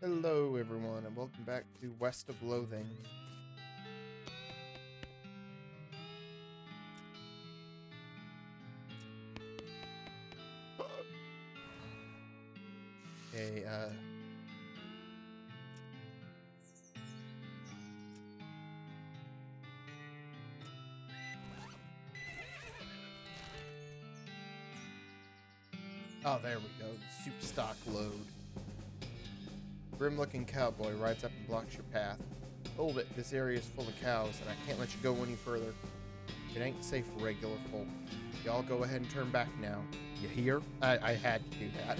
Hello everyone and welcome back to West of Loathing. Okay, oh, there we go. The soup stock load. Grim-looking cowboy rides up and blocks your path. Hold it, this area is full of cows, and I can't let you go any further. It ain't safe for regular folk. Y'all go ahead and turn back now. You hear? I had to do that.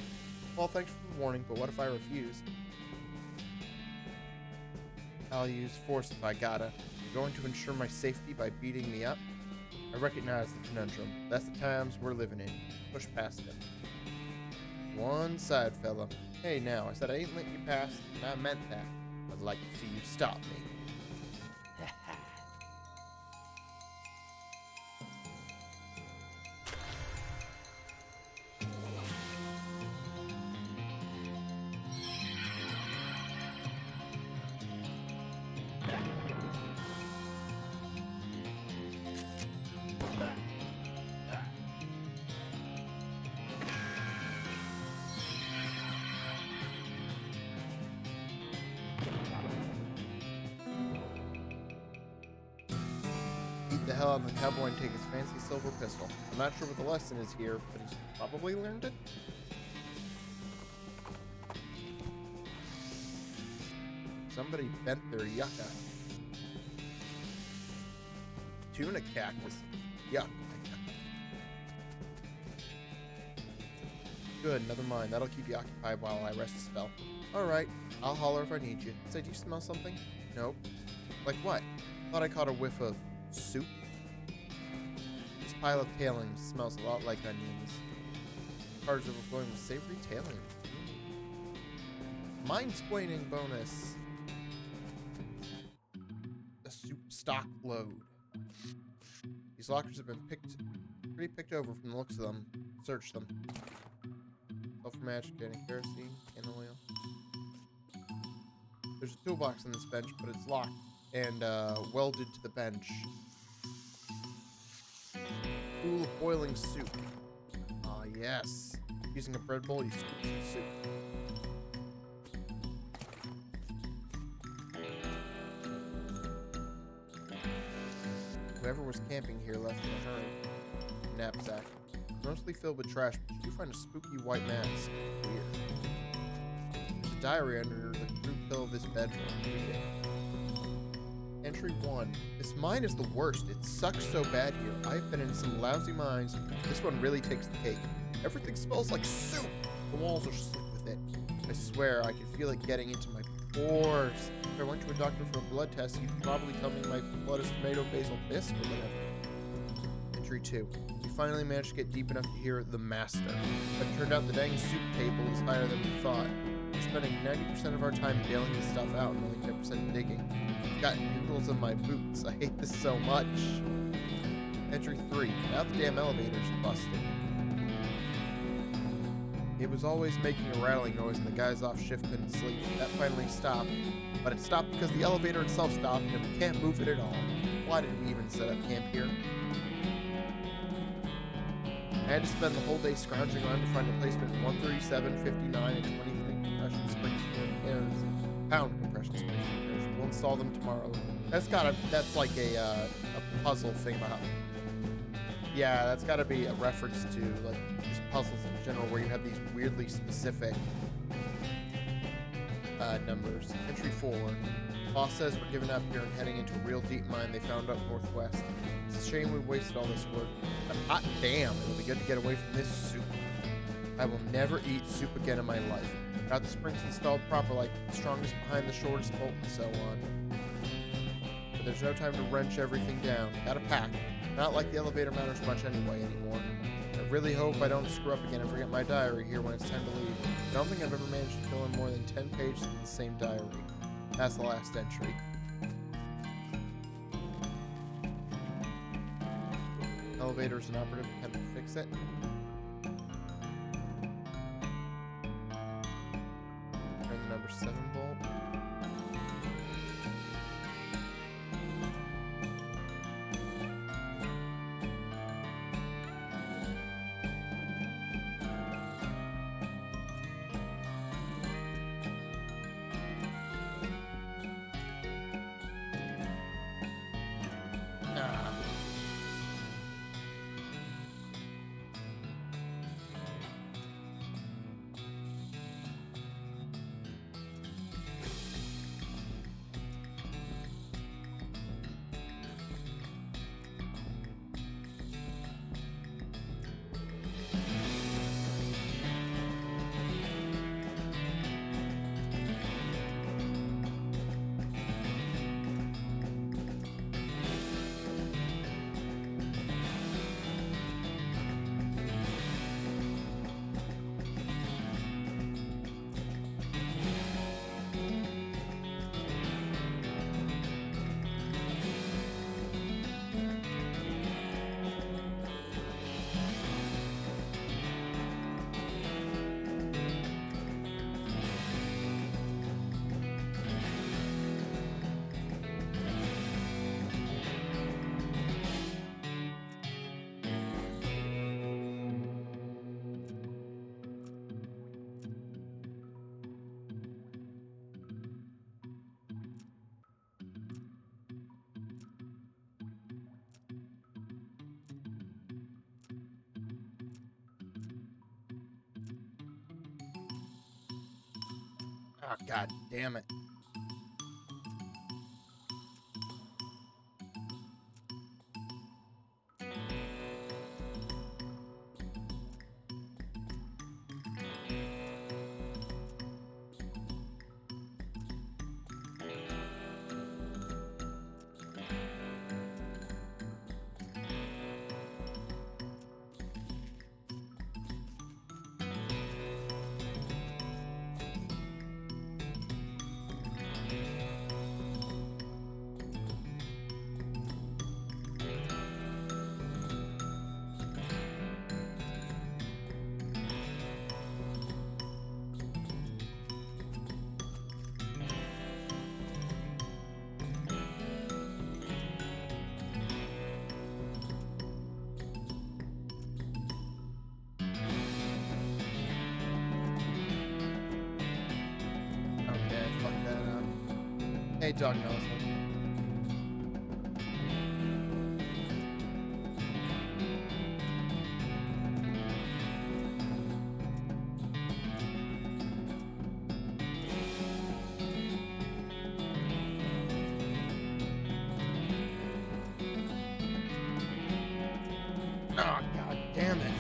Well, thanks for the warning, but what if I refuse? I'll use force if I gotta. You're going to ensure my safety by beating me up? I recognize the conundrum. That's the times we're living in. Push past it. One side, fella. Hey, now, I said I ain't letting you pass, and I meant that. I'd like to see you stop me. Beat the hell out of the cowboy and take his fancy silver pistol. I'm not sure what the lesson is here, but he's probably learned it. Somebody bent their yucca. Tuna cactus. Yuck. Good, never mind. That'll keep you occupied while I rest a spell. Alright, I'll holler if I need you. Say, do you smell something? Nope. Like what? Thought I caught a whiff of soup. This pile of tailings smells a lot like onions. Cars overflowing with savory tailings. Mind-splaining bonus. A soup stock load. These lockers have been pretty picked over from the looks of them. Search them. Sulfur match, getting kerosene, candle oil. There's a toolbox on this bench, but it's locked and welded to the bench. Pool of boiling soup. Ah, yes. Using a bread bowl, you scoop some soup. Whoever was camping here left in a hurry. Knapsack. Mostly filled with trash, but you find a spooky white mask. Weird. There's a diary under the crew pill of this bedroom. Read it. Entry 1. This mine is the worst. It sucks so bad here. I've been in some lousy mines. This one really takes the cake. Everything smells like soup. The walls are slick with it. I swear, I can feel it getting into my pores. If I went to a doctor for a blood test, he'd probably tell me my blood is tomato basil bisque or whatever. Entry 2. We finally managed to get deep enough to hear the master. But it turned out the dang soup table is higher than we thought. We're spending 90% of our time bailing this stuff out and only 10% digging. I've got noodles in my boots. I hate this so much. Entry 3. Now the damn elevator's busted. It was always making a rattling noise and the guys off shift couldn't sleep. That finally stopped. But it stopped because the elevator itself stopped and we can't move it at all. Why did we even set up camp here? I had to spend the whole day scrounging around to find a placement in 137, 59, and 23 compression springs repairs. Pound compression springs repairs. We'll install them tomorrow. That's like a puzzle thing about. Yeah, that's gotta be a reference to like just puzzles in general where you have these weirdly specific numbers. Entry 4. Boss says we're giving up here and heading into a real deep mine they found up northwest. It's a shame we wasted all this work. But hot damn, it'll be good to get away from this soup. I will never eat soup again in my life. Got the springs installed proper, like the strongest behind the shortest bolt and so on. But there's no time to wrench everything down. Gotta pack. Not like the elevator matters much anyway anymore. I really hope I don't screw up again and forget my diary here when it's time to leave. I don't think I've ever managed to fill in more than 10 pages in the same diary. That's the last entry. Elevator's an operative attempt to fix it. Turn the number 7 bolt. Oh, god damn it. Okay, fuck that up. Hey, Dog Nelson. Oh, god damn it.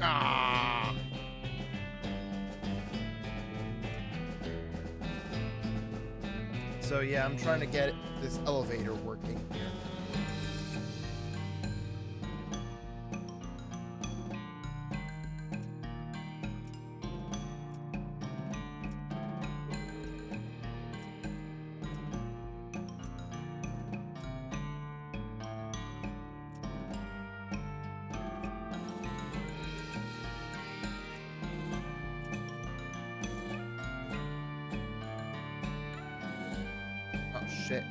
Ah. So yeah, I'm trying to get this elevator working here. Oh shit.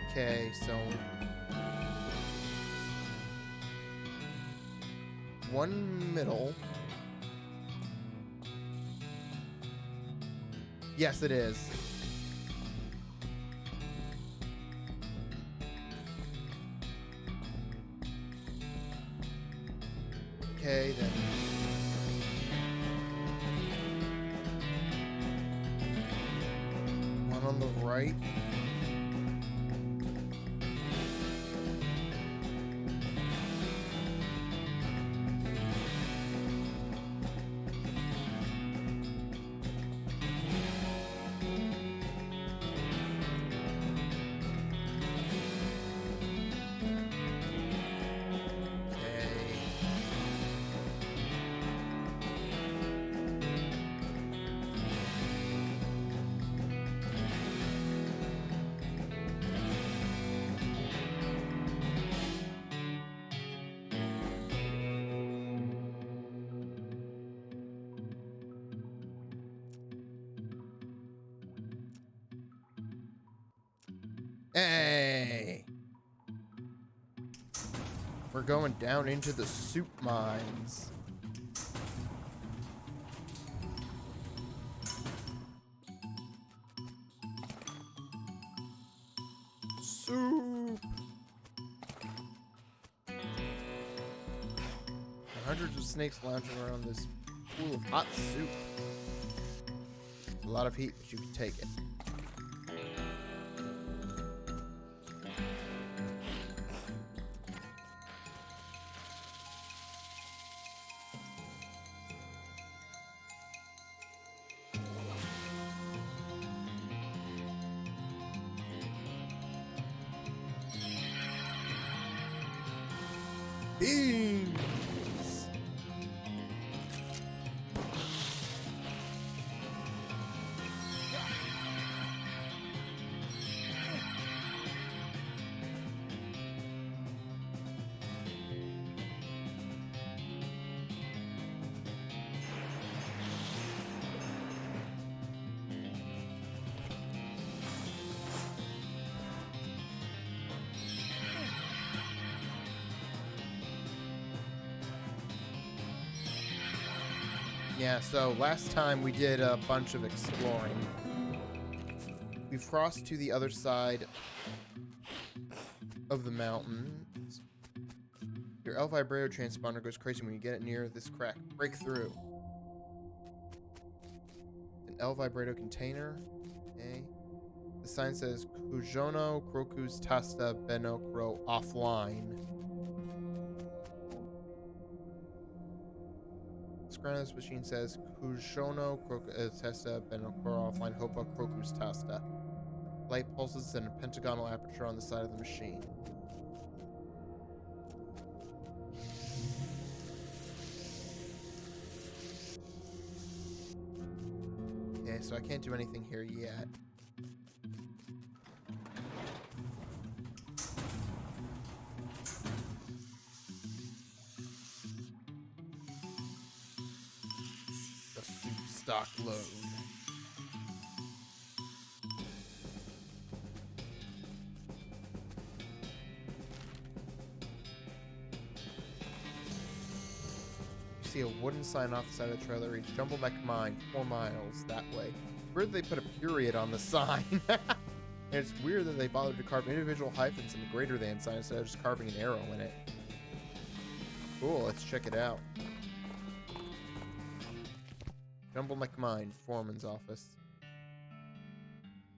Okay, so one middle. Yes, it is. Okay, then. on the right. Hey! We're going down into the soup mines. Soup! Hundreds of snakes lounging around this pool of hot soup. It's a lot of heat, but you can take it. Beans! Yeah, so last time we did a bunch of exploring. We've crossed to the other side of the mountains. Your El Vibrato transponder goes crazy when you get it near this crack. Break through. An El Vibrato container. Okay. The sign says Kujono Krokus Tasta Benokro offline. Screen on this machine says Kujono Krokus Tasta Benokro offline Hopa Krokus Tasta. Light pulses and a pentagonal aperture on the side of the machine. Okay, so I can't do anything here yet. The soup stock load. See a wooden sign off the side of the trailer reads Jumble Neck Mine, 4 miles that way. It's weird that they put a period on the sign. And it's weird that they bothered to carve individual hyphens in the greater than sign instead of just carving an arrow in it. Cool, let's check it out. Jumble Neck Mine, foreman's office.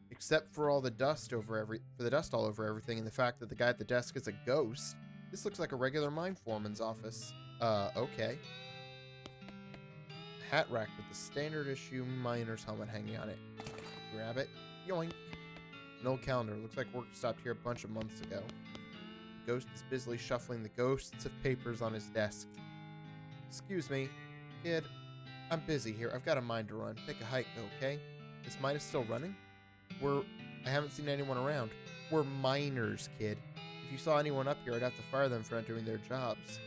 Except for all the dust all over everything and the fact that the guy at the desk is a ghost, this looks like a regular mine foreman's office. Okay. Hat rack with the standard issue miner's helmet hanging on it. Grab it. Yoink. An old calendar. Looks like work stopped here a bunch of months ago. The ghost is busily shuffling the ghosts of papers on his desk. Excuse me, kid. I'm busy here. I've got a mine to run. Take a hike, okay? This mine is still running? I haven't seen anyone around. We're miners, kid. If you saw anyone up here, I'd have to fire them for not doing their jobs.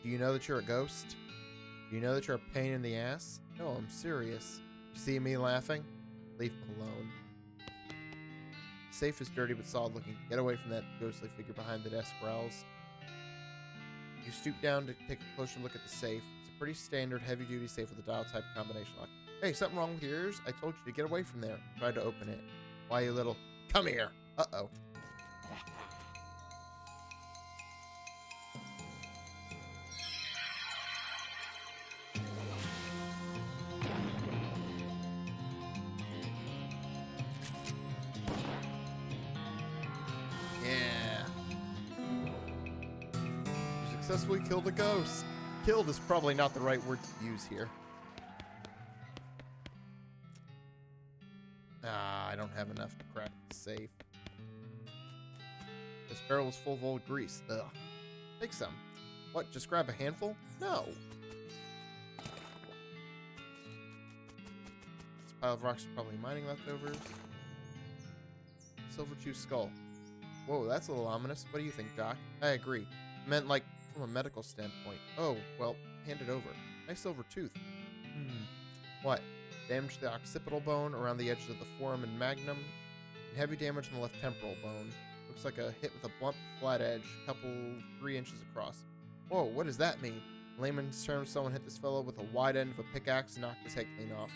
Do you know that you're a ghost? Do you know that you're a pain in the ass? No, I'm serious. You see me laughing? Leave me alone. The safe is dirty but solid looking. Get away from that ghostly figure behind the desk, growls. You stoop down to take a closer look at the safe. It's a pretty standard heavy-duty safe with a dial-type combination lock. Hey, something wrong with your ears? I told you to get away from there. Tried to open it. Why, you little... Come here! Uh-oh. successfully killed a ghost. Killed is probably not the right word to use here. I don't have enough to crack the safe. This barrel is full of old grease. Ugh. Take some. What, just grab a handful? No. This pile of rocks is probably mining leftovers. Silver tooth skull. Whoa, that's a little ominous. What do you think, Doc? I agree. I meant like from a medical standpoint. Oh, well, hand it over. Nice silver tooth. What? Damage to the occipital bone around the edges of the foramen and magnum, and heavy damage on the left temporal bone. Looks like a hit with a blunt, flat edge, couple 3 inches across. Whoa, what does that mean? In layman's terms, someone hit this fellow with a wide end of a pickaxe and knocked his head clean off.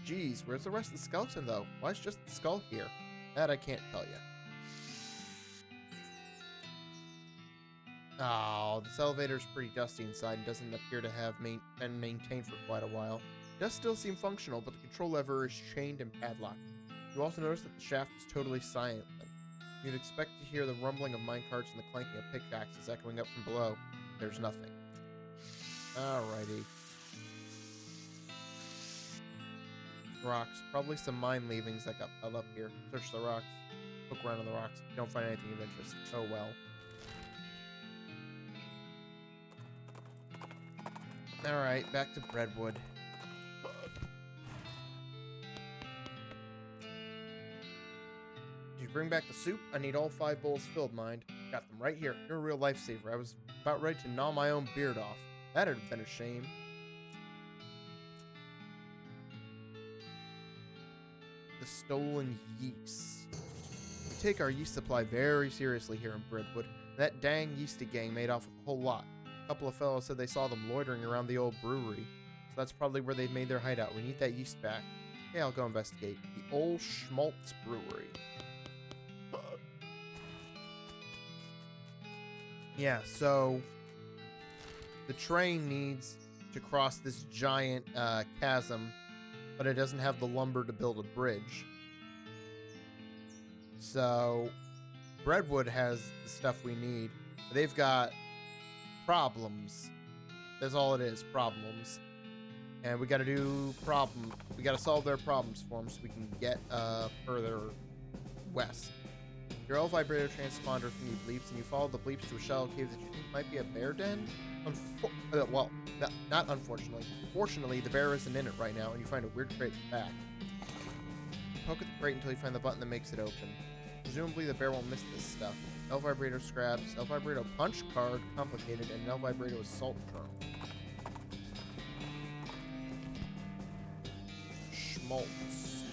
Geez, where's the rest of the skeleton, though? Why is just the skull here? That I can't tell you. Oh, this elevator's pretty dusty inside and doesn't appear to have been maintained for quite a while. It does still seem functional, but the control lever is chained and padlocked. You also notice that the shaft is totally silent. You'd expect to hear the rumbling of minecarts and the clanking of pickaxes echoing up from below. There's nothing. Alrighty. Rocks. Probably some mine leavings that got piled up here. Search the rocks. Look around on the rocks. You don't find anything of interest. Oh well. Alright, back to Breadwood. Did you bring back the soup? I need all 5 bowls filled, mind. Got them right here. You're a real lifesaver. I was about ready to gnaw my own beard off. That'd have been a shame. The stolen yeast. We take our yeast supply very seriously here in Breadwood. That dang yeasty gang made off with a whole lot. A couple of fellows said they saw them loitering around the old brewery. So that's probably where they made their hideout. We need that yeast back. Okay, I'll go investigate. The Old Schmaltz Brewery. Yeah, so the train needs to cross this giant chasm, but it doesn't have the lumber to build a bridge. So Breadwood has the stuff we need. They've got problems. That's all it is, problems. And we gotta we gotta solve their problems for them so we can get further west. Your L vibrator transponder thingy bleeps, and you follow the bleeps to a shallow cave that you think might be a bear den. Well, not unfortunately. Fortunately, the bear isn't in it right now, and you find a weird crate in the back. Poke at the crate until you find the button that makes it open. Presumably, the bear won't miss this stuff. L vibrator scraps, L vibrator punch card, complicated, and L vibrator assault journal. Schmaltz.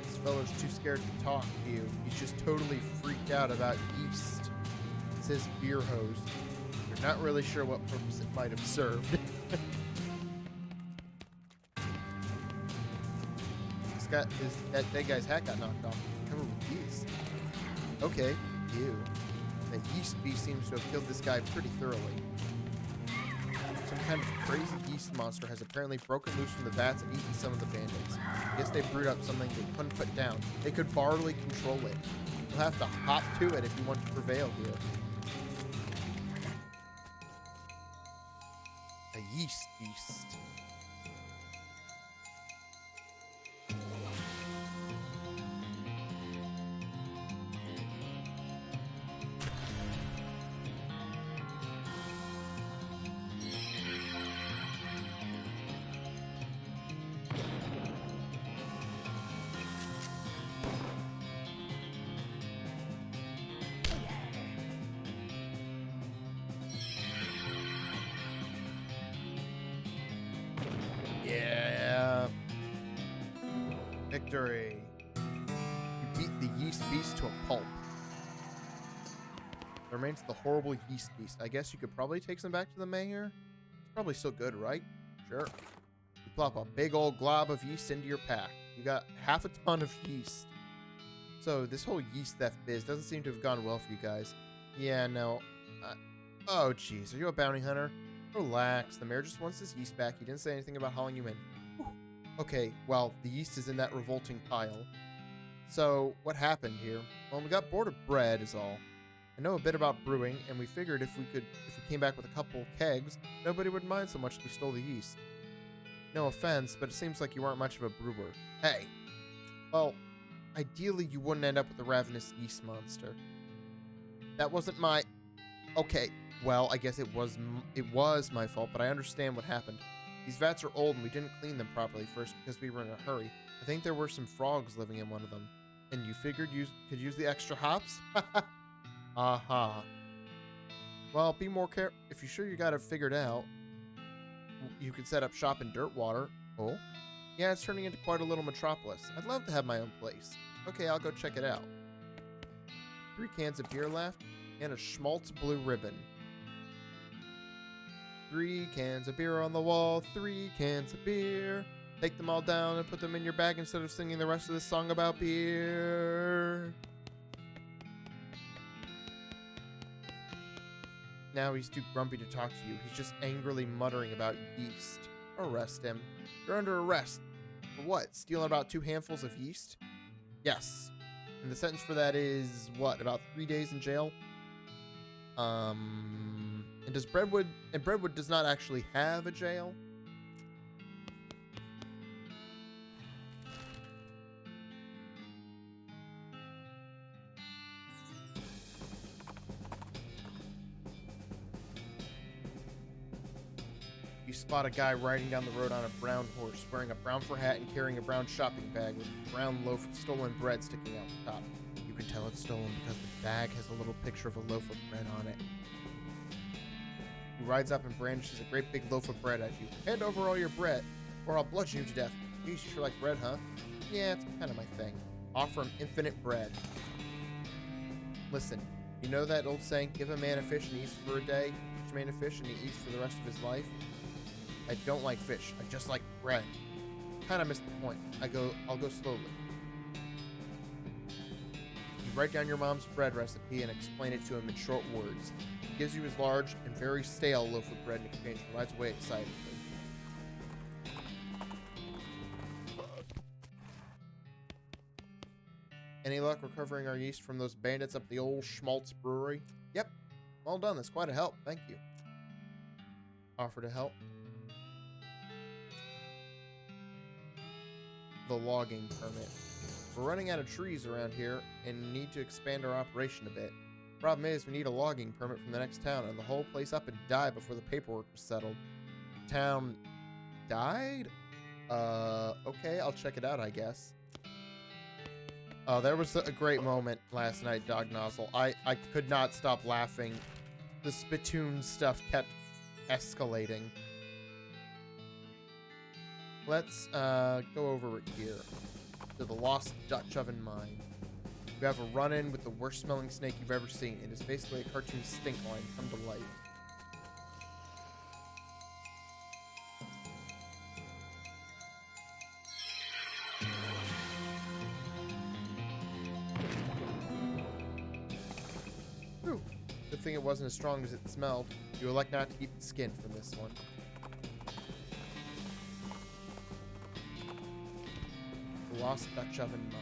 This fella's too scared to talk to you. He's just totally freaked out about yeast. It says beer hose. You're not really sure what purpose it might have served. That guy's hat got knocked off. Covered with yeast. Okay, ew. That yeast beast seems to have killed this guy pretty thoroughly. Some kind of crazy yeast monster has apparently broken loose from the vats and eaten some of the bandits. I guess they brewed up something they couldn't put down. They could barely control it. You'll have to hop to it if you want to prevail here. A yeast beast. Yeah. Victory. You beat the yeast beast to a pulp. There remains the horrible yeast beast. I guess you could probably take some back to the mayor. It's probably still good, right? Sure. You plop a big old glob of yeast into your pack. You got half a ton of yeast. So this whole yeast theft biz doesn't seem to have gone well for you guys. Yeah, no. Oh, jeez. Are you a bounty hunter? Relax. The mayor just wants his yeast back. He didn't say anything about hauling you in. Whew. Okay, well, the yeast is in that revolting pile. So, what happened here? Well, we got bored of bread is all. I know a bit about brewing, and we figured if we came back with a couple kegs, nobody would mind so much if we stole the yeast. No offense, but it seems like you aren't much of a brewer. Hey. Well, ideally you wouldn't end up with a ravenous yeast monster. That wasn't my... Okay, well, I guess it was my fault, but I understand what happened. These vats are old and we didn't clean them properly first because we were in a hurry. I think there were some frogs living in one of them. And you figured you could use the extra hops? Aha. Well, be more careful. If you're sure you got it figured out, you could set up shop in Dirtwater. Oh? Yeah, it's turning into quite a little metropolis. I'd love to have my own place. Okay, I'll go check it out. 3 cans of beer left, and a schmaltz blue ribbon. 3 cans of beer on the wall, 3 cans of beer. Take them all down and put them in your bag instead of singing the rest of this song about beer. Now he's too grumpy to talk to you. He's just angrily muttering about yeast. Arrest him. You're under arrest. For what? Stealing about 2 handfuls of yeast? Yes. And the sentence for that is, what, about 3 days in jail? And does Breadwood... And Breadwood does not actually have a jail? You spot a guy riding down the road on a brown horse, wearing a brown fur hat and carrying a brown shopping bag with a brown loaf of stolen bread sticking out the top. You can tell it's stolen because the bag has a little picture of a loaf of bread on it. He rides up and brandishes a great big loaf of bread at you. Hand over all your bread, or I'll bludgeon you to death. You sure like bread, huh? Yeah, it's kind of my thing. Offer him infinite bread. Listen, you know that old saying, give a man a fish and he eats for a day, teach a man to fish and he eats for the rest of his life? I don't like fish. I just like bread. Kind of missed the point. I'll go slowly. You write down your mom's bread recipe and explain it to him in short words. He gives you his large and very stale loaf of bread in exchange and rides away excitedly. Any luck recovering our yeast from those bandits up the old Schmaltz brewery? Yep. Well done. That's quite a help. Thank you. Offer to help. The logging permit. We're running out of trees around here and need to expand our operation a bit. Problem is, we need a logging permit from the next town, and the whole place up and died before the paperwork was settled. Town died? Okay, I'll check it out, I guess. Oh, there was a great moment last night, Dog Nozzle. I could not stop laughing. The spittoon stuff kept escalating. Let's go over it here to the Lost Dutch Oven Mine. You have a run-in with the worst-smelling snake you've ever seen. It is basically a cartoon stink line come to life. Whew. Good thing it wasn't as strong as it smelled. You elect not to keep the skin from this one. Lost Dutch Oven Mine.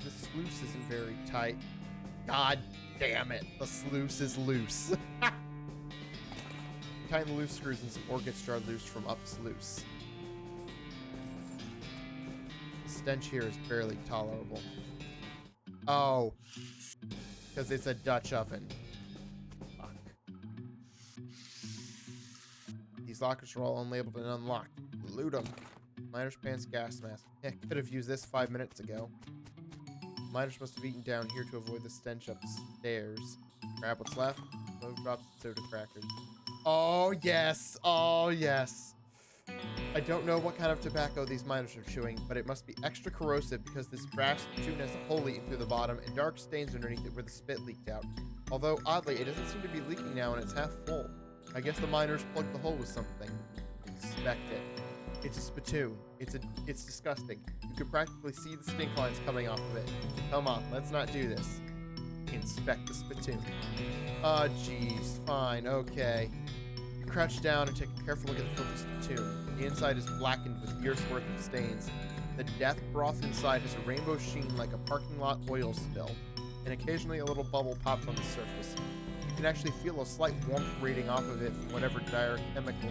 The sluice isn't very tight. God damn it. The sluice is loose. Tighten the loose screws and some ore gets jarred loose from up sluice. Stench here is barely tolerable. Oh. Because it's a Dutch oven. Fuck. These lockers are all unlabeled and unlocked. Loot them. Miner's pants gas mask. Could have used this 5 minutes ago. Miners must have eaten down here to avoid the stench upstairs. Grab what's left. Load drops soda crackers. Oh, yes. Oh, yes. I don't know what kind of tobacco these miners are chewing, but it must be extra corrosive because this brass spittoon has a hole eaten through the bottom and dark stains underneath it where the spit leaked out. Although, oddly, it doesn't seem to be leaking now and it's half full. I guess the miners plugged the hole with something. Inspect it. It's a spittoon. It's disgusting. You can practically see the stink lines coming off of it. Come on, let's not do this. Inspect the spittoon. Oh, jeez. Fine, okay. You crouch down and take a careful look at the filthy spittoon. The inside is blackened with years' worth of stains. The death broth inside has a rainbow sheen like a parking lot oil spill, and occasionally a little bubble pops on the surface. You can actually feel a slight warmth radiating off of it from whatever dire chemical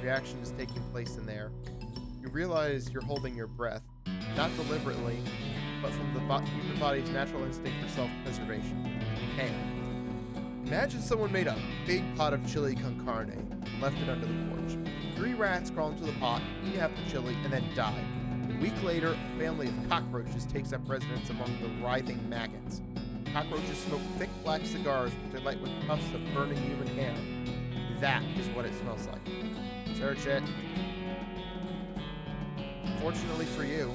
reaction is taking place in there. You realize you're holding your breath, not deliberately, but from the human body's natural instinct for self-preservation. And imagine someone made a big pot of chili con carne and left it under the porch. 3 rats crawl into the pot, eat half the chili, and then die. A week later, a family of cockroaches takes up residence among the writhing maggots. Cockroaches smoke thick black cigars which they light with puffs of burning human hair. That is what it smells like. Search it. Fortunately for you,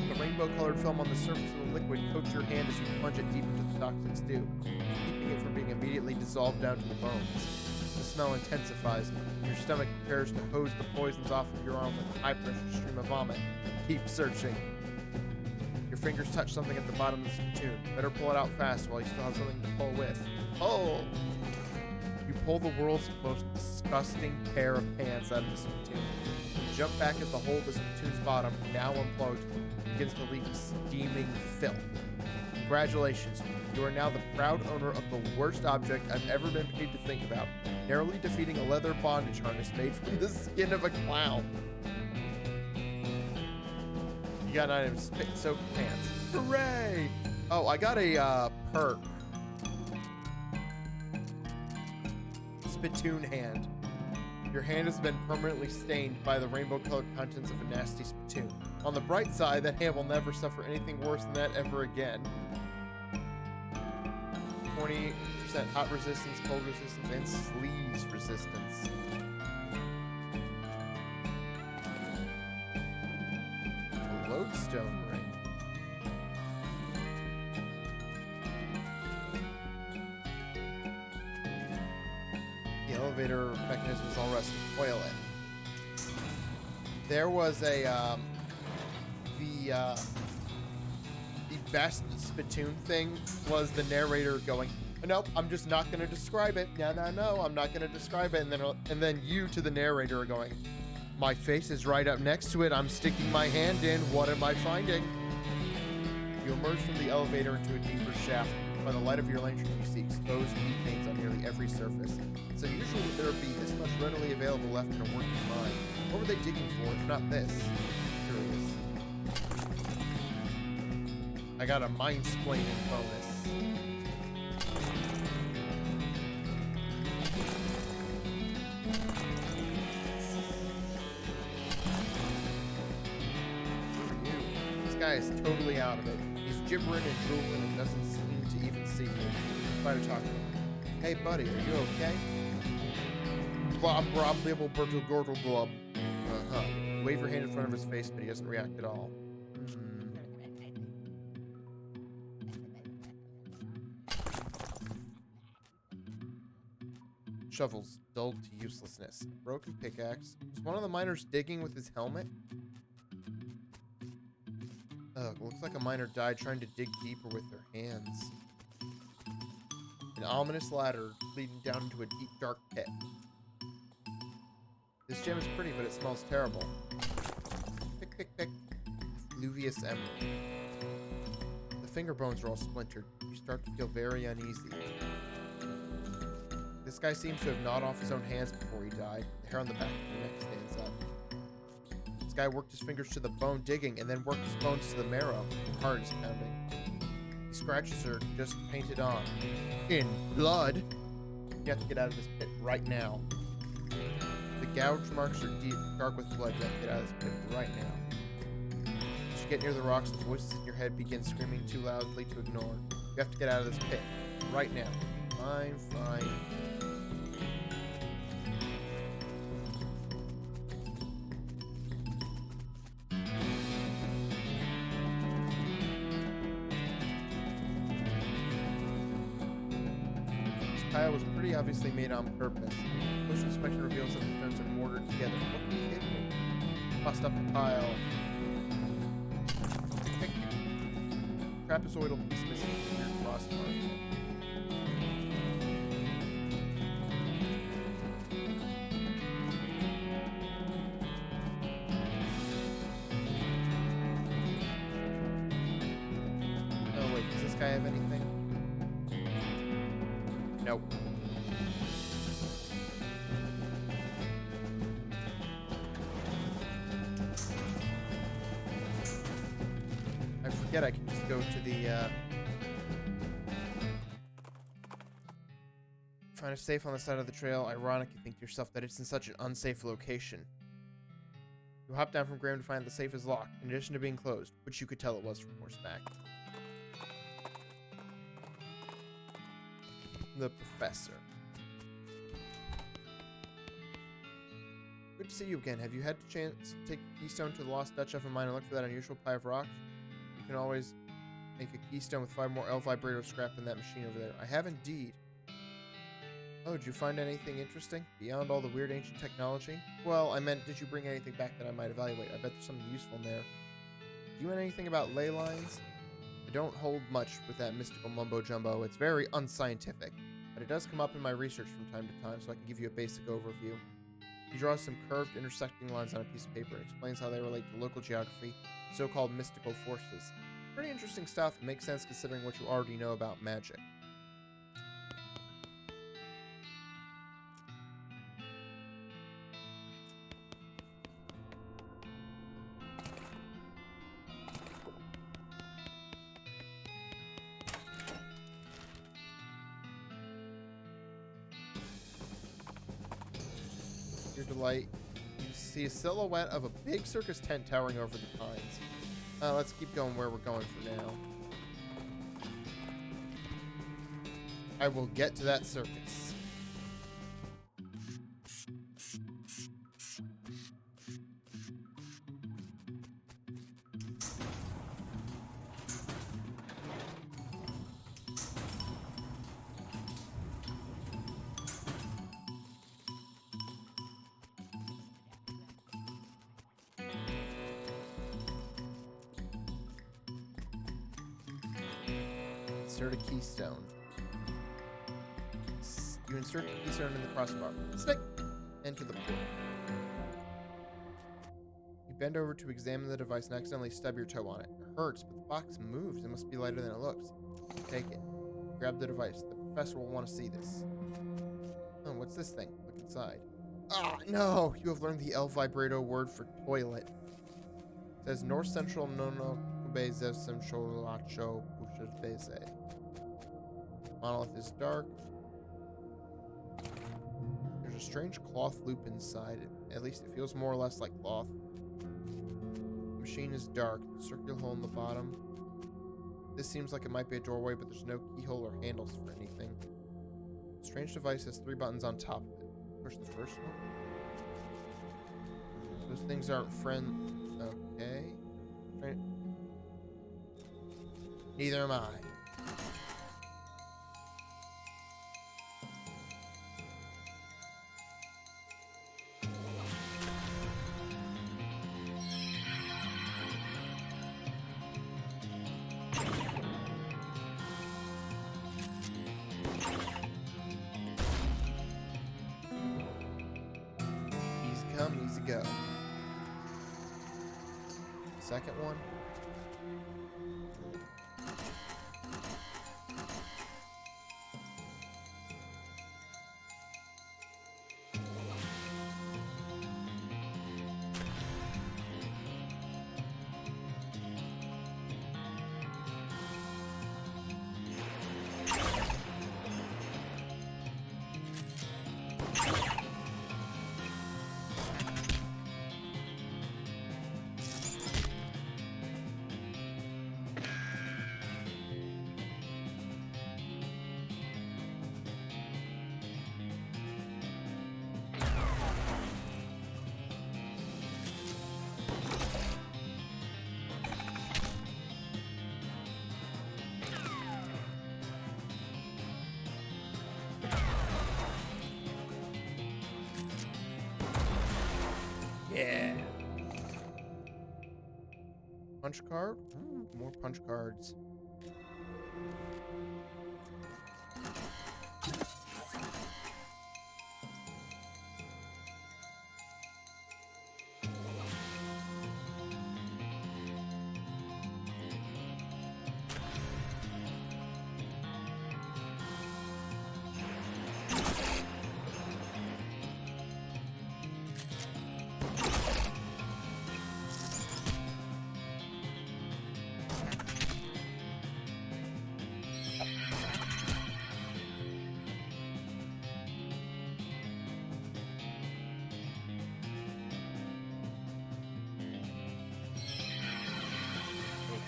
the rainbow-colored film on the surface of the liquid coats your hand as you plunge it deep into the toxic stew, keeping it from being immediately dissolved down to the bones. The smell intensifies, and your stomach prepares to hose the poisons off of your arm with a high-pressure stream of vomit. Keep searching. Your fingers touch something at the bottom of the spittoon. Better pull it out fast while you still have something to pull with. Oh! You pull the world's most disgusting pair of pants out of the spittoon. You jump back as the hole of the spittoon's bottom, now unplugged, begins to leak steaming filth. Congratulations, you are now the proud owner of the worst object I've ever been paid to think about, narrowly defeating a leather bondage harness made from the skin of a clown. You got an item, spit-soaked pants. Hooray! Oh, I got a perk. Spittoon hand. Your hand has been permanently stained by the rainbow-colored contents of a nasty spittoon. On the bright side, that hand will never suffer anything worse than that ever again. 20% hot resistance, cold resistance, and sleaze resistance. A lodestone ring. The elevator mechanism is all rusted. Oil it. There was a the best spittoon thing was the narrator going, nope, I'm just not going to describe it. No, I'm not going to describe it. And then you to the narrator are going, my face is right up next to it. I'm sticking my hand in. What am I finding? You emerge from the elevator into a deeper shaft. By the light of your lantern, you see exposed meat stains on nearly every surface. It's unusual that there would be this much readily available left in a working mine. What were they digging for, if not this? Curious. I got a mind-splaining bonus. Who are you? This guy is totally out of it. He's gibbering and drooling and doesn't seem to even see you. Try to talk to him. Hey, buddy, are you okay? Blob, libble, burgle, gurgle, glub. Wave your hand in front of his face, but he doesn't react at all. Shovels, dulled to uselessness. Broken pickaxe. Is one of the miners digging with his helmet? Ugh, looks like a miner died trying to dig deeper with their hands. An ominous ladder leading down into a deep, dark pit. This gem is pretty, but it smells terrible. Pick, pick, pick. Fluvius emerald. The finger bones are all splintered. You start to feel very uneasy. This guy seems to have gnawed off his own hands before he died. The hair on the back of the neck stands up. This guy worked his fingers to the bone digging and then worked his bones to the marrow. His heart is pounding. These scratches are just painted on. In blood. You have to get out of this pit right now. The gouge marks are deep, dark with blood. You have to get out of this pit right now. As you get near the rocks, the voices in your head begin screaming too loudly to ignore. You have to get out of this pit right now. Fine, fine. Tile was pretty obviously made on purpose. Close inspection reveals that the stones are mortared together. What could be hidden in Bust up the pile. Pick. Trapezoidal piece missing from your crossbar. Oh wait, does this guy have anything? Nope. I forget I can just go to the, find a safe on the side of the trail. Ironic, you think to yourself that it's in such an unsafe location. You hop down from ground to find the safe is locked, in addition to being closed, which you could tell it was from horseback. The professor. Good to see you again. Have you had a chance to take the keystone to the lost Dutch oven mine and look for that unusual pile of rocks? You can always make a keystone with 5 more L vibrato scrap in that machine over there. I have indeed. Oh, did you find anything interesting? Beyond all the weird ancient technology? Well, I meant, did you bring anything back that I might evaluate? I bet there's something useful in there. Do you know anything about ley lines? I don't hold much with that mystical mumbo-jumbo. It's very unscientific. But it does come up in my research from time to time, so I can give you a basic overview. He draws some curved intersecting lines on a piece of paper and explains how they relate to local geography and so-called mystical forces. Pretty interesting stuff. It makes sense considering what you already know about magic. Your delight. You see a silhouette of a big circus tent towering over the pines. Let's keep going where we're going for now. I will get to that circus. Insert a keystone. You insert the keystone in the crossbar. Stick! Enter the portal. You bend over to examine the device and accidentally stub your toe on it. It hurts, but the box moves. It must be lighter than it looks. Take it. Grab the device. The professor will want to see this. Oh, what's this thing? Look inside. Ah, no! You have learned the L vibrato word for toilet. It says North Central Nono Kubeze Semcholacho Pushadeze. Monolith is dark. There's a strange cloth loop inside it. At least it feels more or less like cloth. The machine is dark. Circular hole in the bottom. This seems like it might be a doorway, but there's no keyhole or handles for anything. The strange device has 3 buttons on top of it. Push the first one. Those things aren't okay. Neither am I. Easy come, easy go. Second one. Punch card? More punch cards.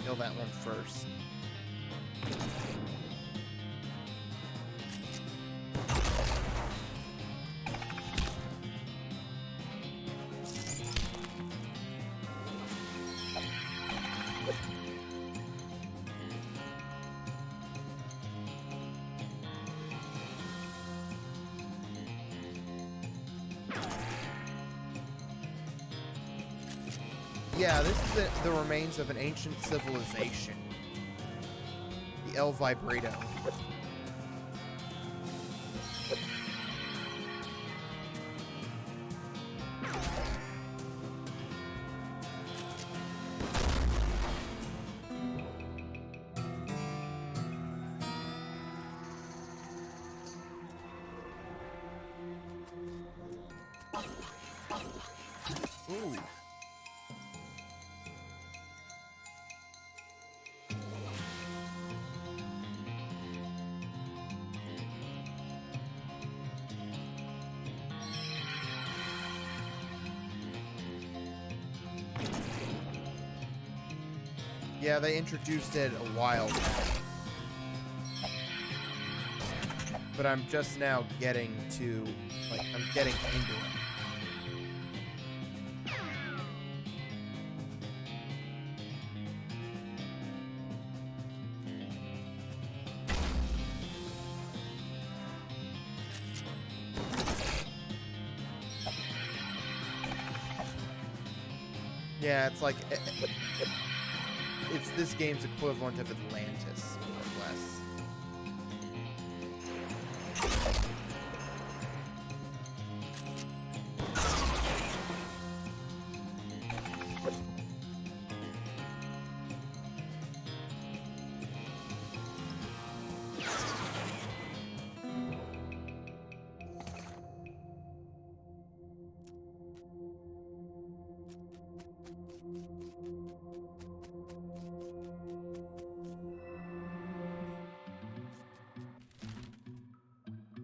Kill that one first. Yeah, this is the remains of an ancient civilization. The El Vibrato. Ooh. Yeah, they introduced it a while back. But I'm just now getting to, like, I'm getting into it. Yeah, it's like, it's this game's equivalent of Atlantis, more or less.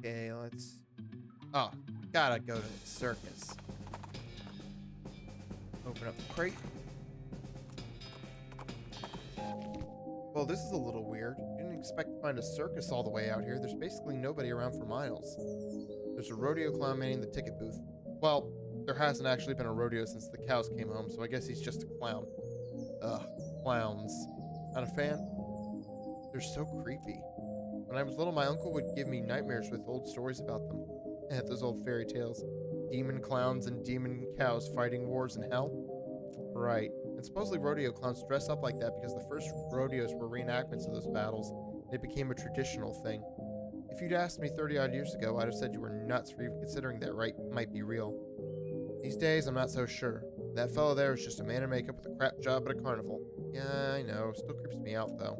Okay, let's... Oh, gotta go to the circus. Open up the crate. Well, this is a little weird. Didn't expect to find a circus all the way out here. There's basically nobody around for miles. There's a rodeo clown manning the ticket booth. Well, there hasn't actually been a rodeo since the cows came home, so I guess he's just a clown. Ugh, clowns. Not a fan? They're so creepy. When I was little, my uncle would give me nightmares with old stories about them. Those old fairy tales. Demon clowns and demon cows fighting wars in hell? Right. And supposedly rodeo clowns dress up like that because the first rodeos were reenactments of those battles, and it became a traditional thing. If you'd asked me 30-odd years ago, I'd have said you were nuts for even considering that might be real. These days, I'm not so sure. That fellow there is just a man in makeup with a crap job at a carnival. Yeah, I know. Still creeps me out, though.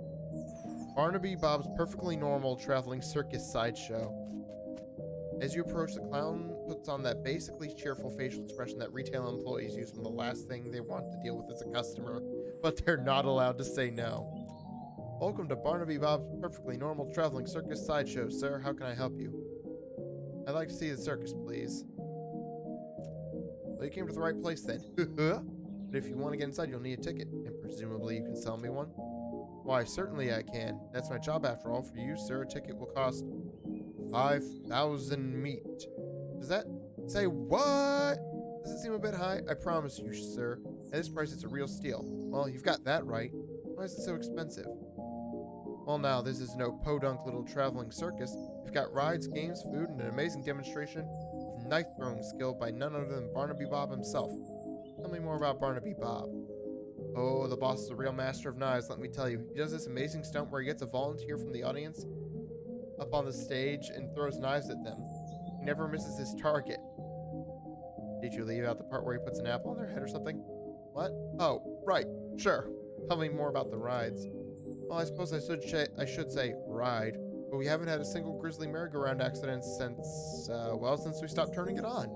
Barnaby Bob's perfectly normal traveling circus sideshow. As you approach, the clown puts on that basically cheerful facial expression that retail employees use when the last thing they want to deal with is a customer, but they're not allowed to say no. Welcome to Barnaby Bob's perfectly normal traveling circus sideshow, sir. How can I help you? I'd like to see the circus, please. Well, you came to the right place then. But if you want to get inside, you'll need a ticket, and presumably you can sell me one. Why, certainly I can. That's my job after all. For you, sir, a ticket will cost 5,000 meat. Does that say what? Does it seem a bit high? I promise you, sir. At this price, it's a real steal. Well, you've got that right. Why is it so expensive? Well, now, this is no podunk little traveling circus. We've got rides, games, food, and an amazing demonstration of knife-throwing skill by none other than Barnaby Bob himself. Tell me more about Barnaby Bob. Oh, the boss is a real master of knives, let me tell you. He does this amazing stunt where he gets a volunteer from the audience up on the stage and throws knives at them. He never misses his target. Did you leave out the part where he puts an apple on their head or something? What? Oh, right. Sure. Tell me more about the rides. Well, I suppose I should say ride, but we haven't had a single grisly merry-go-round accident since we stopped turning it on.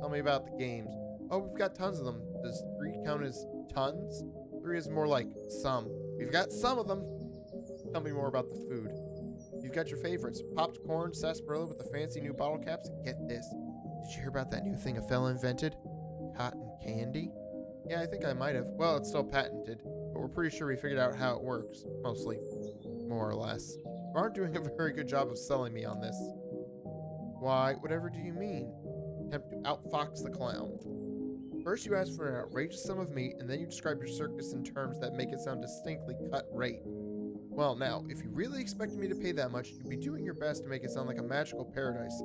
Tell me about the games. Oh, we've got tons of them. Does 3 count as tons? 3 is more like some. We've got some of them. Tell me more about the food. You've got your favorites. Popped corn, sarsaparilla with the fancy new bottle caps. Get this. Did you hear about that new thing a fella invented? Cotton candy? Yeah, I think I might have. Well, it's still patented, but we're pretty sure we figured out how it works. Mostly. More or less. You aren't doing a very good job of selling me on this. Why, whatever do you mean? Attempt to outfox the clown. First you ask for an outrageous sum of meat, and then you describe your circus in terms that make it sound distinctly cut rate. Well now, if you really expected me to pay that much, you'd be doing your best to make it sound like a magical paradise.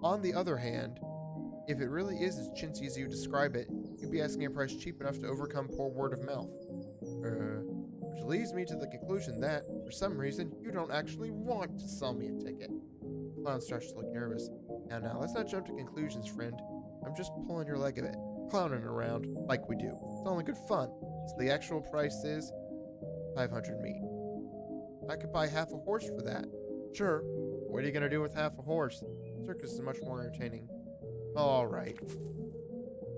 On the other hand, if it really is as chintzy as you describe it, you'd be asking a price cheap enough to overcome poor word of mouth. Which leads me to the conclusion that, for some reason, you don't actually want to sell me a ticket. The clown starts to look nervous. Now, let's not jump to conclusions, friend. I'm just pulling your leg a bit, clowning around, like we do. It's only good fun. So the actual price is 500 meat. I could buy half a horse for that. Sure. What are you gonna do with half a horse? Circus is much more entertaining. Alright.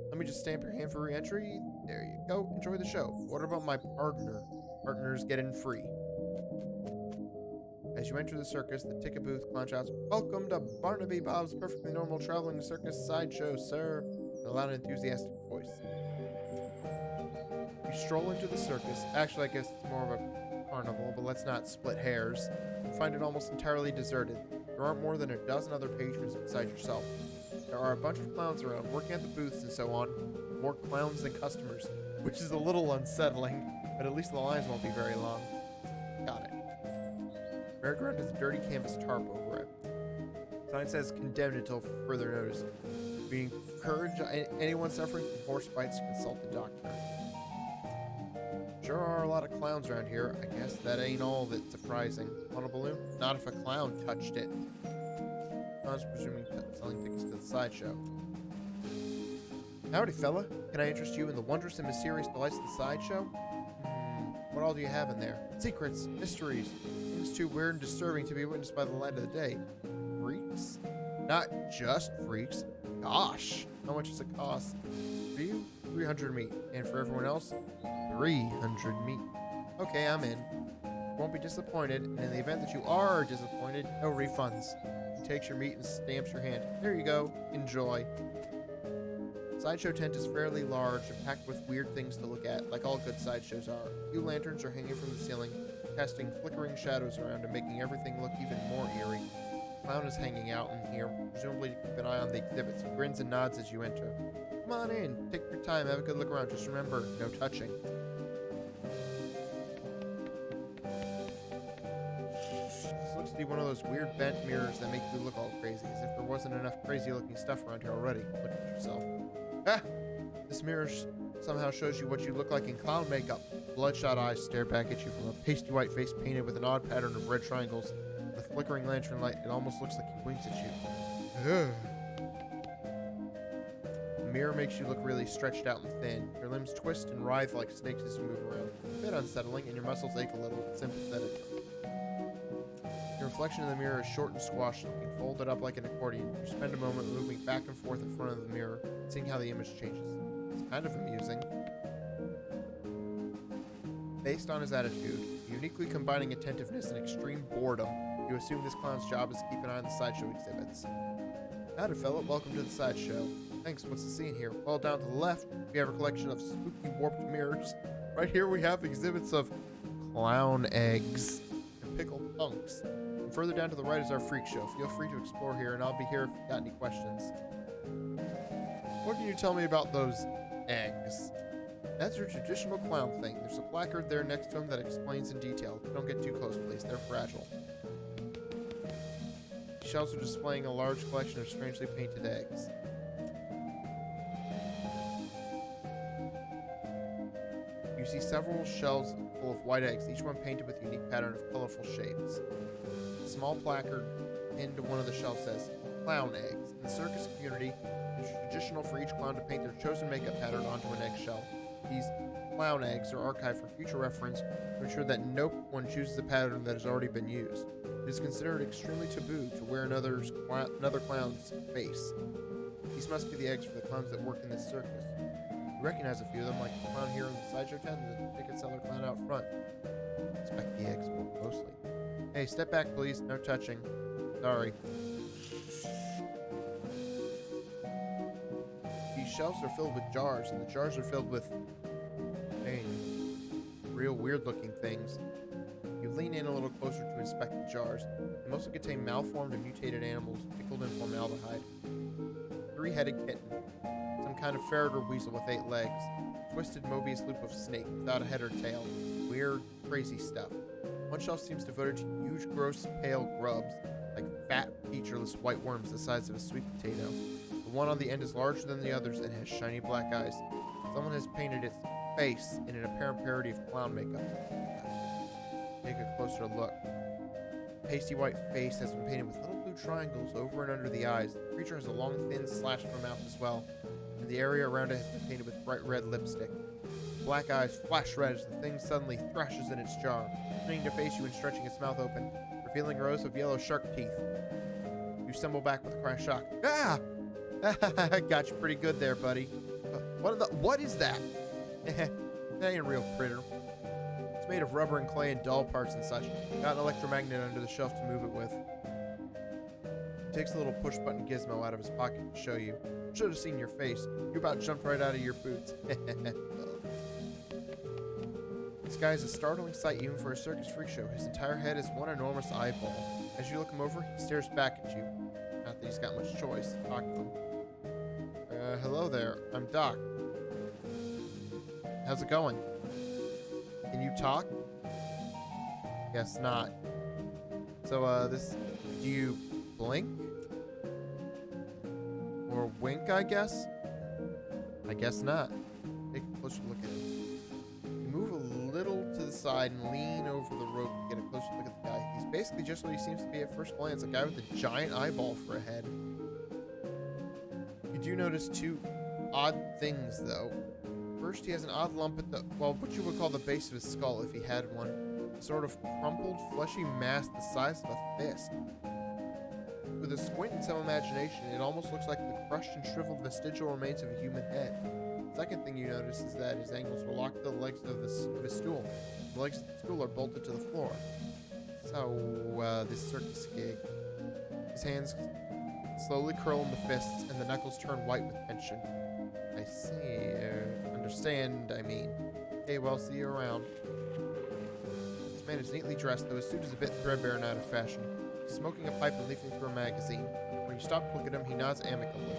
Let me just stamp your hand for re-entry. There you go. Enjoy the show. What about my partner? Partners get in free. As you enter the circus, the ticket booth clown shouts, "Welcome to Barnaby Bob's Perfectly Normal Traveling Circus Sideshow, sir," in a loud and enthusiastic voice. You stroll into the circus. Actually, I guess it's more of a carnival, but let's not split hairs. You find it almost entirely deserted. There aren't more than a dozen other patrons besides yourself. There are a bunch of clowns around, working at the booths and so on. More clowns than customers, which is a little unsettling, but at least the lines won't be very long. Got it. Merry-go-round has a dirty canvas tarp over it. Sign says condemned until further notice. We encourage anyone suffering from horse bites to consult the doctor. Sure are a lot of clowns around here. I guess that ain't all that surprising. Want a balloon? Not if a clown touched it. Clown's presuming selling tickets to the sideshow. Howdy, fella. Can I interest you in the wondrous and mysterious delights of the sideshow? What all do you have in there? Secrets, mysteries, things too weird and disturbing to be witnessed by the light of the day. Freaks? Not just freaks. Gosh, how much does it cost? For you, 300 meat, and for everyone else, 300 meat. Okay, I'm in. Won't be disappointed, and in the event that you are disappointed, no refunds. He takes your meat and stamps your hand. There you go. Enjoy. Sideshow tent is fairly large and packed with weird things to look at, like all good sideshows are. A few lanterns are hanging from the ceiling, casting flickering shadows around and making everything look even more eerie. The clown is hanging out in here, presumably to keep an eye on the exhibits. He grins and nods as you enter. Come on in, take your time, have a good look around. Just remember, no touching. This looks to be one of those weird bent mirrors that make you look all crazy, as if there wasn't enough crazy looking stuff around here already. Look at yourself. Ah! This mirror somehow shows you what you look like in clown makeup. Bloodshot eyes stare back at you from a pasty white face painted with an odd pattern of red triangles. With flickering lantern light, it almost looks like he winks at you. Ugh. The mirror makes you look really stretched out and thin. Your limbs twist and writhe like snakes as you move around. A bit unsettling, and your muscles ache a little, but sympathetic. Your reflection in the mirror is short and squashed looking, folded up like an accordion. You spend a moment moving back and forth in front of the mirror, seeing how the image changes. It's kind of amusing. Based on his attitude, uniquely combining attentiveness and extreme boredom, you assume this clown's job is to keep an eye on the sideshow exhibits. Howdy, fella. Welcome to the sideshow. Thanks. What's the scene here? Well, down to the left, we have a collection of spooky warped mirrors. Right here, we have exhibits of clown eggs and pickled punks. And further down to the right is our freak show. Feel free to explore here, and I'll be here if you've got any questions. What can you tell me about those eggs? That's your traditional clown thing. There's a placard there next to him that explains in detail. Don't get too close, please. They're fragile. The shelves are displaying a large collection of strangely painted eggs. see several shelves full of white eggs, each one painted with a unique pattern of colorful shapes. A small placard pinned to one of the shelves says, "Clown eggs." In the circus community, it's traditional for each clown to paint their chosen makeup pattern onto an eggshell. These clown eggs are archived for future reference to ensure that no one chooses a pattern that has already been used. It is considered extremely taboo to wear another clown's face. These must be the eggs for the clowns that work in this circus. You recognize a few of them, like the clown here in the sideshow tent and the ticket seller clown out front. Inspect the eggs more closely. Hey, step back, please. No touching. Sorry. These shelves are filled with jars, and the jars are filled with real weird-looking things. You lean in a little closer to inspect the jars. They mostly contain malformed and mutated animals pickled in formaldehyde. Three-headed kitten, some kind of ferret or weasel with 8 legs, twisted Mobius loop of snake without a head or tail. Weird, crazy stuff. One shelf seems devoted to huge, gross, pale grubs, like fat, featureless white worms the size of a sweet potato. The one on the end is larger than the others and has shiny black eyes. Someone has painted its face in an apparent parody of clown makeup. Take a closer look. The pasty white face has been painted with little blue triangles over and under the eyes. The creature has a long, thin slash of a mouth as well, and the area around it has been painted with bright red lipstick. Black eyes flash red as the thing suddenly thrashes in its jar, turning to face you and stretching its mouth open, revealing rows of yellow shark teeth. You stumble back with a cry of shock. Ah! Got you pretty good there, buddy. What is that? That ain't a real critter. It's made of rubber and clay and doll parts and such. Got an electromagnet under the shelf to move it with. He takes a little push button gizmo out of his pocket to show you. Should have seen your face. You about jumped right out of your boots. This guy is a startling sight even for a circus freak show. His entire head is one enormous eyeball. As you look him over, he stares back at you. Not that he's got much choice. Talk to him. Hello there. I'm Doc. How's it going? Can you talk? Guess not. So, do you blink? Or wink, I guess? I guess not. Take a closer look at him. You move a little to the side and lean over the rope to get a closer look at the guy. He's basically just what he seems to be at first glance, a guy with a giant eyeball for a head. You do notice 2 odd things, though. First, he has an odd lump at what you would call the base of his skull if he had one. A sort of crumpled, fleshy mass the size of a fist. With a squint and some imagination, it almost looks like the crushed and shriveled vestigial remains of a human head. The second thing you notice is that his ankles are locked to the legs of his stool. The legs of the stool are bolted to the floor. So, this circus gig. His hands slowly curl into fists, and the knuckles turn white with tension. I see. Understand, I mean. Okay, well, see you around. This man is neatly dressed, though his suit is a bit threadbare and out of fashion. He's smoking a pipe and leafing through a magazine. When you stop to look at him, he nods amicably.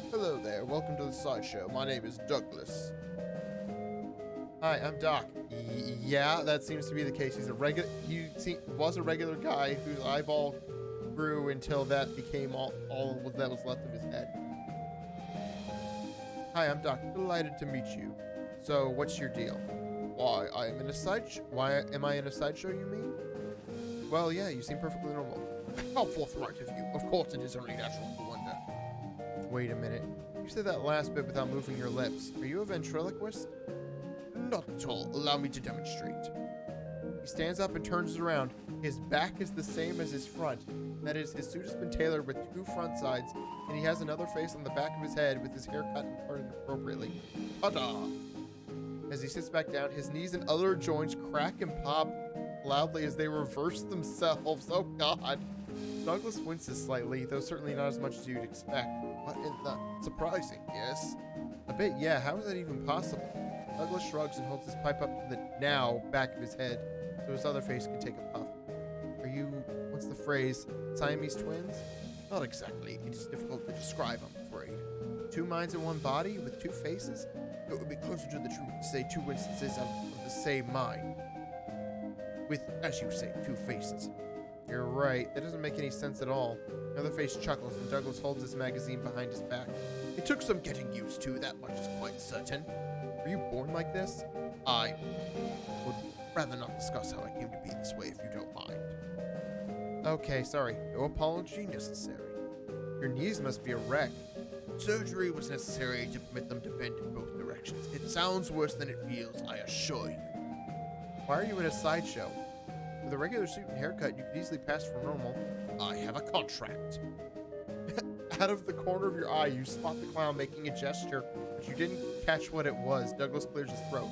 Hello there, welcome to the sideshow. My name is Douglas. Hi, I'm Doc. Yeah, that seems to be the case. He was a regular guy whose eyeball grew until that became all that was left of his head. Hi, I'm Doc. Delighted to meet you. So, what's your deal? Why am I in a sideshow, you mean? Well, yeah, you seem perfectly normal. How forthright of you. Of course it is only natural to wonder. Wait a minute. You said that last bit without moving your lips. Are you a ventriloquist? Not at all. Allow me to demonstrate. He stands up and turns around. His back is the same as his front. That is, his suit has been tailored with 2 front sides, and he has another face on the back of his head with his hair cut and parted appropriately. Ta-da! As he sits back down, his knees and other joints crack and pop loudly as they reverse themselves. Oh, God. Douglas winces slightly, though certainly not as much as you'd expect. What in the... Surprising, yes? A bit, yeah. How is that even possible? Douglas shrugs and holds his pipe up to the now back of his head so his other face can take a puff. Are you, what's the phrase, Siamese twins? Not exactly. It is difficult to describe, I'm afraid. 2 minds in one body with 2 faces? It would be closer to the truth to say 2 instances of the same mind. With, as you say, 2 faces. You're right. That doesn't make any sense at all. The other face chuckles and Douglas holds his magazine behind his back. It took some getting used to, that much is quite certain. Were you born like this? I would rather not discuss how I came to be this way if you don't mind. Okay, sorry. No apology necessary. Your knees must be a wreck. Surgery was necessary to permit them to bend in both directions. It sounds worse than it feels, I assure you. Why are you in a sideshow? With a regular suit and haircut, you could easily pass for normal. I have a contract. Out of the corner of your eye, you spot the clown making a gesture, but you didn't catch what it was. Douglas clears his throat.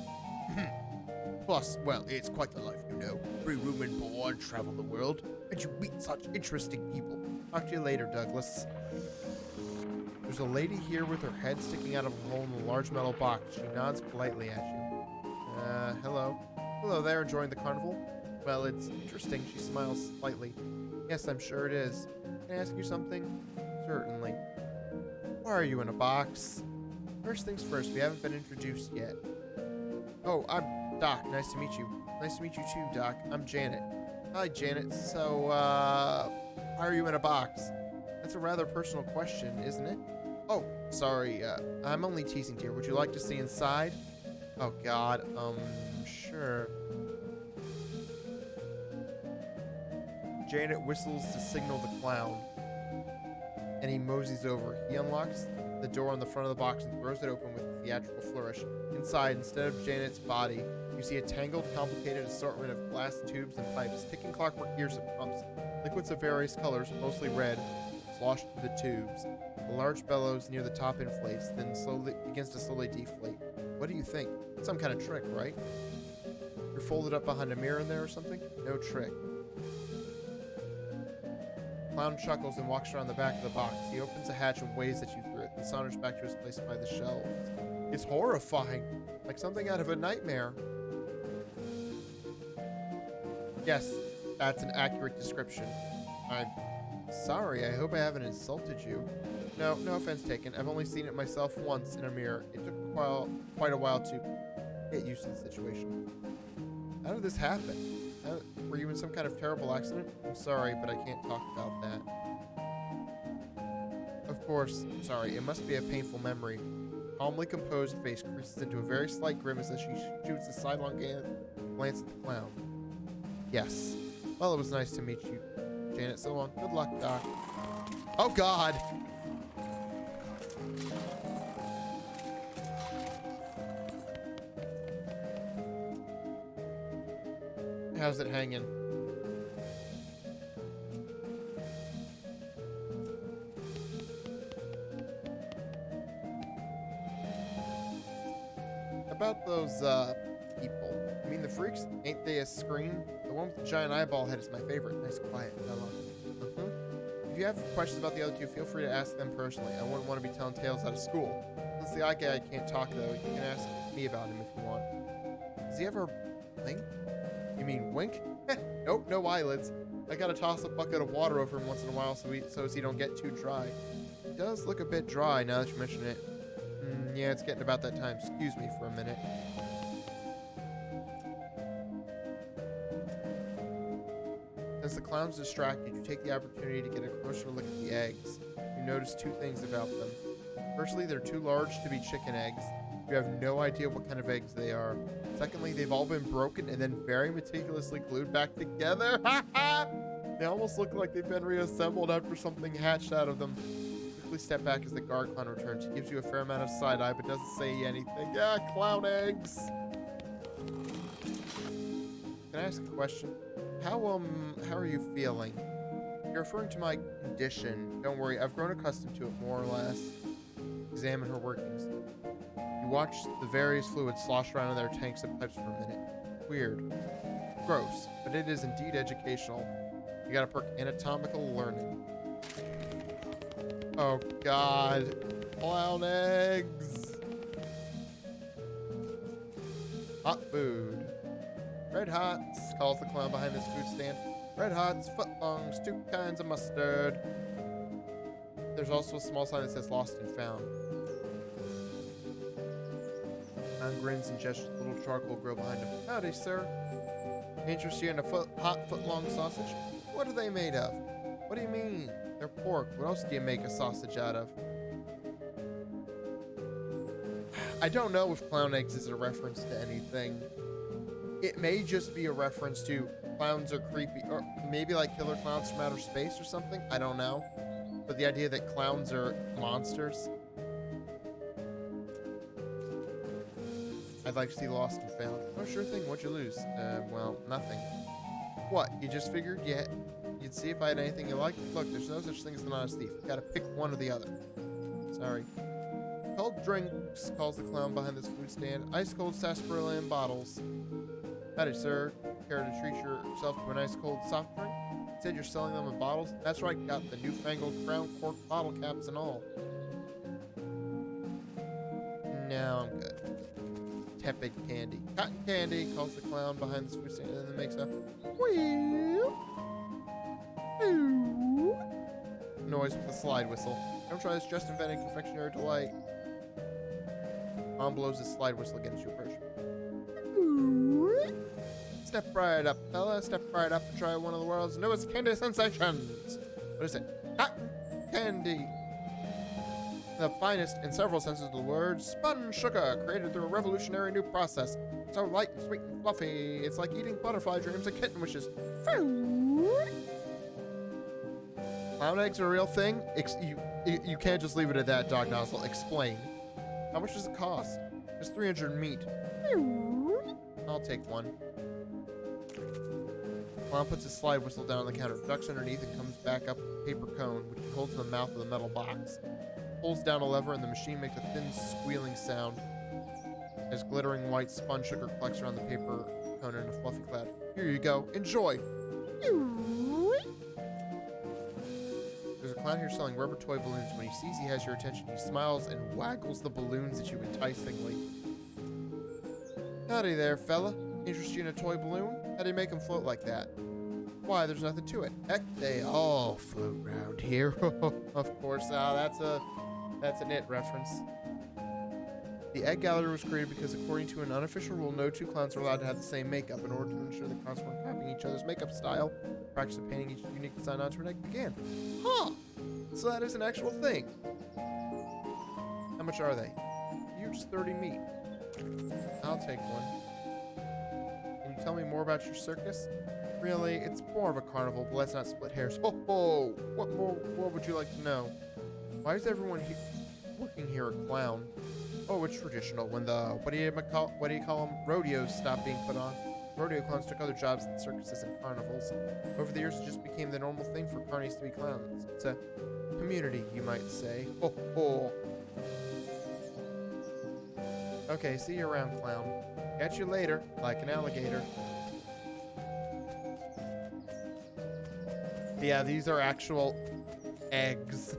Plus, well, it's quite the life, you know. Free room and board, travel the world, and you meet such interesting people. Talk to you later, Douglas. There's a lady here with her head sticking out of a hole in a large metal box. She nods politely at you. Hello. Hello there, enjoying the carnival? Well, it's interesting. She smiles slightly. Yes, I'm sure it is. Can I ask you something? Certainly. Why are you in a box? First things first, we haven't been introduced yet. Oh, I'm Doc. Nice to meet you. Nice to meet you too, Doc. I'm Janet. Hi, Janet. So, why are you in a box? That's a rather personal question, isn't it? Oh, sorry. I'm only teasing, dear. Would you like to see inside? Oh, God. Sure. Janet whistles to signal the clown, and he moseys over. He unlocks the door on the front of the box and throws it open with a theatrical flourish. Inside, instead of Janet's body, you see a tangled, complicated assortment of glass tubes and pipes, ticking clockwork gears and pumps, liquids of various colors, mostly red, sloshed through the tubes. A large bellows near the top inflates, then begins to slowly deflate. What do you think? Some kind of trick, right? You're folded up behind a mirror in there or something? No trick. Clown chuckles and walks around the back of the box. He opens a hatch and waves at you through it, then saunters back to his place by the shelves. It's horrifying, like something out of a nightmare. Yes, that's an accurate description. I'm sorry, I hope I haven't insulted you. No offense taken. I've only seen it myself once in a mirror. It took quite a while to get used to the situation. How did this happen? Were you in some kind of terrible accident? I'm sorry, but I can't talk about that. Of course, sorry. It must be a painful memory. Calmly composed face creases into a very slight grimace as she shoots a sidelong glance at the clown. Yes. Well, it was nice to meet you, Janet. So long. Good luck, Doc. Oh, God! How's it hanging? About those, people. You mean the freaks? Ain't they a scream? The one with the giant eyeball head is my favorite. Nice quiet fellow. If you have questions about the other two, feel free to ask them personally. I wouldn't want to be telling tales out of school. Since the eye guy can't talk, though, you can ask me about him if you want. Does he ever blink? You mean wink? Nope, no eyelids. I gotta toss a bucket of water over him once in a while so he don't get too dry. He does look a bit dry now that you mention it. Yeah, it's getting about that time. Excuse me for a minute. As the clown's distracted, you take the opportunity to get a closer look at the eggs. You notice two things about them. Firstly, they're too large to be chicken eggs. You have no idea what kind of eggs they are. Secondly, they've all been broken and then very meticulously glued back together. They almost look like they've been reassembled after something hatched out of them. Quickly step back as the guard clown returns. He gives you a fair amount of side eye but doesn't say anything. Yeah, clown eggs. Can I ask a question? How are you feeling? You're referring to my condition. Don't worry, I've grown accustomed to it more or less. Examine her workings. You watch the various fluids slosh around in their tanks and pipes for a minute. Weird. Gross, but it is indeed educational. You gotta perk anatomical learning. Oh, God. Clown eggs. Hot food. Red Hots, calls the clown behind this food stand. Red Hots, footlongs, 2 kinds of mustard. There's also a small sign that says lost and found. Clown grins and gestures the little charcoal grill behind him. Howdy, sir. Interest you in a hot footlong sausage? What are they made of? What do you mean? They're pork. What else do you make a sausage out of? I don't know if clown eggs is a reference to anything. It may just be a reference to clowns are creepy, or maybe like killer clowns from outer space or something. I don't know. But the idea that clowns are monsters. I'd like to see Lost and Found. Oh, sure thing. What'd you lose? Well, nothing. What? You just figured you'd see if I had anything you liked? Look, there's no such thing as an honest thief. You gotta pick one or the other. Sorry. Cold drinks, calls the clown behind this food stand. Ice cold sarsaparilla in bottles. Howdy, sir. Care to treat yourself to an ice cold soft drink? Said you're selling them in bottles? That's right, got the newfangled crown cork bottle caps and all. No, I'm good. Tepid candy. Cotton candy, calls the clown behind this food stand, and then makes a wheel noise with a slide whistle. Don't try this just invented confectionery delight. Mom blows his slide whistle again as you approach. Step right up, fella. Step right up and try one of the world's newest candy sensations. What is it? Cotton candy. The finest in several senses of the word, spun sugar, created through a revolutionary new process. So light and sweet and fluffy. It's like eating butterfly dreams and kitten wishes. Clown eggs are a real thing? You can't just leave it at that, Dog Nozzle. Explain. How much does it cost? It's 300 meat. I'll take one. Clown puts his slide whistle down on the counter, ducks underneath, and comes back up with a paper cone, which he holds in the mouth of the metal box. Pulls down a lever, and the machine makes a thin squealing sound as glittering white spun sugar collects around the paper cone in a fluffy cloud. Here you go. Enjoy. There's a clown here selling rubber toy balloons. When he sees he has your attention, he smiles and waggles the balloons at you enticingly. Howdy there, fella. Interest you in a toy balloon? How do you make them float like that? Why, there's nothing to it. Heck, they all float round here. Of course, that's an It reference. The egg gallery was created because, according to an unofficial rule, no two clowns are allowed to have the same makeup. In order to ensure the clowns weren't copying each other's makeup style, practice of painting each unique design onto an egg began. Huh! So that is an actual thing. How much are they? Huge 30 meat. I'll take one. Can you tell me more about your circus? Really, it's more of a carnival, but let's not split hairs. Ho ho! What more would you like to know? Why is everyone working here a clown? Oh, it's traditional. When the what do you call them? Rodeos stopped being put on. Rodeo clowns took other jobs in circuses and carnivals. Over the years, it just became the normal thing for carnies to be clowns. It's a community, you might say. Ho ho! Okay, see you around, clown. Catch you later, like an alligator. Yeah, these are actual eggs.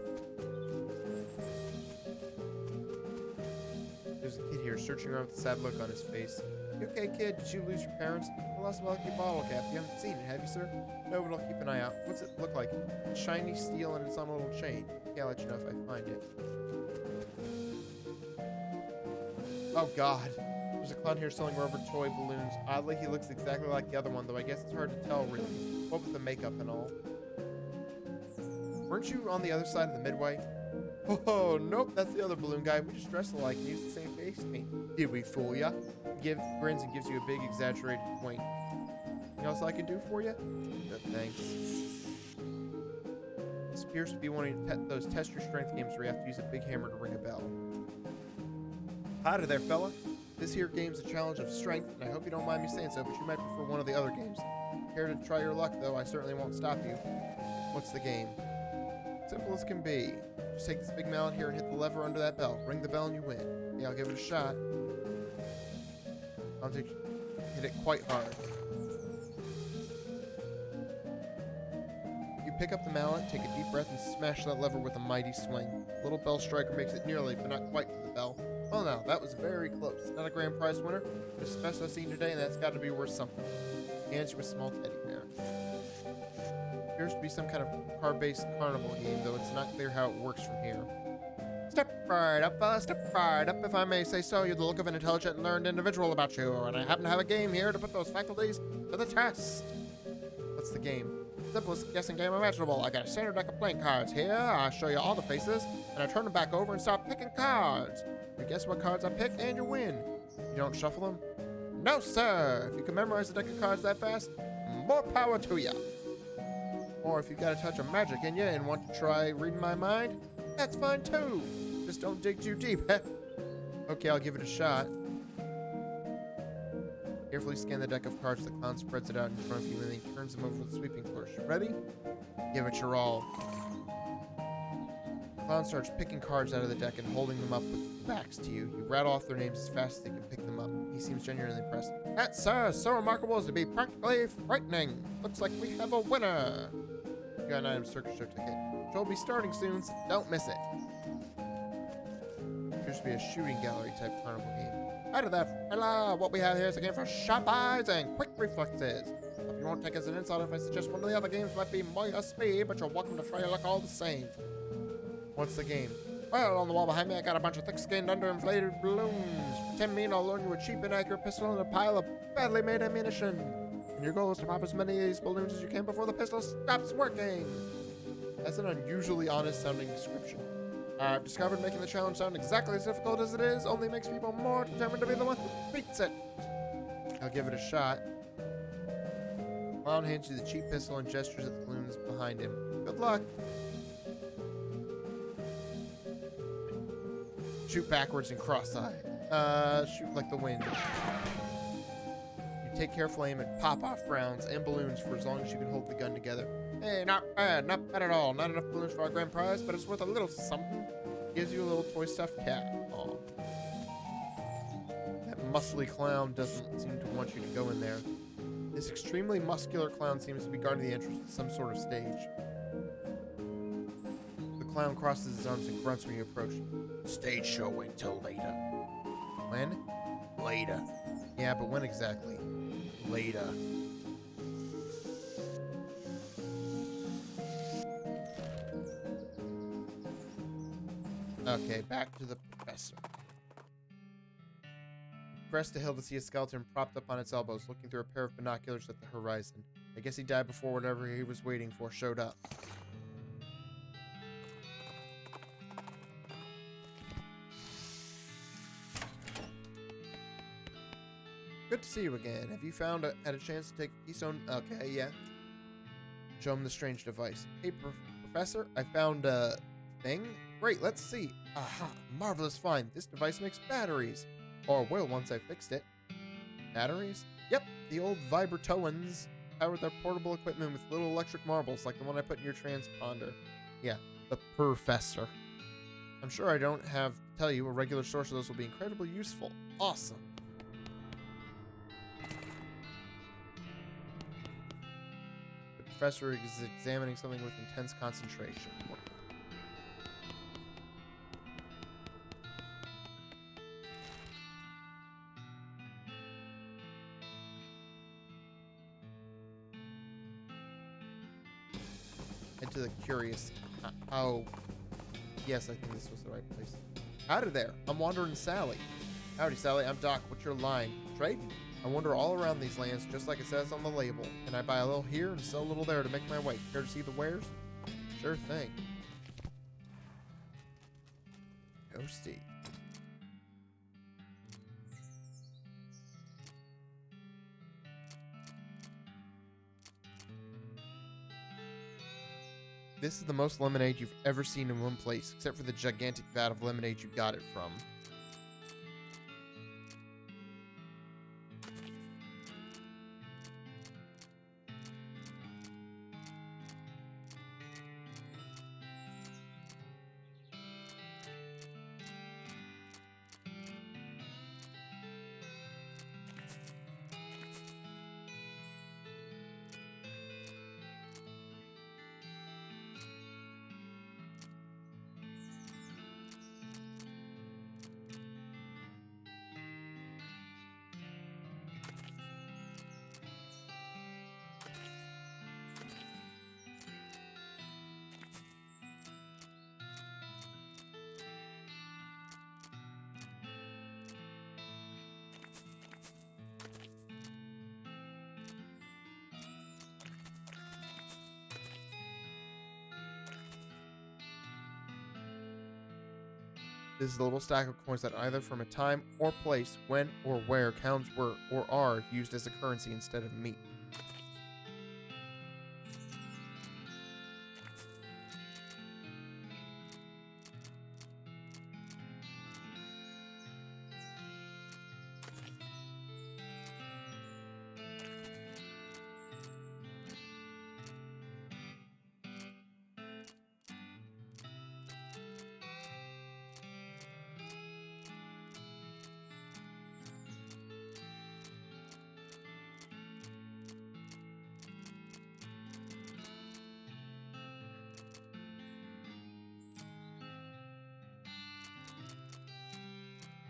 There's a kid here searching around with a sad look on his face. You okay, kid? Did you lose your parents? I lost my lucky bottle cap. You haven't seen it, have you, sir? No, but I'll keep an eye out. What's it look like? It's shiny steel and it's on a little chain. Okay, I'll let you know if I find it. Oh, God. There's a clown here selling rubber toy balloons. Oddly, he looks exactly like the other one, though I guess it's hard to tell, really. What with the makeup and all. Weren't you on the other side of the midway? Oh, nope, that's the other balloon guy. We just dress alike and use the same face paint. Did we fool ya? Grins and gives you a big exaggerated wink. Anything else I can do for you? Good, thanks. This appears to be one of those test your strength games where you have to use a big hammer to ring a bell. Howdy there, fella. This here game's a challenge of strength, and I hope you don't mind me saying so, but you might prefer one of the other games. Care to try your luck, though? I certainly won't stop you. What's the game? Simple as can be. Just take this big mallet here and hit the lever under that bell. Ring the bell and you win. Yeah, I'll give it a shot. Hit it quite hard. You pick up the mallet, take a deep breath, and smash that lever with a mighty swing. Little bell striker makes it nearly, but not quite to the bell. Well, now, that was very close. Not a grand prize winner, but it's the best I've seen today, and that's got to be worth something. Hands you a small teddy bear. Appears to be some kind of car-based carnival game, though it's not clear how it works from here. Step right up, step right up, if I may say so. You're the look of an intelligent and learned individual about you, and I happen to have a game here to put those faculties to the test. What's the game? Simplest guessing game imaginable. I got a standard deck of playing cards. Here, I show you all the faces, and I turn them back over and start picking cards. You guess what cards I pick, and you win. You don't shuffle them? No, sir. If you can memorize a deck of cards that fast, more power to ya. Or if you got a touch of magic in you and want to try reading my mind, that's fine too. Just don't dig too deep. Okay, I'll give it a shot. Carefully scan the deck of cards. The clown spreads it out in front of you and then he turns them over with a sweeping flourish. Ready? Give it your all. The clown starts picking cards out of the deck and holding them up with backs to you. You rattle off their names as fast as they can pick them up. He seems genuinely impressed. That, sir, is so remarkable as to be practically frightening. Looks like we have a winner. You got an item circus show ticket. Which will be starting soon, so don't miss it. Appears to be a shooting gallery type carnival game. Out of that, fella, what we have here is a game for sharp eyes and quick reflexes. If you won't take as an insult if I suggest one of the other games might be more your speed, but you're welcome to try your luck all the same. What's the game? Well, on the wall behind me, I got a bunch of thick-skinned, underinflated balloons. Pretend me and I'll loan you a cheap, inaccurate pistol and a pile of badly made ammunition. And your goal is to pop as many of these balloons as you can before the pistol stops working. That's an unusually honest-sounding description. I've discovered making the challenge sound exactly as difficult as it is only makes people more determined to be the one who beats it. I'll give it a shot. Clown hands you the cheap pistol and gestures at the balloons behind him. Good luck. Shoot backwards and cross-eye. Shoot like the wind. You take careful aim and pop off rounds and balloons for as long as you can hold the gun together. Hey, not bad at all. Not enough balloons for our grand prize, but it's worth a little something. Gives you a little toy stuffed cat. Aw. That muscly clown doesn't seem to want you to go in there. This extremely muscular clown seems to be guarding the entrance to some sort of stage. The clown crosses his arms and grunts when you approach. Stage show wait till later. When? Later. Yeah, but when exactly? Later. Okay, back to the professor. Crest a hill to see a skeleton propped up on its elbows, looking through a pair of binoculars at the horizon. I guess he died before whatever he was waiting for showed up. Good to see you again. Have you had a chance to take Keystone? Okay, yeah. Show him the strange device. Hey, Professor, I found a thing. Great, let's see. Aha, marvelous find. This device makes batteries. Or will once I fixed it. Batteries? Yep, the old Vibratoans powered their portable equipment with little electric marbles like the one I put in your transponder. Yeah, the Professor. I'm sure I don't have to tell you a regular source of those will be incredibly useful. Awesome. The Professor is examining something with intense concentration. To the curious. Oh, yes, I think this was the right place. Howdy there. I'm Wandering Sally. Howdy, Sally. I'm Doc. What's your line? Trading. I wander all around these lands, just like it says on the label, and I buy a little here and sell a little there to make my way. Care to see the wares? Sure thing. Ghosty. This is the most lemonade you've ever seen in one place, except for the gigantic vat of lemonade you got it from. This is a little stack of coins that either from a time or place when or where counts were or are used as a currency instead of meat.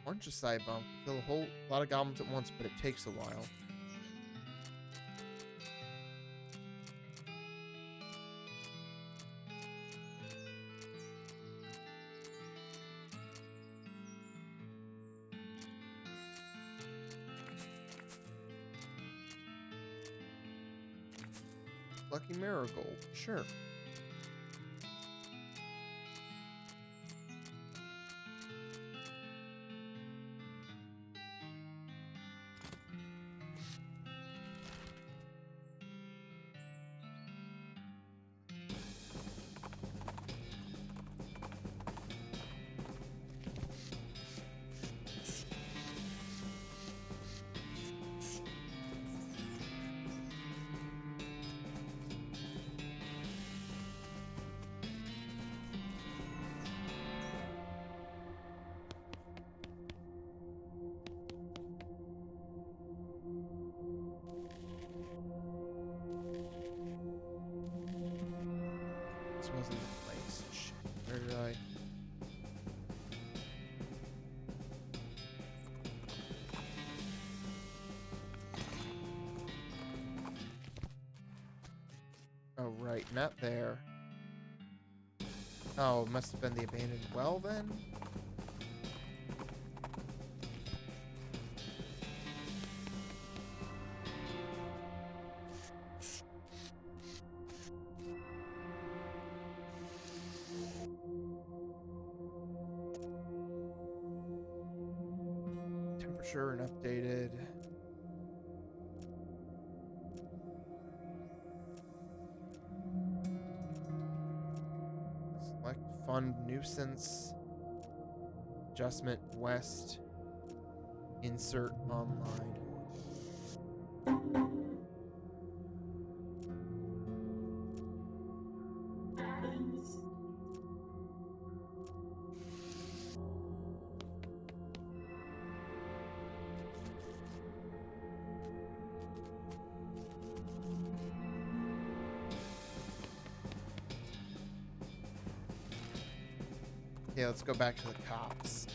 Orange side bomb. Kill a whole lot of goblins at once, but it takes a while. Lucky Marigold. Sure. This wasn't the place. Shit. Where did I? Oh, right. Not there. Oh, it must have been the abandoned well then? Temperature and updated. Select fund nuisance. Adjustment west. Insert online. Okay, let's go back to the cops.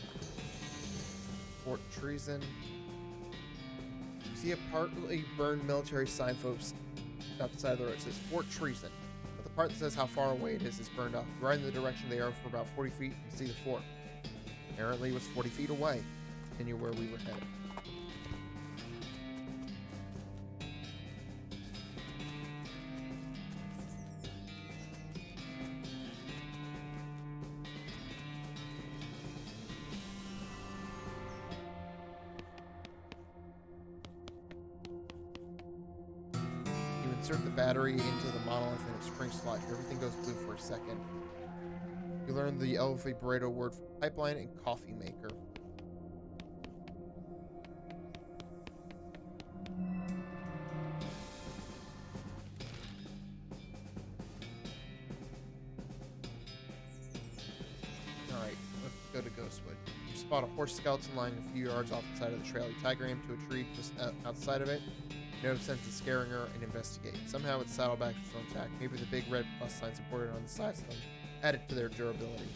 Fort Treason. You see a partly burned military signpost outside of the road. It says Fort Treason. But the part that says how far away it is burned off. Right in the direction of the arrow for about 40 feet, you can see the fort. Apparently it was 40 feet away. Continue where we were headed. Insert the battery into the monolith and it springs slot. Everything goes blue for a second. You learn the Elfie Bredo word for pipeline and coffee maker. Alright, let's go to Ghostwood. You spot a horse skeleton lying a few yards off the side of the trail. You tiger him to a tree just outside of it. No sense of scaring her and investigate. Somehow its saddlebags are still intact. Maybe the big red plus sign supported on the sides of them added to their durability.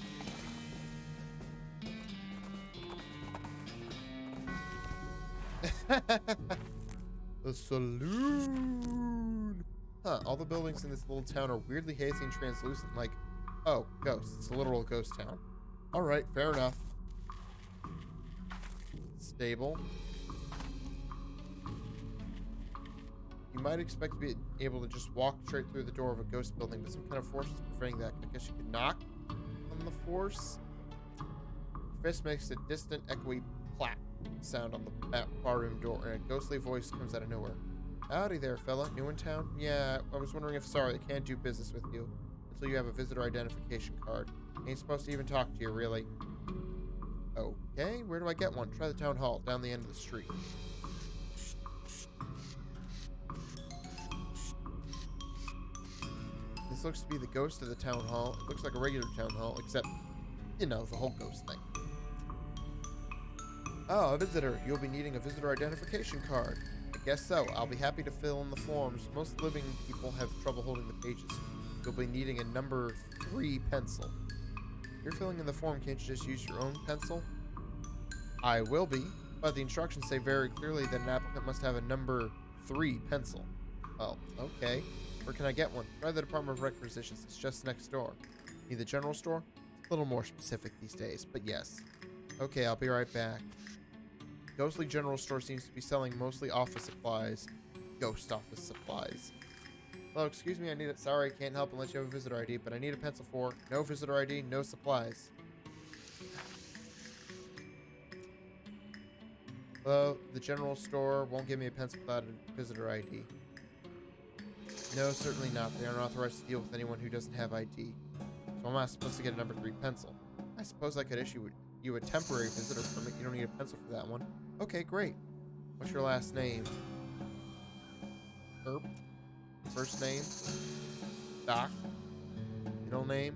The saloon! Huh, all the buildings in this little town are weirdly hazy and translucent, like, oh, ghosts. It's a literal ghost town. Alright, fair enough. Stable. You might expect to be able to just walk straight through the door of a ghost building, but some kind of force is preventing that. I guess you could knock on the force. fist makes a distant, echoey plap sound on the barroom door, and a ghostly voice comes out of nowhere. Howdy there, fella. New in town? Yeah, I was wondering if sorry, I can't do business with you until you have a visitor identification card. Ain't supposed to even talk to you, really. Okay, where do I get one? Try the town hall, down the end of the street. This looks to be the ghost of the town hall. It looks like a regular town hall, except, you know, the whole ghost thing. Oh, a visitor. You'll be needing a visitor identification card. I guess so. I'll be happy to fill in the forms. Most living people have trouble holding the pages. You'll be needing a number 3 pencil. If you're filling in the form, can't you just use your own pencil? I will be, but the instructions say very clearly that an applicant must have a number 3 pencil. Oh, okay. Where can I get one? Try the Department of Requisitions. It's just next door. Need the general store? A little more specific these days, but yes. Okay, I'll be right back. Ghostly General Store seems to be selling mostly office supplies. Ghost office supplies. Hello, excuse me, I need it. Sorry, I can't help unless you have a visitor ID, but I need a pencil for no visitor ID, no supplies. Hello, the general store won't give me a pencil without a visitor ID. No, certainly not. They aren't authorized to deal with anyone who doesn't have ID. So I'm not supposed to get a number 3 pencil. I suppose I could issue you a temporary visitor permit. You don't need a pencil for that one. Okay, great. What's your last name? Herb? First name? Doc? Middle name?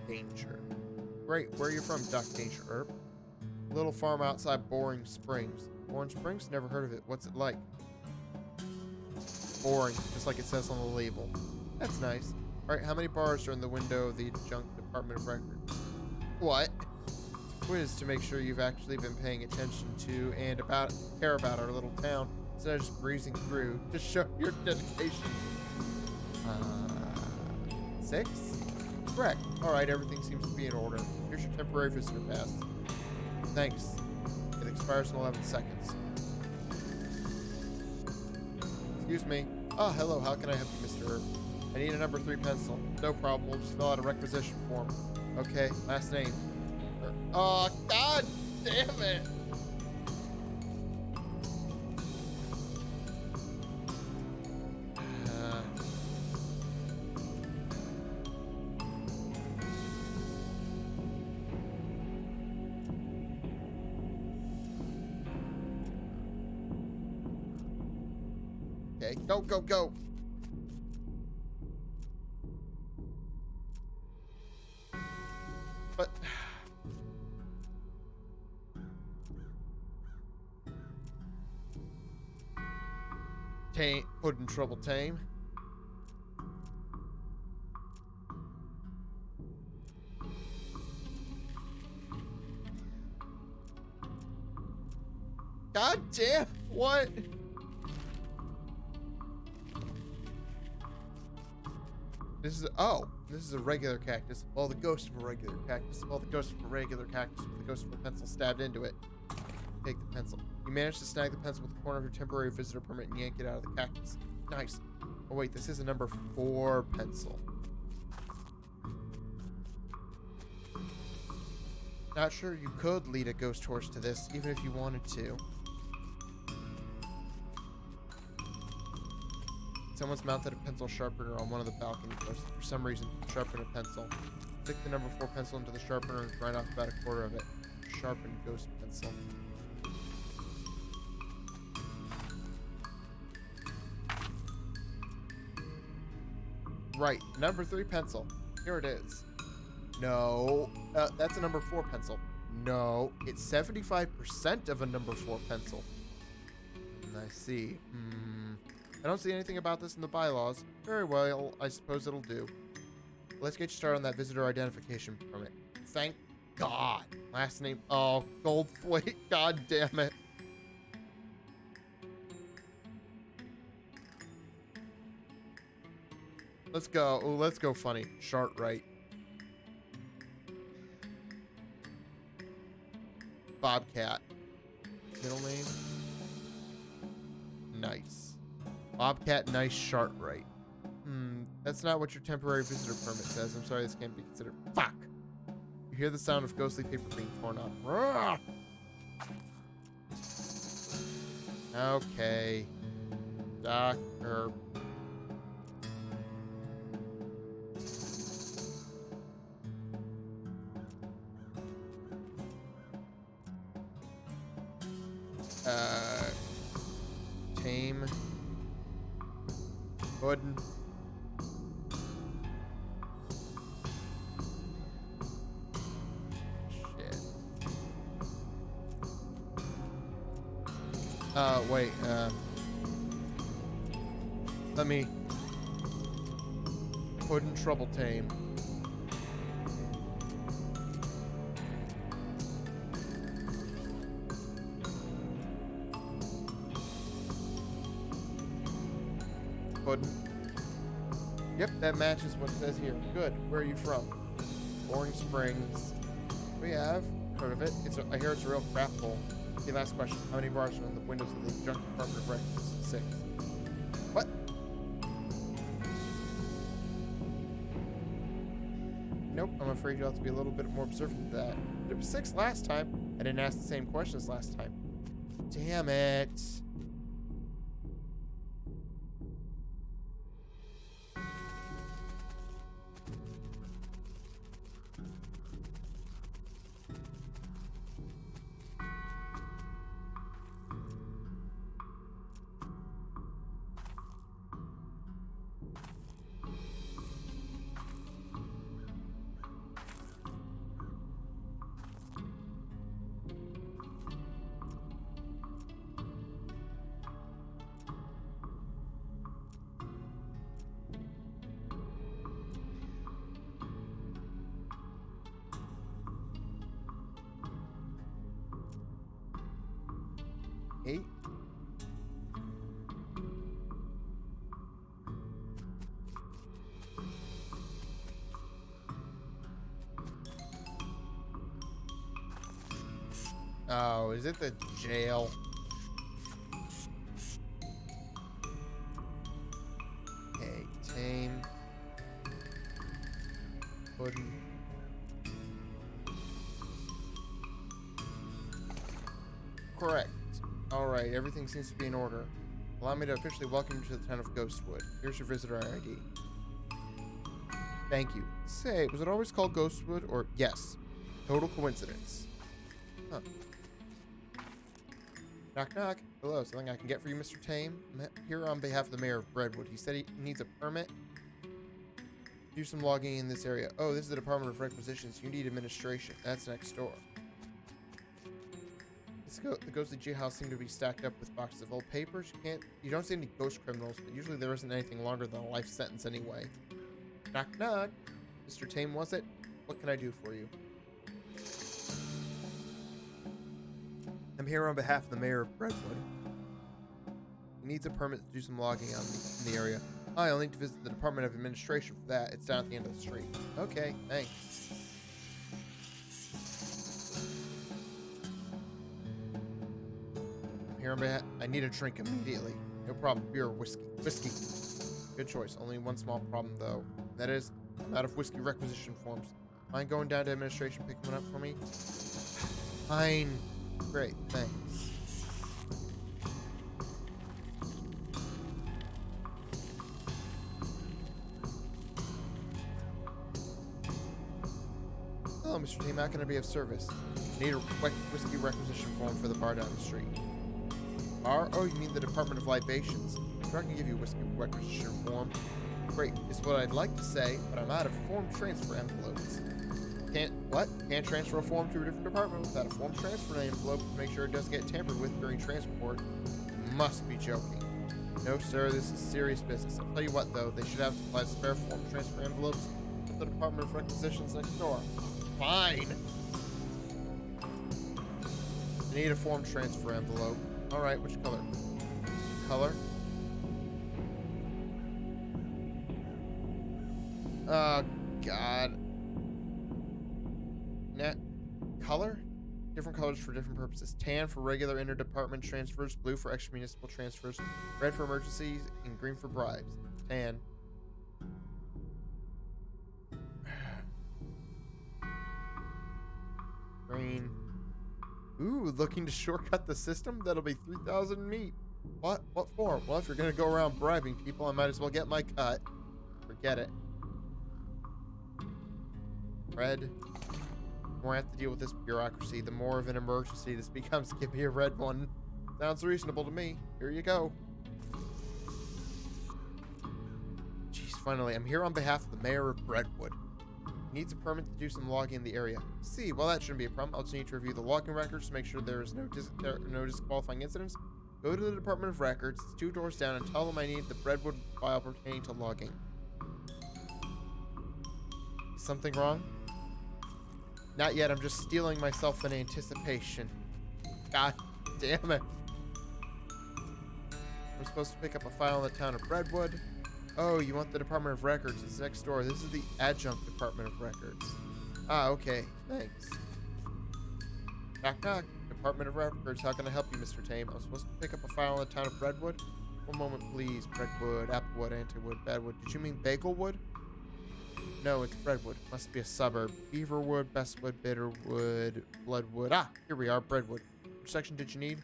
Danger. Great. Where are you from, Doc Danger Herb? Little farm outside Boring Springs. Boring Springs? Never heard of it. What's it like? Boring, just like it says on the label. That's nice. Alright, how many bars are in the window of the Adjunct Department of Records? What? Quiz to make sure you've actually been paying attention to and care about our little town instead of just breezing through to show your dedication. 6? Correct. Alright, everything seems to be in order. Here's your temporary visitor pass. Thanks. It expires in 11 seconds. Excuse me. Oh, hello. How can I help you, Mr. Herb? I need a number 3 pencil. No problem. We'll just fill out a requisition form. Okay. Last name. Oh, God damn it. Okay. Go, go, go. But Tame, put in trouble, Tame. God damn, what? This is a regular cactus. Well, the ghost of a regular cactus. Well, the ghost of a regular cactus with the ghost of a pencil stabbed into it. Take the pencil. You managed to snag the pencil with the corner of your temporary visitor permit and yank it out of the cactus. Nice. Oh wait, this is a number 4 pencil. Not sure you could lead a ghost horse to this, even if you wanted to. Someone's mounted a pencil sharpener on one of the balcony posts. For some reason, sharpen a pencil. Stick the number 4 pencil into the sharpener and grind off about a quarter of it. Sharpen ghost pencil. Right, number 3 pencil. Here it is. No, that's a number 4 pencil. No, it's 75% of a number 4 pencil. I see. I don't see anything about this in the bylaws. Very well, I suppose it'll do. Let's get you started on that visitor identification permit. Thank God. Last name. Oh, Goldthwait. God damn it. Let's go. Oh, let's go funny. Shartright. Bobcat. Middle name. Nice. Bobcat Nice Shartright. That's not what your temporary visitor permit says. I'm sorry, this can't be considered. Fuck. You hear the sound of ghostly paper being torn up. Rah! Okay. Doctor. Tame. Wooden. Shit. Wait, let me put in trouble tame. Puddin'. Yep, that matches what it says here. Good. Where are you from? Orange Springs. We have heard of it. I hear it's a real crap hole. Okay, last question. How many bars are in the windows of the junk department of records? 6. What? Nope, I'm afraid you'll have to be a little bit more observant to that. It was 6 last time. I didn't ask the same questions last time. Damn it. Eight. Oh, is it the jail? Okay, tame. Puddin'. Correct. Alright, everything seems to be in order. Allow me to officially welcome you to the town of Ghostwood. Here's your visitor ID. Thank you. Say, was it always called Ghostwood or... Yes. Total coincidence. Huh. Knock knock. Hello, something I can get for you, Mr. Tame? I'm here on behalf of the mayor of Breadwood. He said he needs a permit. Do some logging in this area. Oh, this is the Department of Requisitions. You need administration. That's next door. The ghostly jailhouse seem to be stacked up with boxes of old papers. You don't see any ghost criminals, but usually there isn't anything longer than a life sentence anyway. Knock knock. Mr. Tame, was it? What can I do for you? I'm here on behalf of the mayor of Breadwood. He needs a permit to do some logging in the area. I'll need to visit the Department of Administration for that. It's down at the end of the street. Okay, thanks. Here, I need a drink immediately. No problem. Beer or whiskey? Whiskey. Good choice. Only one small problem, though. That is, I'm out of whiskey requisition forms. Mind going down to administration, picking one up for me? Fine. Great, thanks. Hello, Mr. Tame. How can I be of service? Need a whiskey requisition form for the bar down the street. Bar? Oh, you mean the Department of Libations. Sure, I can give you a whiskey requisition form. Great, is what I'd like to say, but I'm out of form transfer envelopes. Can't transfer a form to a different department without a form transfer envelope to make sure it doesn't get tampered with during transport. You must be joking. No, sir, this is serious business. I'll tell you what, though, they should have supplied spare form transfer envelopes at the Department of Requisitions next door. Fine. I need a form transfer envelope. Alright, which color? Color? Oh, God. Color? Different colors for different purposes. Tan for regular interdepartment transfers, blue for extra municipal transfers, red for emergencies, and green for bribes. Tan. Fine. Ooh, looking to shortcut the system? That'll be 3,000 meat. What? What for? Well, if you're gonna go around bribing people, I might as well get my cut. Forget it. Red. The more I have to deal with this bureaucracy, the more of an emergency this becomes. Give me a red one. Sounds reasonable to me. Here you go. Jeez, finally, I'm here on behalf of the mayor of Breadwood. He needs a permit to do some logging in the area. See, well, that shouldn't be a problem. I'll just need to review the logging records to make sure there is no disqualifying incidents. Go to the Department of Records, it's 2 doors down, and tell them I need the Breadwood file pertaining to logging. Something wrong? Not yet, I'm just steeling myself in anticipation. God damn it. I'm supposed to pick up a file in the town of Breadwood. Oh, you want the Department of Records? It's next door. This is the Adjunct Department of Records. Ah, okay. Thanks. Knock, knock. Department of Records. How can I help you, Mr. Tame? I'm supposed to pick up a file in the town of Breadwood. One moment, please. Breadwood, Applewood, Antiwood, Badwood. Did you mean Bagelwood? No, it's Breadwood. Must be a suburb. Beaverwood, Bestwood, Bitterwood, Bloodwood. Ah, here we are. Breadwood. Which section did you need?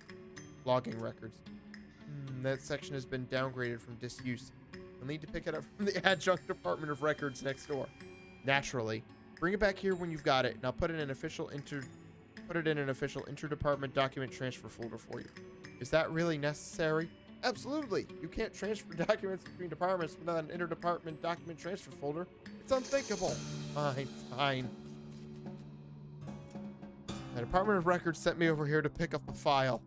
Logging records. That section has been downgraded from disuse. You'll need to pick it up from the Adjunct Department of Records next door. Naturally. Bring it back here when you've got it, and I'll put it in an official interdepartment document transfer folder for you. Is that really necessary? Absolutely. You can't transfer documents between departments without an interdepartment document transfer folder. It's unthinkable. Fine, fine. The Department of Records sent me over here to pick up a file.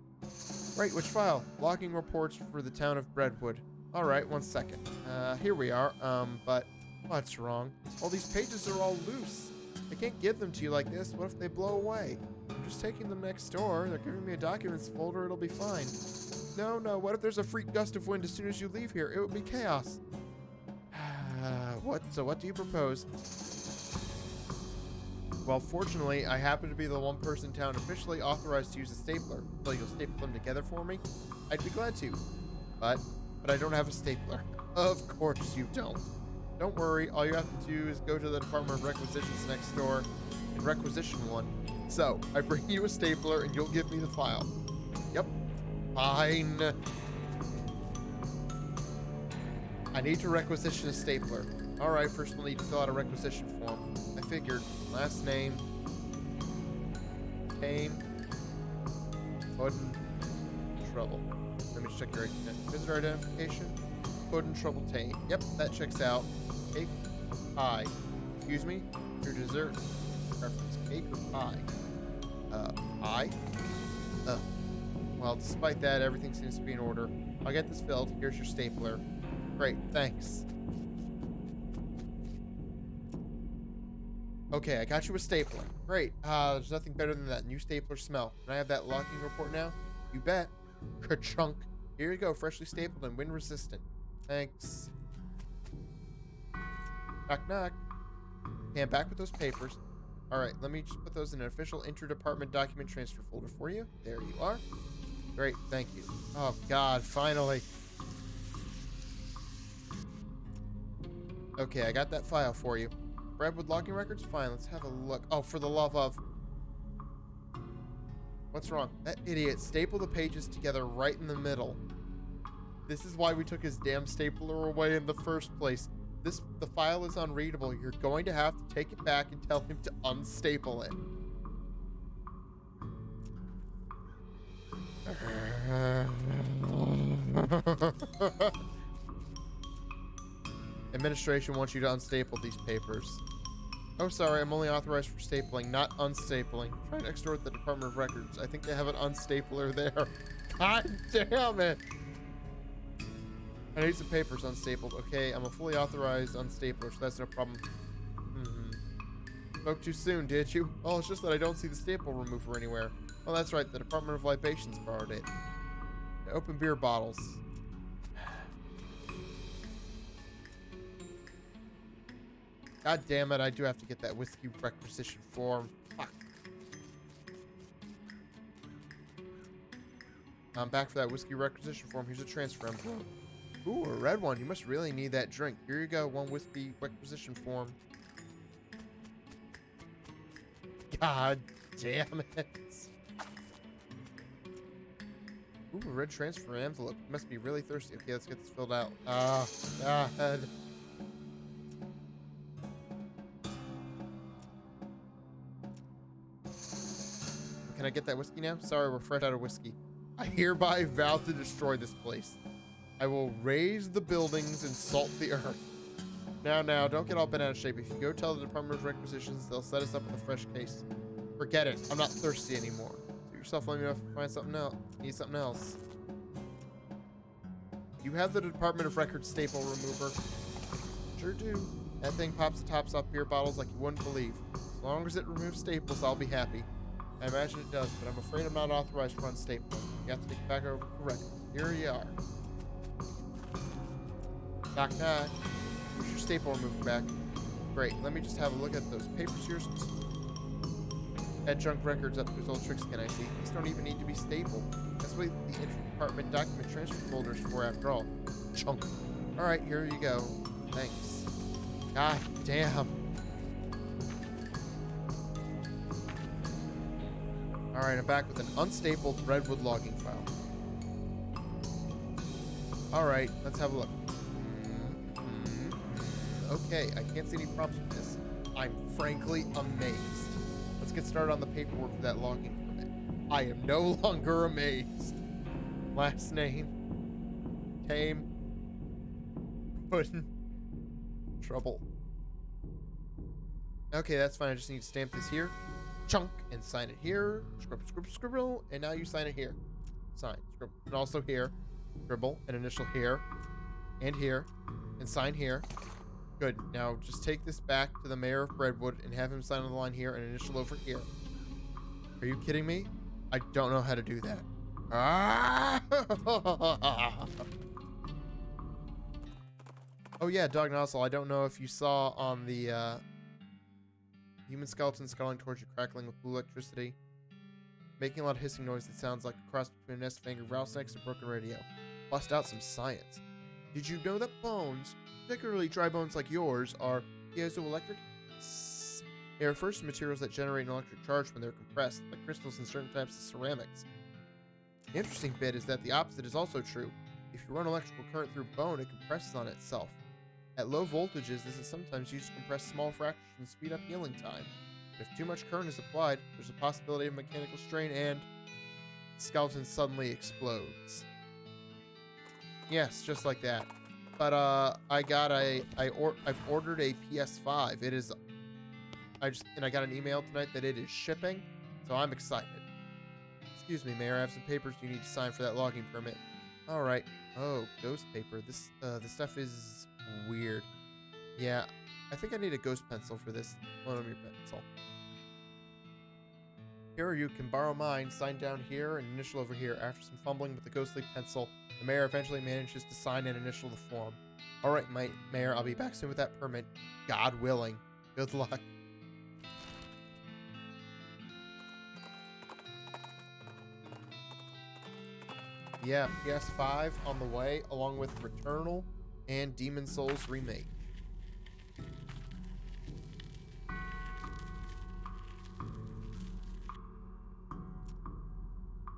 Right, which file? Logging reports for the town of Breadwood. All right, 1 second. Here we are. But what's wrong? All these pages are all loose. I can't give them to you like this. What if they blow away? I'm just taking them next door. They're giving me a documents folder. It'll be fine. No, no. What if there's a freak gust of wind as soon as you leave here? It would be chaos. So what do you propose? Well, fortunately, I happen to be the one person in town officially authorized to use a stapler. So you'll staple them together for me? I'd be glad to. But I don't have a stapler. Of course you don't. Don't worry, all you have to do is go to the Department of Requisitions next door and requisition one. So, I bring you a stapler and you'll give me the file. Yep. Fine. I need to requisition a stapler. Alright, first we'll need to fill out a requisition form. I figured. Last name. Tame. Puddin. Trouble. Let me check your visitor identification. Puddin, Trouble, Tame. Yep, that checks out. Cake, pie. Excuse me? Your dessert preference, cake or pie? Pie? Well, despite that, everything seems to be in order. I'll get this filled. Here's your stapler. Great, thanks. Okay, I got you a stapler. Great. There's nothing better than that new stapler smell. Can I have that locking report now? You bet. Ka-chunk. Here you go, freshly stapled and wind resistant. Thanks. Knock, knock. Okay, I'm back with those papers. Alright, let me just put those in an official interdepartment document transfer folder for you. There you are. Great, thank you. Oh, God, finally. Okay, I got that file for you. Breadwood logging records? Fine, let's have a look. Oh, for the love of... What's wrong? That idiot stapled the pages together right in the middle. This is why we took his damn stapler away in the first place. The file is unreadable. You're going to have to take it back and tell him to unstaple it. Administration wants you to unstaple these papers. Oh, sorry, I'm only authorized for stapling, not unstapling. Try next door at the Department of Records. I think they have an unstapler there. God damn it! I need some papers unstapled. Okay, I'm a fully authorized unstapler, so that's no problem. Spoke too soon, did you? Oh, it's just that I don't see the staple remover anywhere. Oh, that's right, the Department of Libations borrowed it. Open beer bottles. God damn it, I do have to get that whiskey requisition form. Fuck. I'm back for that whiskey requisition form. Here's a transfer envelope. Ooh, a red one. You must really need that drink. Here you go, one whiskey requisition form. God damn it. Ooh, a red transfer envelope. You must be really thirsty. Okay, let's get this filled out. Ah, God. Can I get that whiskey now? Sorry, we're fresh out of whiskey. I hereby vow to destroy this place. I will raise the buildings and salt the earth. Now, don't get all bent out of shape. If you go tell the Department of Requisitions, they'll set us up with a fresh case. Forget it. I'm not thirsty anymore. Suit yourself, let me know if you find something else. Need something else. You have the Department of Records staple remover. Sure do. That thing pops the tops off beer bottles like you wouldn't believe. As long as it removes staples, I'll be happy. I imagine it does, but I'm afraid I'm not authorized to run staples. You have to take it back over to records. Here you are. Knock, knock. Here's your staple remover back. Great. Let me just have a look at those papers here. Add junk records up to his old tricks again, I see. These don't even need to be stapled. That's what the inter-department document transfer folder is for after all. Chunk. Alright, here you go. Thanks. God damn. Alright, I'm back with an unstapled Breadwood logging file. Alright, let's have a look. Okay, I can't see any problems with this. I'm frankly amazed. Let's get started on the paperwork for that logging permit. I am no longer amazed. Last name. Tame. Puddin. Trouble. Okay, that's fine. I just need to stamp this here. Chunk. And sign it here. Scribble. And now you sign it here. Sign. Scribble. And also here. Scribble. And initial here. And here. And sign here. Good. Now just take this back to the mayor of Breadwood and have him sign on the line here and initial over here. Are you kidding me? I don't know how to do that. Ah! Oh yeah, Dog Nozzle. I don't know if you saw on the human skeleton scuttling towards you, crackling with blue electricity, making a lot of hissing noise that sounds like a cross between a nest of angry rattlesnakes and a broken radio. Bust out some science. Did you know that bones, particularly dry bones like yours, are piezoelectric? They refers to materials that generate an electric charge when they're compressed, like crystals and certain types of ceramics. The interesting bit is that the opposite is also true. If you run electrical current through bone, it compresses on itself. At low voltages, this is sometimes used to compress small fractures and speed up healing time. But if too much current is applied, there's a possibility of mechanical strain and the skeleton suddenly explodes. Yes, just like that. But I've ordered a PS5. It is I got an email tonight that it is shipping, so I'm excited. Excuse me, Mayor, I have some papers you need to sign for that logging permit. All right. Oh, ghost paper. This stuff is weird. Yeah, I think I need a ghost pencil for this. Loan me your pencil. Here, you can borrow mine. Sign down here and initial over here. After some fumbling with the ghostly pencil, the mayor eventually manages to sign and initial the form. All right, Mayor, I'll be back soon with that permit. God willing. Good luck. Yeah, PS5 on the way, along with Returnal and Demon Souls Remake.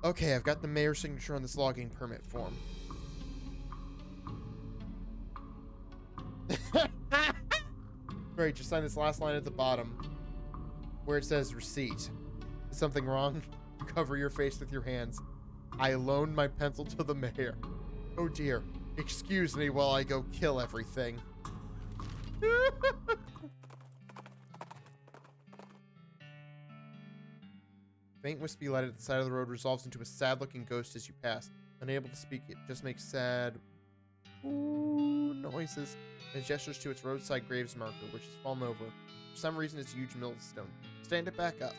Okay, I've got the mayor's signature on this logging permit form. Great, just sign this last line at the bottom where it says receipt. Is something wrong? You cover your face with your hands. I loaned my pencil to the mayor. Oh dear. Excuse me while I go kill everything. Faint wispy light at the side of the road resolves into a sad-looking ghost as you pass. Unable to speak, it just makes sad ooh noises and gestures to its roadside graves marker, which has fallen over. For some reason, it's a huge millstone. Stand it back up.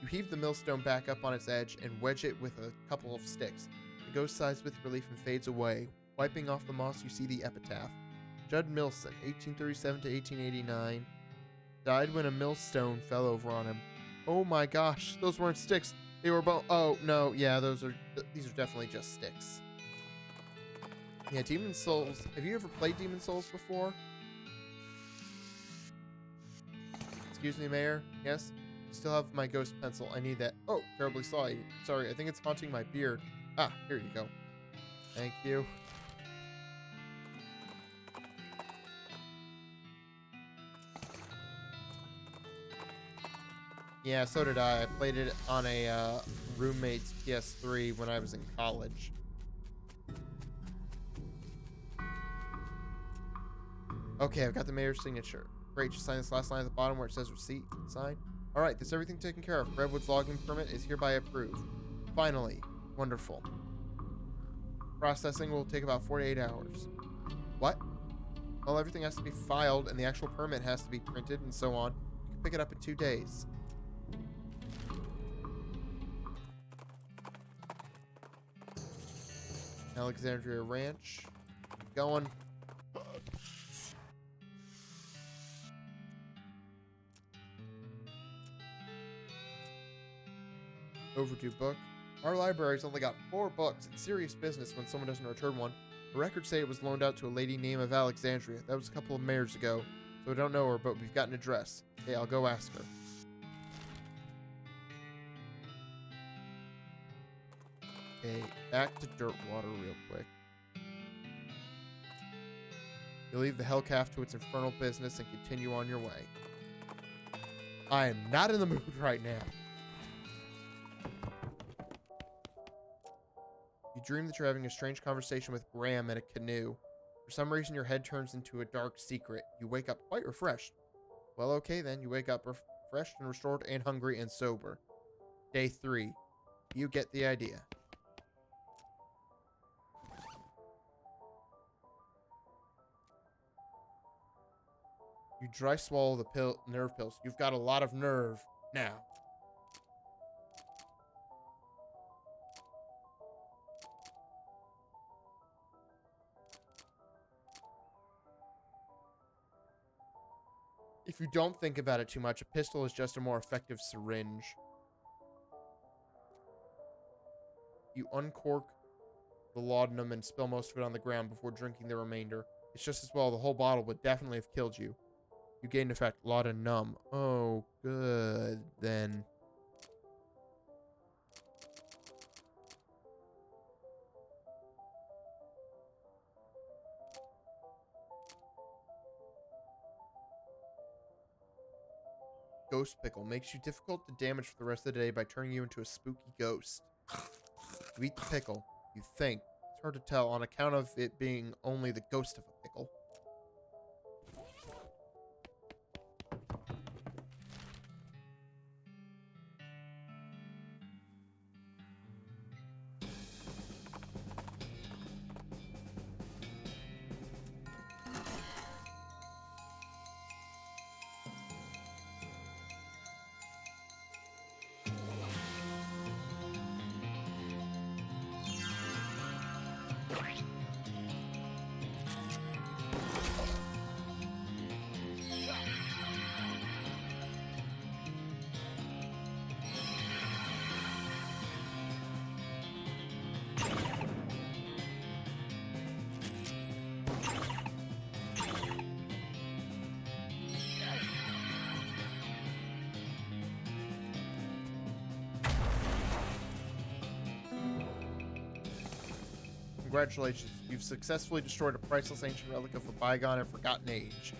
You heave the millstone back up on its edge and wedge it with a couple of sticks. The ghost sighs with relief and fades away. Wiping off the moss, you see the epitaph. Judd Milson, 1837 to 1889, died when a millstone fell over on him. Oh my gosh, those weren't sticks. They were oh no, yeah, these are definitely just sticks. Yeah, Demon Souls. Have you ever played Demon Souls before? Excuse me, Mayor? Yes? still have my ghost pencil. I need that. Oh, terribly sorry. Sorry, I think it's haunting my beard. Ah, here you go. Thank you. Yeah, so did I. I played it on a roommate's PS3 when I was in college. Okay, I've got the mayor's signature. Great, just sign this last line at the bottom where it says receipt. Sign. All right, that's everything taken care of. Breadwood's logging permit is hereby approved. Finally. Wonderful. Processing will take about 48 hours. What? Well, everything has to be filed and the actual permit has to be printed and so on. You can pick it up in 2 days. Alexandria Ranch. Keep going. Overdue book. Our library's only got 4 books. It's serious business when someone doesn't return one. The records say it was loaned out to a lady named of Alexandria. That was a couple of mayors ago, so I don't know her, but we've got an address. Okay, I'll go ask her. Okay, back to Dirtwater real quick. You leave the Hellcalf to its infernal business and continue on your way. I am not in the mood right now. You dream that you're having a strange conversation with Graham in a canoe. For some reason, your head turns into a dark secret. You wake up quite refreshed. Well, okay then. You wake up refreshed and restored and hungry and sober. Day 3. You get the idea. You dry swallow the nerve pills. You've got a lot of nerve now. If you don't think about it too much, a pistol is just a more effective syringe. You uncork the laudanum and spill most of it on the ground before drinking the remainder. It's just as well. The whole bottle would definitely have killed you. You gained effect. Laudanum. Oh, good. Then. Ghost pickle makes you difficult to damage for the rest of the day by turning you into a spooky ghost. You eat the pickle. You think. It's hard to tell on account of it being only the ghost of a pickle. Congratulations, you've successfully destroyed a priceless ancient relic of a bygone and forgotten age.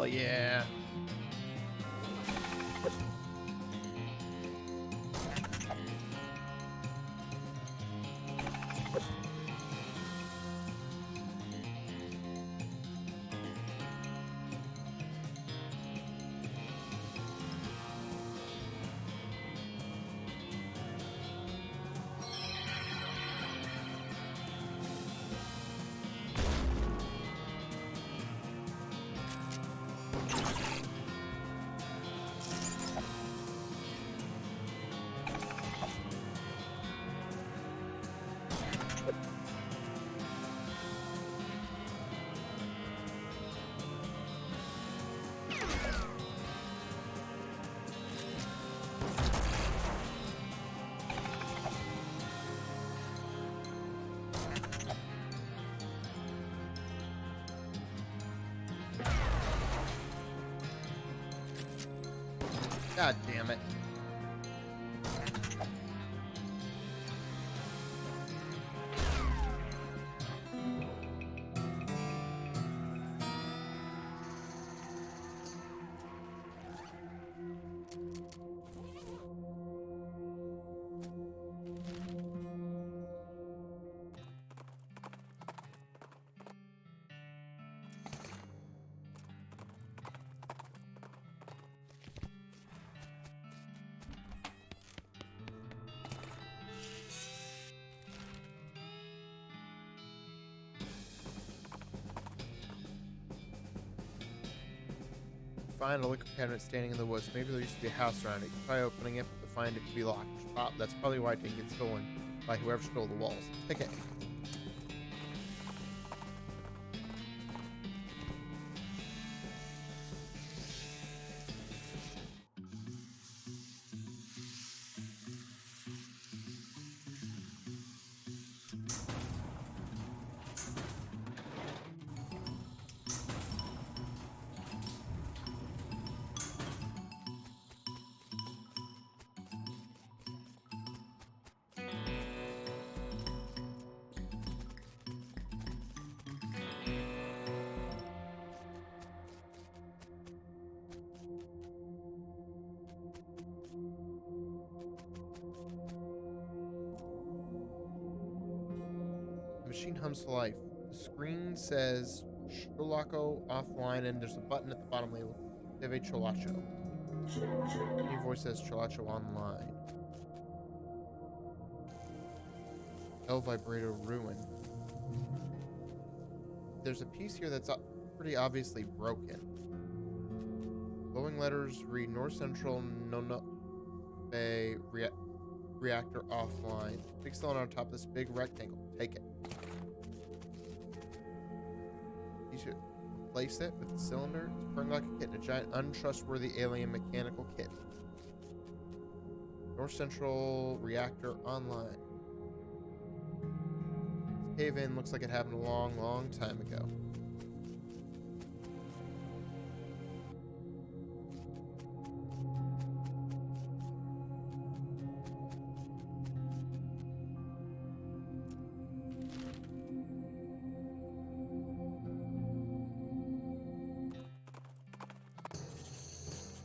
Hell yeah. God damn it. Find a liquor cabinet standing in the woods. Maybe there used to be a house around it. Try opening it to find it to be locked. Oh, that's probably why it didn't get stolen by whoever stole the walls. Pick it. The machine hums to life. The screen says Cholacho offline, and there's a button at the bottom labeled Deve Cholacho. New voice says Cholacho online. El Vibrato Ruin. There's a piece here that's pretty obviously broken. Glowing letters read North Central Nona Bay Reactor offline. Big cylinder on top of this big rectangle. Take it. You should replace it with the cylinder. It's purring like a kitten, a giant, untrustworthy alien mechanical kit. North Central Reactor online. This cave-in looks like it happened a long, long time ago.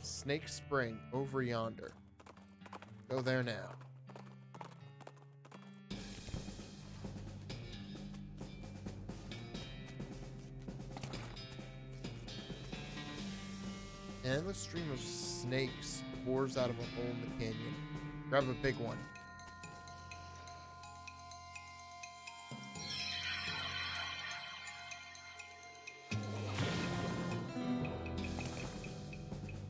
Snake Spring, over yonder. Go there now. An endless stream of snakes pours out of a hole in the canyon. Grab a big one.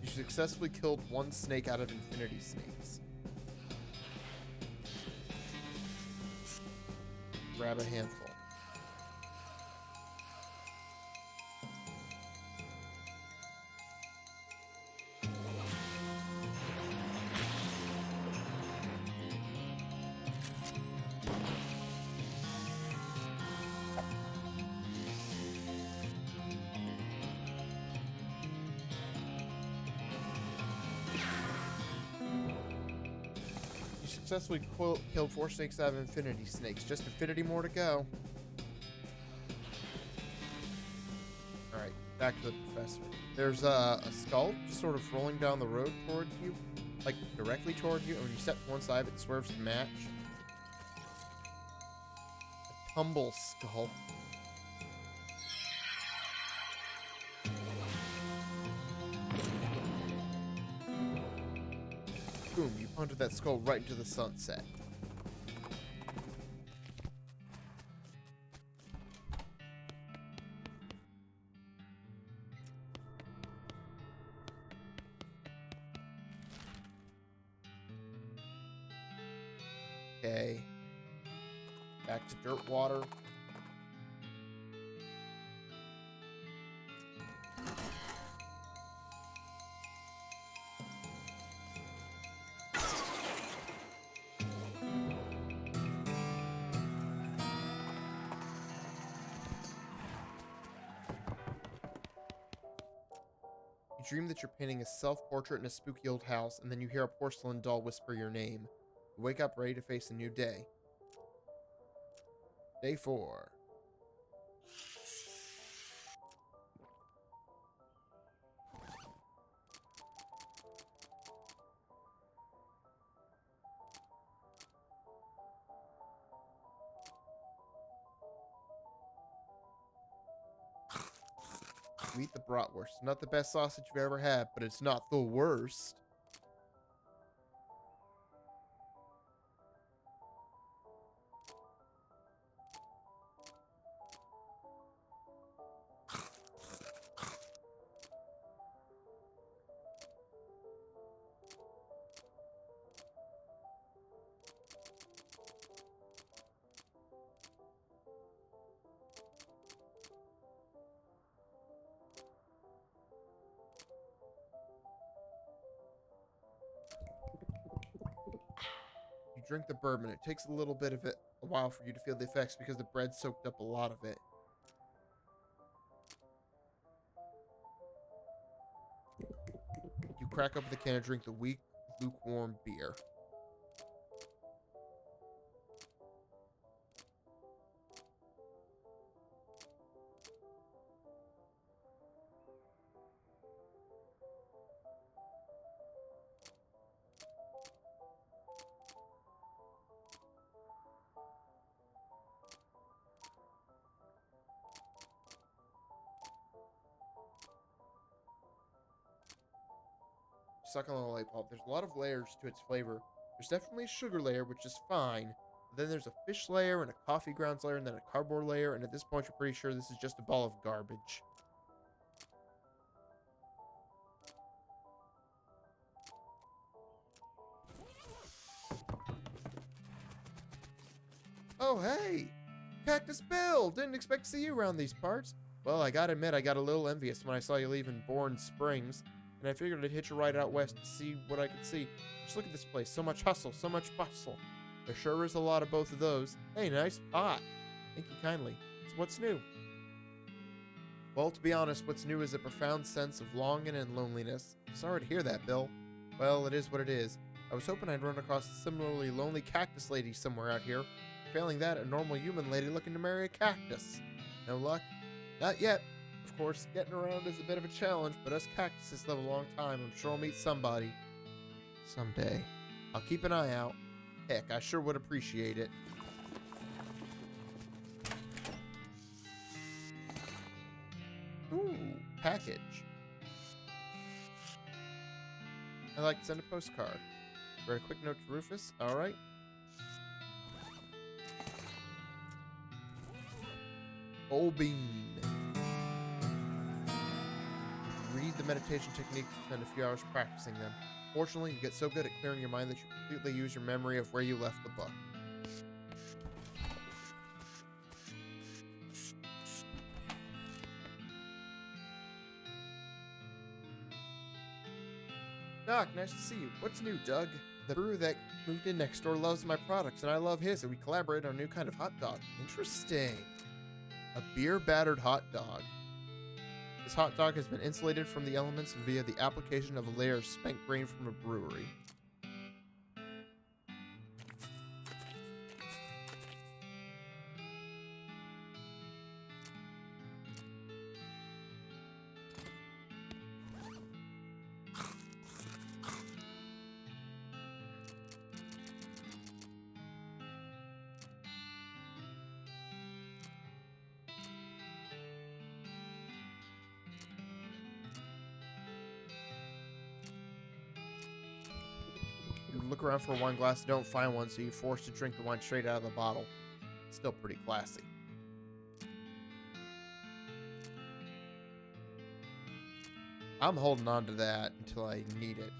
You successfully killed one snake out of infinity snakes. Grab a handful. Successfully killed 4 snakes out of infinity snakes. Just infinity more to go. Alright, Back to the professor. There's a skull just sort of rolling down the road towards you, like directly toward you, and when you step to one side, it swerves to match. A tumble skull. Boom, you punted that skull right into the sunset. Okay. Back to dirt water. You dream that you're painting a self-portrait in a spooky old house, and then you hear a porcelain doll whisper your name. You wake up ready to face a new day. Day 4. You eat the bratwurst. Not the best sausage you've ever had, but it's not the worst. You drink the bourbon. It takes a little bit of it, a while for you to feel the effects because the bread soaked up a lot of it. You crack open the can and drink the weak, lukewarm beer. Suck on the lollipop. There's a lot of layers to its flavor. There's definitely a sugar layer, which is fine. But then there's a fish layer and a coffee grounds layer and then a cardboard layer. And at this point, you're pretty sure this is just a ball of garbage. Oh, hey! Cactus Bill! Didn't expect to see you around these parts. Well, I gotta admit, I got a little envious when I saw you leaving Bourne Springs. And I figured I'd hitch a ride out west to see what I could see. Just look at this place. So much hustle, so much bustle. There sure is a lot of both of those. Hey, nice pot. Thank you kindly. So what's new? Well, to be honest, what's new is a profound sense of longing and loneliness. Sorry to hear that, Bill. Well, it is what it is. I was hoping I'd run across a similarly lonely cactus lady somewhere out here. Failing that, a normal human lady looking to marry a cactus. No luck? Not yet. Of course, getting around is a bit of a challenge, but us cactuses live a long time. I'm sure I'll meet somebody. Someday. I'll keep an eye out. Heck, I sure would appreciate it. Ooh, package. I'd like to send a postcard. Write a quick note to Rufus. Alright. Old bean. Read the meditation techniques and spend a few hours practicing them. Fortunately, you get so good at clearing your mind that you completely use your memory of where you left the book. Doc, nice to see you. What's new, Doug? The brewer that moved in next door loves my products, and I love his, and we collaborate on a new kind of hot dog. Interesting. A beer-battered hot dog. This hot dog has been insulated from the elements via the application of a layer of spent grain from a brewery. look around for a wine glass and don't find one, so you're forced to drink the wine straight out of the bottle. It's still pretty classy. I'm holding on to that until I need it.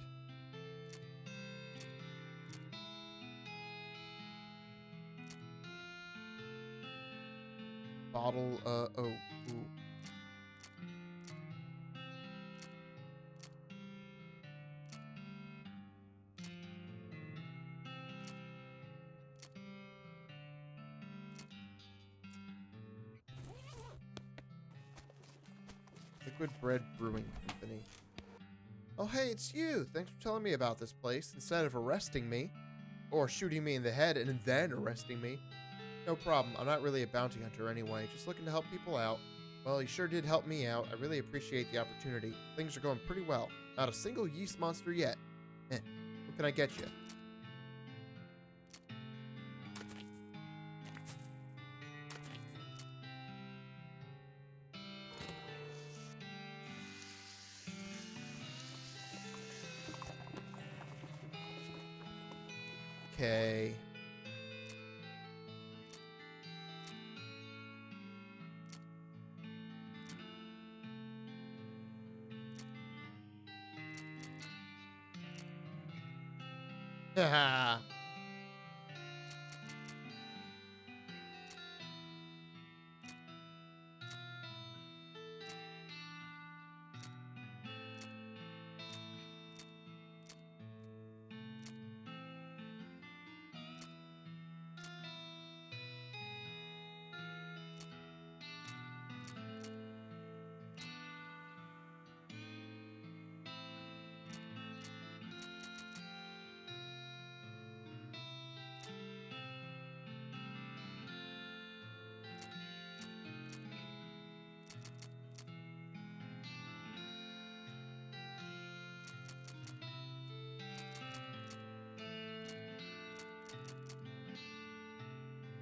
Bottle, oh, ooh. Liquid Bread Brewing Company. Oh, hey, it's you. Thanks for telling me about this place instead of arresting me. Or shooting me in the head and then arresting me. No problem. I'm not really a bounty hunter anyway. Just looking to help people out. Well, you sure did help me out. I really appreciate the opportunity. Things are going pretty well. Not a single yeast monster yet. What can I get you? Okay. Haha.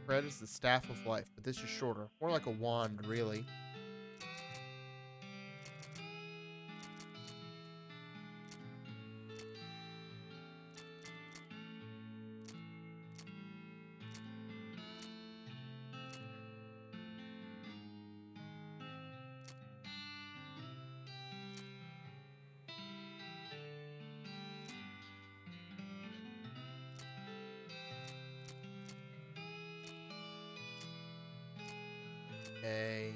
Bread is the staff of life, but this is shorter. More like a wand, really. Okay.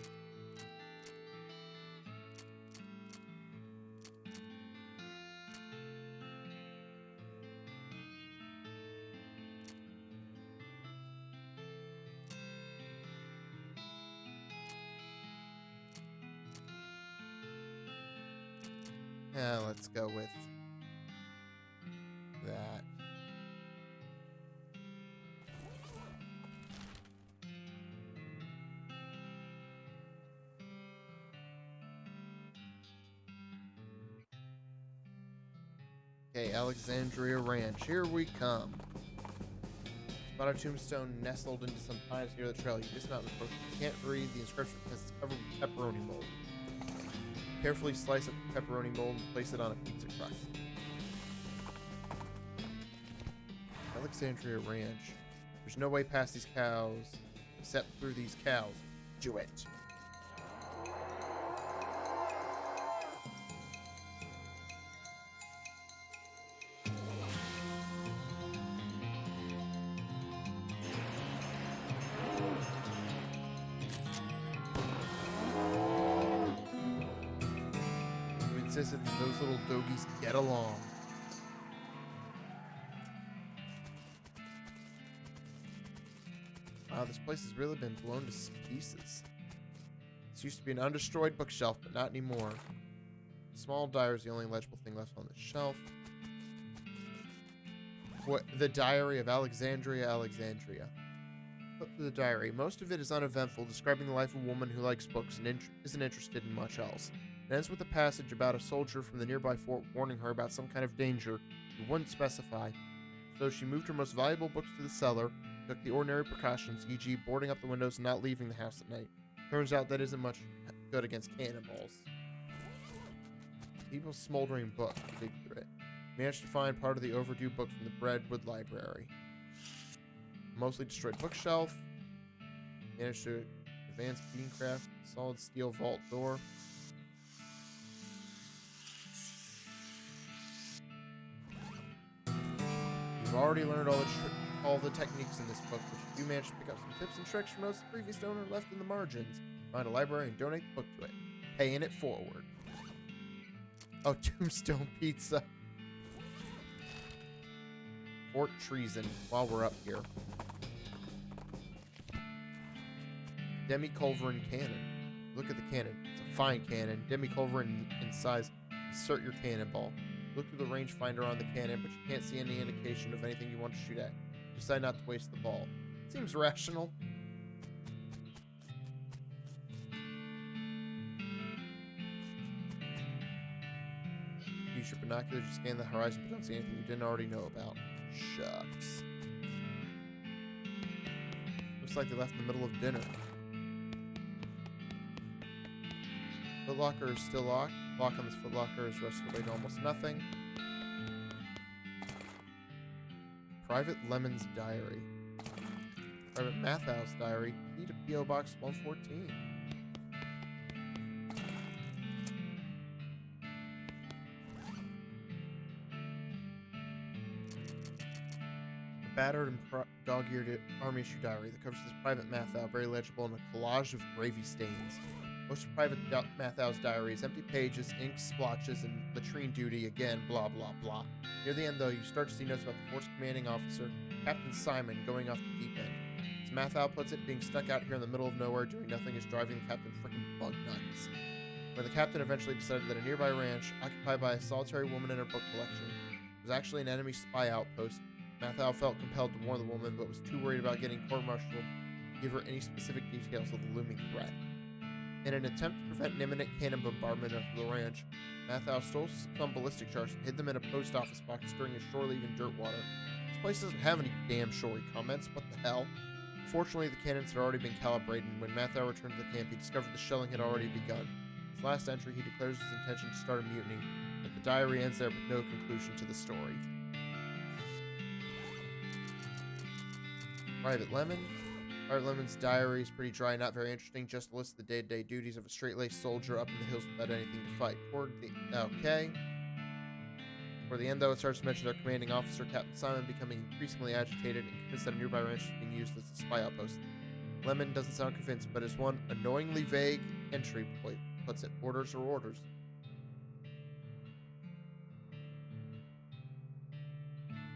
Yeah, let's go with that. Okay, Alexandria Ranch. Here we come. Spot a tombstone nestled into some pines near the trail. You dismount and approach. You can't read the inscription because it's covered with pepperoni mold. Carefully slice up the pepperoni mold and place it on a pizza crust. Alexandria Ranch. There's no way past these cows except through these cows. Do it. You insisted that those little dogies get along. Wow, this place has really been blown to pieces. This used to be an undestroyed bookshelf, but not anymore. Small diary is the only legible thing left on the shelf. What? The Diary of Alexandria. Flip through the diary. Most of it is uneventful, describing the life of a woman who likes books and isn't interested in much else. It ends with a passage about a soldier from the nearby fort warning her about some kind of danger he wouldn't specify. So she moved her most valuable books to the cellar, took the ordinary precautions, e.g. boarding up the windows and not leaving the house at night. Turns out that isn't much good against cannonballs. People's smoldering book. Dig through it. Managed to find part of the overdue book from the Breadwood library. Mostly destroyed bookshelf. Managed to advance beancraft. Solid steel vault door. You've already learned all the techniques in this book, but you do manage to pick up some tips and tricks from those the previous owner left in the margins. Find a library and donate the book to it. Paying it forward. Oh, Tombstone Pizza. Fort Treason, while we're up here. Demi-culverin cannon. Look at the cannon. It's a fine cannon. Demi-culverin in size. Insert your cannonball. Look through the rangefinder on the cannon, but you can't see any indication of anything you want to shoot at. Decide not to waste the ball. Seems rational. Use your binoculars to scan the horizon, but don't see anything you didn't already know about. Shucks. Looks like they left in the middle of dinner. Footlocker is still locked. Lock on this footlocker is rusted away to almost nothing. Private Lemon's diary. Private Mathhouse diary. Key to P.O. Box 114. The battered and dog-eared army issue diary that covers this private Mathhouse, very legible in a collage of gravy stains. Most of Private Mathau's diaries, empty pages, ink splotches, and latrine duty again, blah, blah, blah. Near the end, though, you start to see notes about the force commanding officer, Captain Simon, going off the deep end. As Mathau puts it, being stuck out here in the middle of nowhere doing nothing is driving the captain freaking bug nuts. When the captain eventually decided that a nearby ranch, occupied by a solitary woman and her book collection, was actually an enemy spy outpost, Mathau felt compelled to warn the woman, but was too worried about getting court-martialed to give her any specific details of the looming threat. In an attempt to prevent an imminent cannon bombardment of the ranch, Mathau stole some ballistic charts and hid them in a post office box during his shore-leaving dirt water. This place doesn't have any damn shore, he comments. What the hell? Fortunately, the cannons had already been calibrated, and when Mathau returned to the camp, he discovered the shelling had already begun. His last entry, he declares his intention to start a mutiny, but the diary ends there with no conclusion to the story. Private Lemon. Private Lemon's diary is pretty dry, not very interesting, just lists the day-to-day duties of a straight-laced soldier up in the hills without anything to fight. Toward the end, though, it starts to mention their commanding officer, Captain Simon, becoming increasingly agitated and convinced that a nearby ranch is being used as a spy outpost. Lemon doesn't sound convinced, but as one annoyingly vague entry puts it, orders are orders.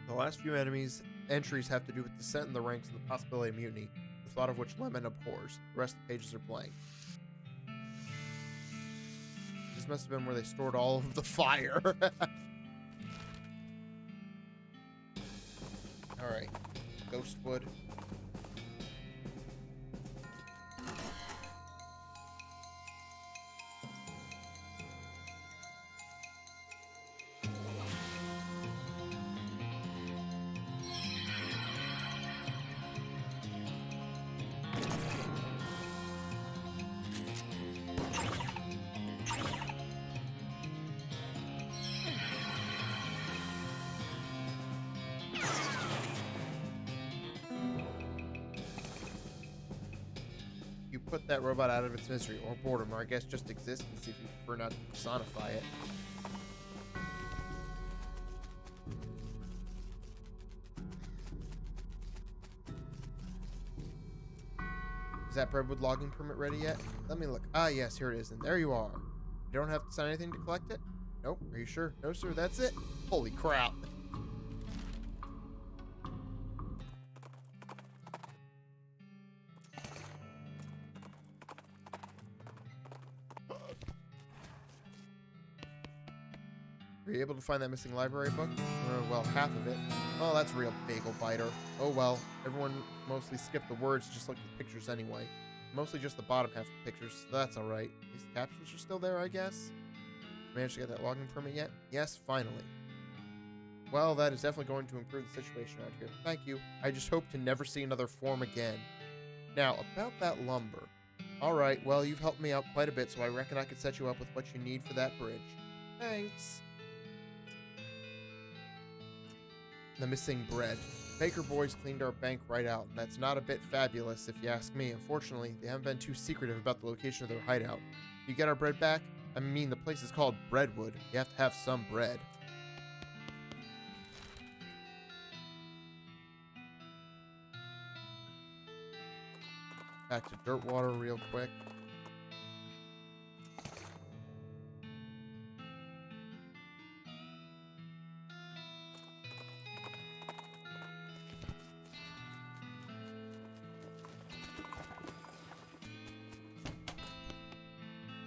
The last few entries have to do with dissent in the ranks and the possibility of mutiny, the thought of which Lemon abhors. The rest of the pages are blank. This must have been where they stored all of the fire. Alright. Ghostwood. Put that robot out of its misery or boredom, or I guess just existence if you prefer not to personify it. Is that Breadwood logging permit ready yet? Let me look. Ah, yes, here it is, and there you are. You don't have to sign anything to collect it? Nope. Are you sure? No, sir, that's it? Holy crap. Were you able to find that missing library book? Well, half of it. Oh, that's a real bagel biter. Oh well, everyone mostly skipped the words, just looked at the pictures anyway. Mostly just the bottom half of the pictures, so that's alright. These captions are still there, I guess? Managed to get that logging permit yet? Yes, finally. Well, that is definitely going to improve the situation around here. Thank you. I just hope to never see another form again. Now, about that lumber. Alright, well, you've helped me out quite a bit, so I reckon I could set you up with what you need for that bridge. Thanks. The missing bread. Baker boys cleaned our bank right out, and that's not a bit fabulous if you ask me. Unfortunately, they haven't been too secretive about the location of their hideout. You get our bread back? I mean, the place is called Breadwood. You have to have some bread. Back to Dirtwater real quick.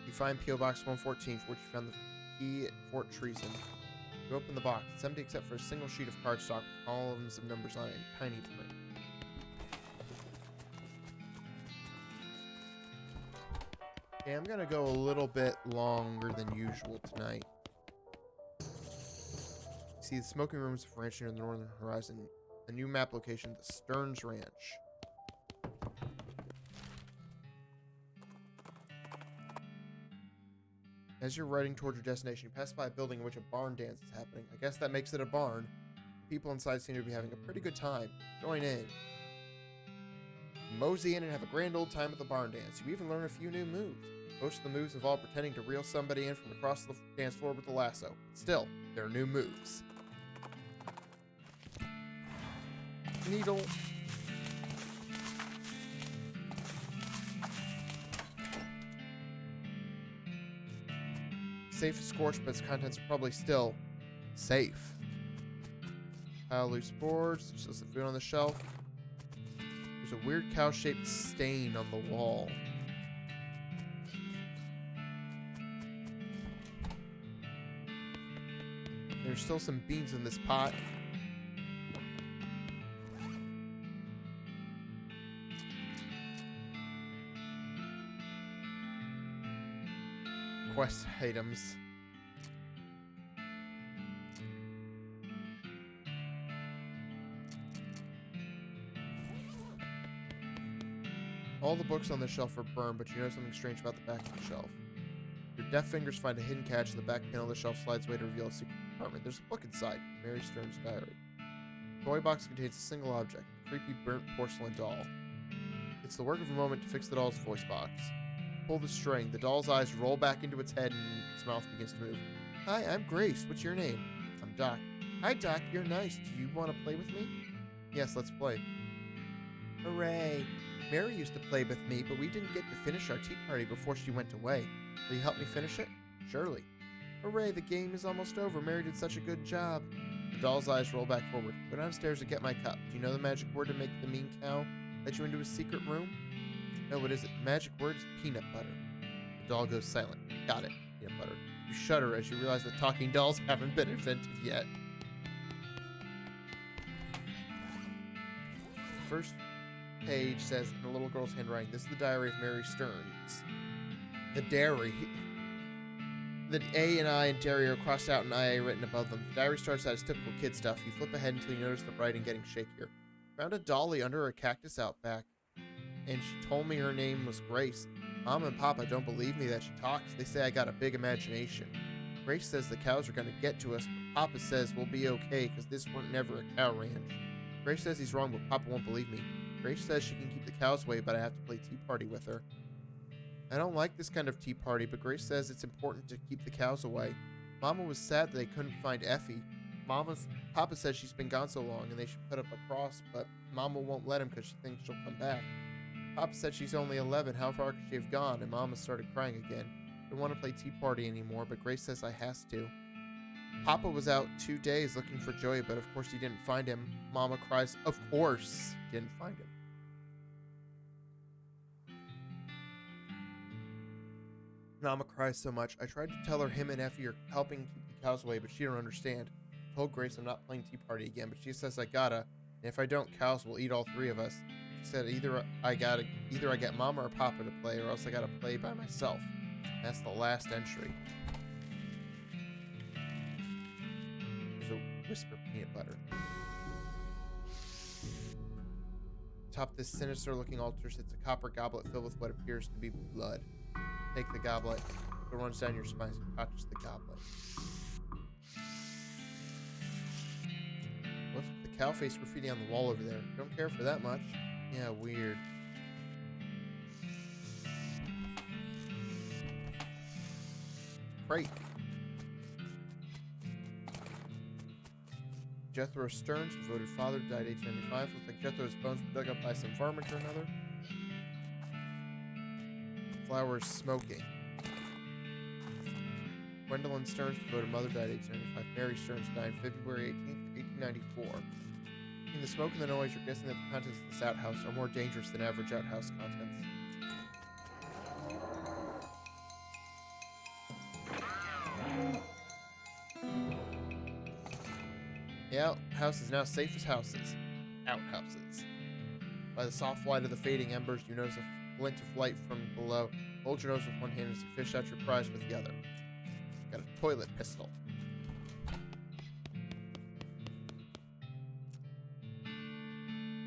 You find P.O. Box 114, for which you found the key at Fort Treason. You open the box. It's empty except for a single sheet of cardstock with columns of numbers on it in tiny print. Okay, I'm gonna go a little bit longer than usual tonight. See, the smoking room is a ranch near the northern horizon. A new map location, the Stearns Ranch. As you're riding towards your destination, you pass by a building in which a barn dance is happening. I guess that makes it a barn. People inside seem to be having a pretty good time. Join in. Mosey in and have a grand old time at the barn dance. You even learn a few new moves. Most of the moves involve pretending to reel somebody in from across the dance floor with a lasso. Still, they're new moves. Needle. Safe is scorched, but its contents are probably still safe. Pile of loose boards. There's just the food on the shelf. There's a weird cow-shaped stain on the wall. There's still some beans in this pot. Quest items. All the books on the shelf are burned, but you know something strange about the back of the shelf. Your deft fingers find a hidden catch. The back panel of the shelf slides away to reveal a secret compartment. There's a book inside, Mary Stearns' diary. The toy box contains a single object, a creepy burnt porcelain doll. It's the work of a moment to fix the doll's voice box. Pull the string. The doll's eyes roll back into its head and its mouth begins to move. Hi, I'm Grace. What's your name? I'm Doc. Hi, Doc. You're nice. Do you want to play with me? Yes, let's play. Hooray. Mary used to play with me, but we didn't get to finish our tea party before she went away. Will you help me finish it? Surely. Hooray, the game is almost over. Mary did such a good job. The doll's eyes roll back forward. Go downstairs and get my cup. Do you know the magic word to make the mean cow let you into a secret room? No, what is it? The magic word is peanut butter. The doll goes silent. Got it. Peanut butter. You shudder as you realize that talking dolls haven't been invented yet. First page says in a little girl's handwriting, this is the diary of Mary Stearns. The dairy. The A and I and dairy are crossed out and IA written above them. The diary starts out as typical kid stuff. You flip ahead until you notice the writing getting shakier. Found a dolly under a cactus out back, and she told me her name was Grace. Mom and Papa don't believe me that she talks. They say I got a big imagination. Grace says the cows are going to get to us, but Papa says we'll be okay because this weren't never a cow ranch. Grace says he's wrong, but Papa won't believe me. Grace says she can keep the cows away, but I have to play tea party with her. I don't like this kind of tea party, but Grace says it's important to keep the cows away. Mama was sad that they couldn't find Effie. Papa says she's been gone so long and they should put up a cross, but Mama won't let him because she thinks she'll come back. Papa said she's only 11, how far could she have gone? And Mama started crying again. I don't want to play tea party anymore, but Grace says I has to. Papa was out 2 days looking for Joey, but of course he didn't find him. Mama cries, of course he didn't find him. Mama cries so much. I tried to tell her him and Effie are helping keep the cows away, but she don't understand. I told Grace I'm not playing tea party again, but she says I gotta. And if I don't, cows will eat all three of us. She said either I get Mama or Papa to play, or else I gotta play by myself. That's the last entry. There's a whisper peanut butter. Atop this sinister-looking altar sits a copper goblet filled with what appears to be blood. Take the goblet. It runs down your spine as you touch the goblet. What's with cow face graffiti on the wall over there. Don't care for that much. Yeah, weird. Crate. Jethro Stearns, devoted father, died 1895. Looks like Jethro's bones were dug up by some varmint or another. Flowers smoking. Gwendolyn Stearns, devoted mother, died 1895. Mary Stearns died February 18th, 1894. In the smoke and the noise, you're guessing that the contents of this outhouse are more dangerous than average outhouse contents. The outhouse is now safe as houses. Outhouses. By the soft light of the fading embers, you notice a glint of light from below. Hold your nose with one hand as you fish out your prize with the other. Got a toilet pistol.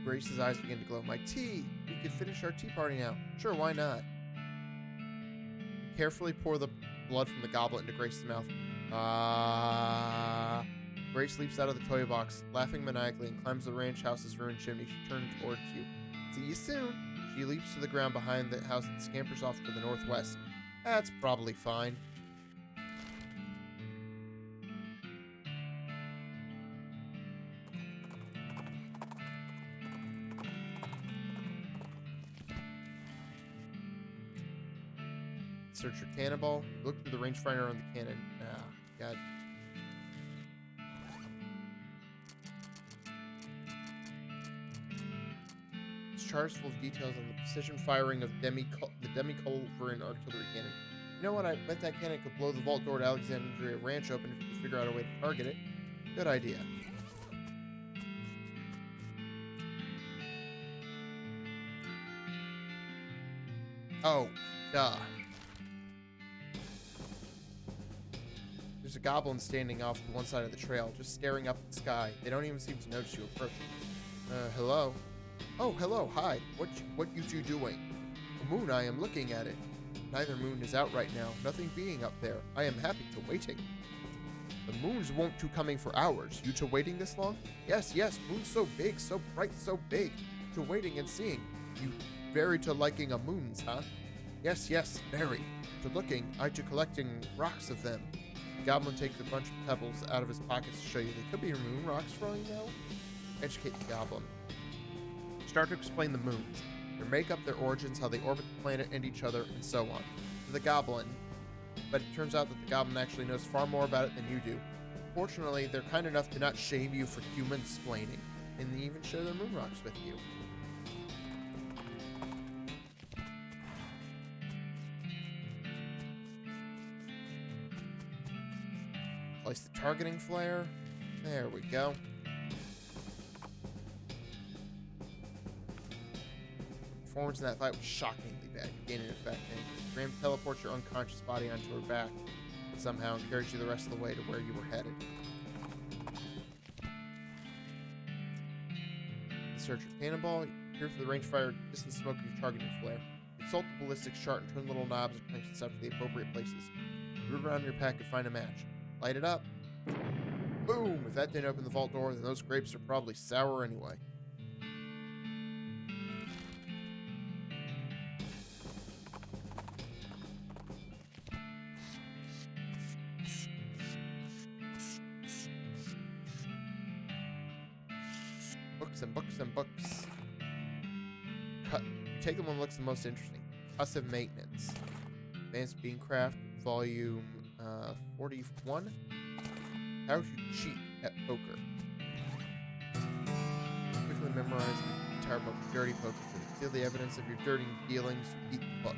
Grace's eyes begin to glow. My tea! We could finish our tea party now. Sure, why not? Carefully pour the blood from the goblet into Grace's mouth. Grace leaps out of the toy box, laughing maniacally, and climbs the ranch house's ruined chimney. She turns towards you. See you soon. She leaps to the ground behind the house and scampers off to the northwest. That's probably fine. Search your cannonball. Look through the rangefinder on the cannon. Ah, God. This char's full of details on the precision firing of the demi-culverin artillery cannon. You know what? I bet that cannon could blow the vault door to Alexandria Ranch open if you could figure out a way to target it. Good idea. Oh, duh. There's a goblin standing off to one side of the trail, just staring up at the sky. They don't even seem to notice you approaching. Hello? Oh, hello, hi. What you two doing? The moon, I am looking at it. Neither moon is out right now, nothing being up there. I am happy to waiting. The moons won't to coming for hours. You to waiting this long? Yes, moon so big, so bright, so big. To waiting and seeing. You very to liking a moons, huh? Yes, very. To looking, I to collecting rocks of them. The goblin takes a bunch of pebbles out of his pockets to show you. They could be moon rocks for all you know. Educate the goblin. Start to explain the moons. Their makeup, their origins, how they orbit the planet and each other, and so on. To the goblin. But it turns out that the goblin actually knows far more about it than you do. Fortunately, they're kind enough to not shame you for human-splaining, and they even share their moon rocks with you. Place the targeting flare. There we go. Performance in that fight was shockingly bad. You gain an effect, and Graham teleports your unconscious body onto her back somehow and carries you the rest of the way to where you were headed. Search your cannonball. Here for the rangefinder, distance smoke of your targeting flare. Consult the ballistics chart and turn the little knobs and cranks and stuff to the appropriate places. Root around your pack and find a match. Light it up. Boom! If that didn't open the vault door, then those grapes are probably sour anyway. Books and books and books. Take the one that looks the most interesting. Cussive Maintenance. Advanced Beancraft, Volume 41. How to cheat at poker. Quickly memorize the entire book. Dirty Poker. To conceal the evidence of your dirty dealings, you eat the book.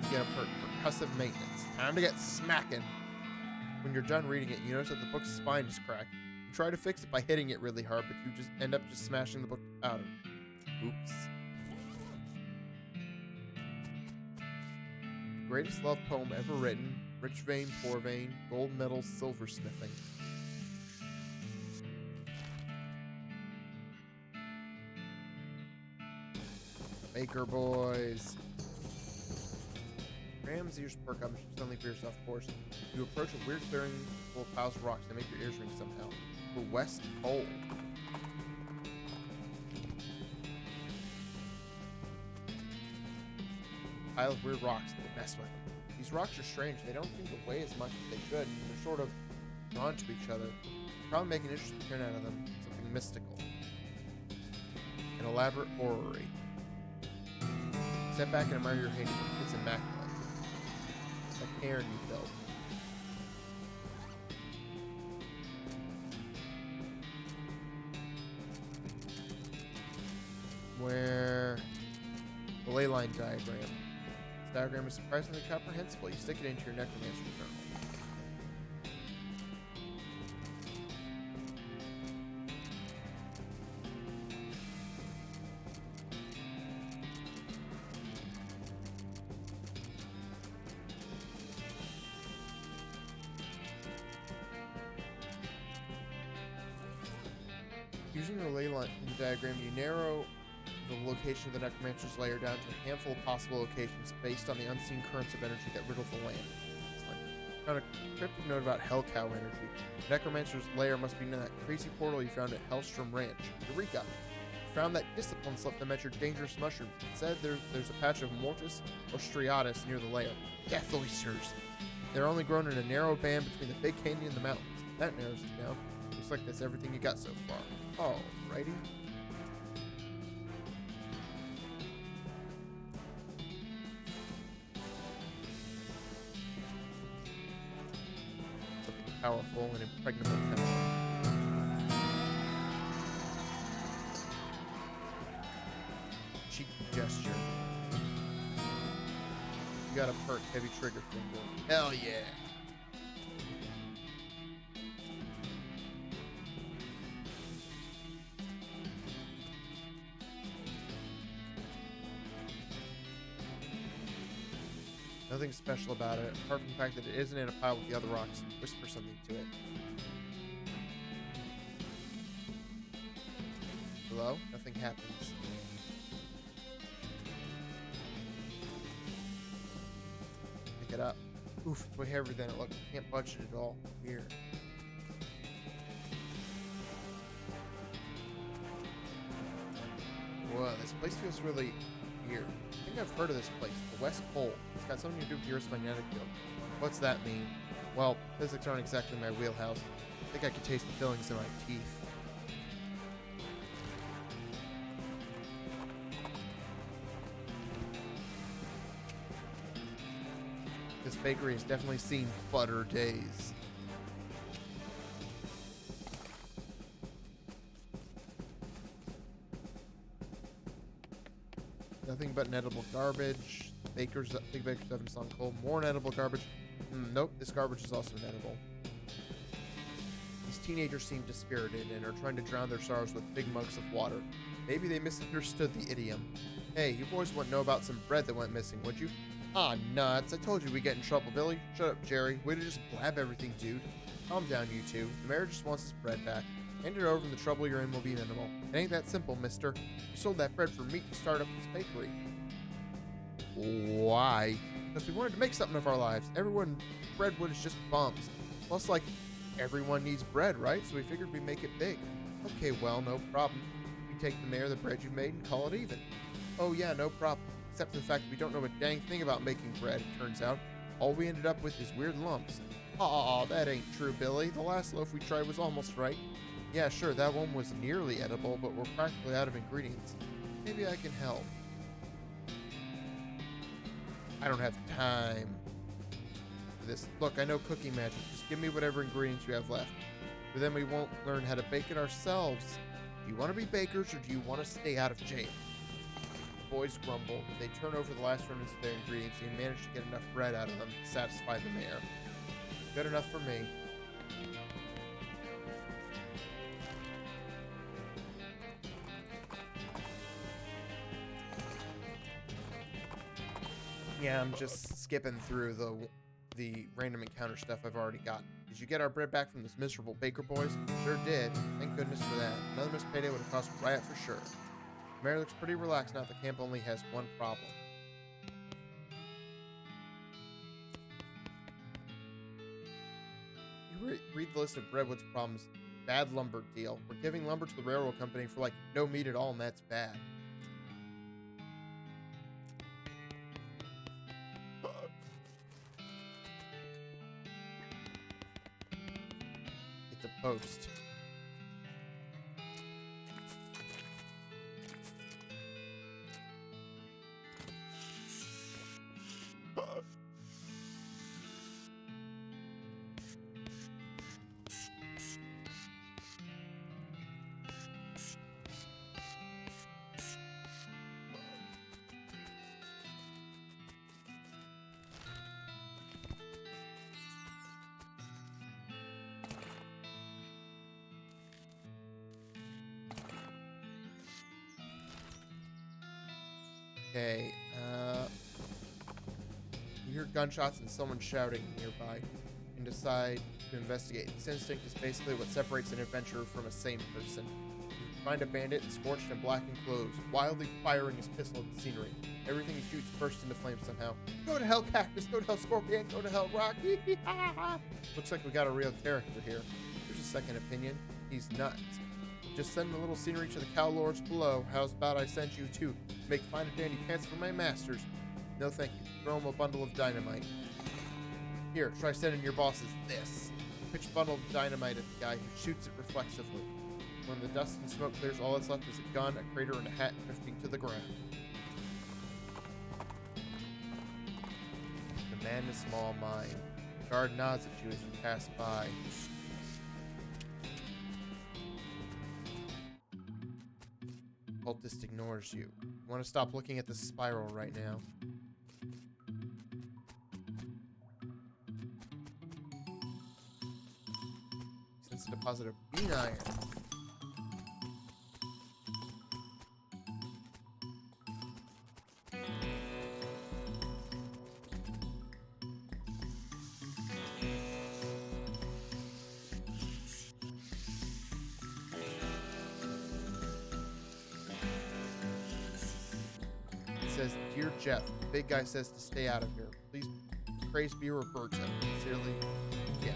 You get a perk. Percussive Maintenance. Time to get smacking. When you're done reading it, you notice that the book's spine is cracked. You try to fix it by hitting it really hard, but you just end up just smashing the book out of it. Oops. Greatest love poem ever written. Rich vein, poor vein, gold medal, silversmithing. Baker boys. Graham's ears perk up and she suddenly fears off course. You approach a weird clearing full of piles of rocks that make your ears ring somehow. The West Pole. Pile of weird rocks that mess with them. These rocks are strange. They don't seem to weigh as much as they should, and they're sort of drawn to each other. Probably make an interesting turn out of them. Something mystical. An elaborate orrery. Step back and admire your handiwork. It's immaculate. A cairn you built. Where the ley line diagram. This diagram is surprisingly comprehensible. You stick it into your necromancer journal. Using your ley line diagram, you narrow the location of the necromancer's lair down to a handful of possible locations based on the unseen currents of energy that riddle the land. It's like found a cryptic note about hell cow energy. The necromancer's lair must be near that crazy portal you found at Hellstrom Ranch. Eureka! You found that discipline slip that measured dangerous mushrooms. It said there's a patch of Mortis or Striatus near the lair. Death oysters! They're only grown in a narrow band between the big canyon and the mountains. That narrows it down. Looks like that's everything you got so far. Alrighty. Something powerful and impregnable power. Cheek gesture. You got a perk, heavy trigger finger. Hell yeah! Nothing special about it, apart from the fact that it isn't in a pile with the other rocks. Whisper something to it. Hello? Nothing happens. Pick it up. Oof, it's way heavier than it looked. Can't budge it at all. Weird. Whoa, this place feels really weird. I think I've heard of this place, the West Pole. It's got something to do with the Earth's magnetic field. What's that mean? Well, physics aren't exactly my wheelhouse. I think I could taste the fillings in my teeth. This bakery has definitely seen butter days. Nothing but inedible garbage. Big baker's oven on coal. More inedible garbage. Nope, this garbage is also inedible. These teenagers seem dispirited and are trying to drown their sorrows with big mugs of water. Maybe they misunderstood the idiom. Hey, you boys wouldn't know about some bread that went missing, would you? Ah, nuts. I told you we'd get in trouble, Billy. Shut up, Jerry. Way to just blab everything, dude. Calm down, you two. The mayor just wants his bread back. Hand it over and the trouble you're in will be minimal. It ain't that simple, mister. You sold that bread for meat to start up this bakery. Why? Because we wanted to make something of our lives. Everyone in Breadwood is just bums. Plus, like, everyone needs bread, right? So we figured we'd make it big. Okay, well, no problem. You take the mayor the bread you've made and call it even. Oh yeah, no problem. Except for the fact that we don't know a dang thing about making bread, it turns out. All we ended up with is weird lumps. Aw, that ain't true, Billy. The last loaf we tried was almost right. Yeah, sure, that one was nearly edible, but we're practically out of ingredients. Maybe I can help. I don't have time for this. Look, I know cooking magic. Just give me whatever ingredients you have left. But then we won't learn how to bake it ourselves. Do you want to be bakers or do you want to stay out of jail? The boys grumble, but they turn over the last remnants of their ingredients and manage to get enough bread out of them to satisfy the mayor. Good enough for me. Yeah, I'm just skipping through the random encounter stuff I've already gotten. Did you get our bread back from those miserable baker boys? Sure did. Thank goodness for that. Another missed payday would have cost a riot for sure. The mayor looks pretty relaxed now that the camp only has one problem. Read the list of Breadwood's problems. Bad lumber deal. We're giving lumber to the railroad company for like no meat at all, and that's bad. It's a post. Okay, you hear gunshots and someone shouting nearby. You can decide to investigate. This instinct is basically what separates an adventurer from a sane person. You find a bandit in scorched and blackened clothes, wildly firing his pistol at the scenery. Everything he shoots bursts into flames somehow. Go to hell, Cactus! Go to hell, Scorpion! Go to hell, Rock! Looks like we got a real character here. Here's a second opinion. He's nuts. Just send a little scenery to the cow lords below. How's about I send you too? Make fine and dandy pants for my masters. No thank you. Throw him a bundle of dynamite. Here, try sending your bosses this. Pitch a bundle of dynamite at the guy who shoots it reflexively. When the dust and smoke clears, all that's left is a gun, a crater, and a hat drifting to the ground. The man is small mind. The guard nods at you as you pass by. Cultist ignores you. You want to stop looking at the spiral right now. Sense a deposit of bean iron. Says, Dear Jeff, the big guy says to stay out of here. Please praise be Roberta. Sincerely, Jeff.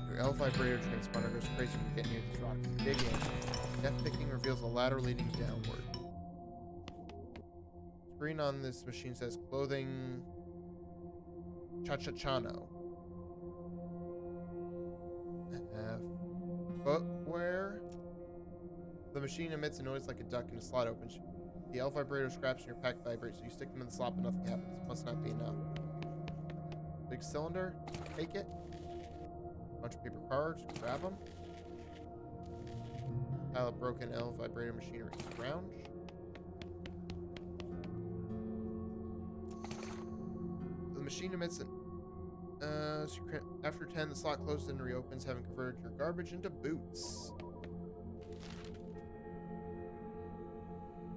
Your L vibrator transponder goes crazy when you get near these rocks. Dig in. Death picking reveals a ladder leading downward. Screen on this machine says clothing Chachachano. Footwear. The machine emits a noise like a duck and a slot opens. The L vibrator scraps and your pack vibrates, so you stick them in the slot but nothing happens. Must not be enough. Big cylinder. Take it. Bunch of paper cards. Grab them. Pile of broken L vibrator machinery. Scrounge. The machine emits an after 10, the slot closes and reopens, having converted your garbage into boots.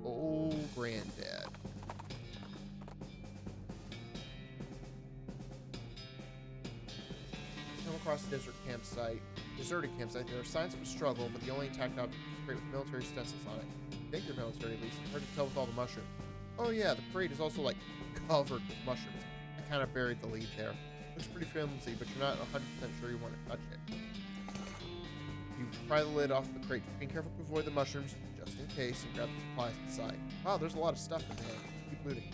Old granddad. Come across the deserted campsite. There are signs of a struggle, but the only intact object is a crate with military stencils on it. I think they're military, at least. It's hard to tell with all the mushrooms. Oh yeah, the crate is also like covered with mushrooms. I kind of buried the lead there. Looks pretty flimsy, but you're not 100% sure you want to touch it. You pry the lid off the crate, being careful to avoid the mushrooms, just in case, and grab the supplies at the side. Wow, there's a lot of stuff in there. Keep looting.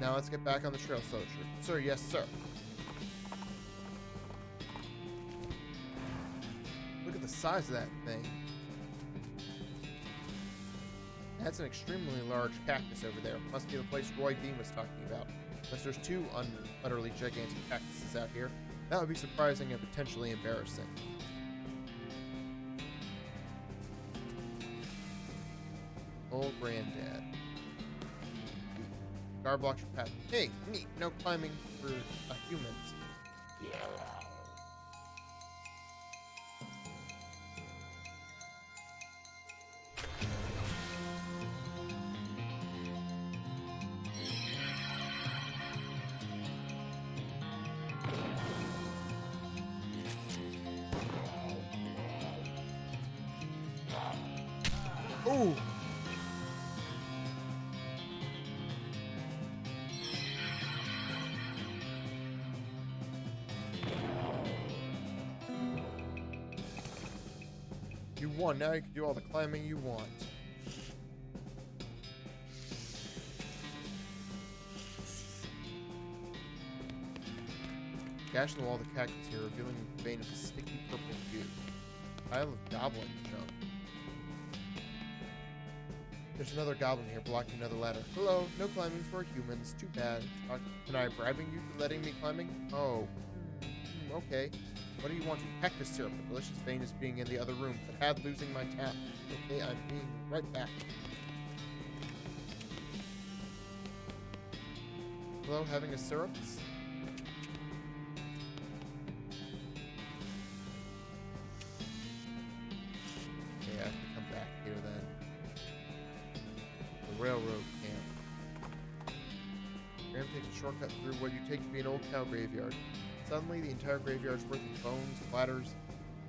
Now let's get back on the trail, soldier. Sir, yes, sir. Look at the size of that thing. That's an extremely large cactus over there. Must be the place Roy Bean was talking about. Unless there's two utterly gigantic cactuses out here. That would be surprising and potentially embarrassing. Old granddad. Guard blocks your path. Hey, neat. No climbing for humans. Yeah. Ooh! You won. Now you can do all the climbing you want. Gash in the wall of the cactus here, revealing a vein of sticky purple goo. Pile of goblin junk. There's another goblin here blocking another ladder. Hello, no climbing for humans. Too bad. Can I bribing you for letting me climbing? Oh, okay. What do you want? Cactus syrup. The delicious vein is being in the other room, but had losing my tap. Okay, I'm being right back. Hello, having a syrup? Okay, I have to come back here then. The railroad camp. Graham takes a shortcut through what you take to be an old cow graveyard. Suddenly, the entire graveyard's worth of bones, clatters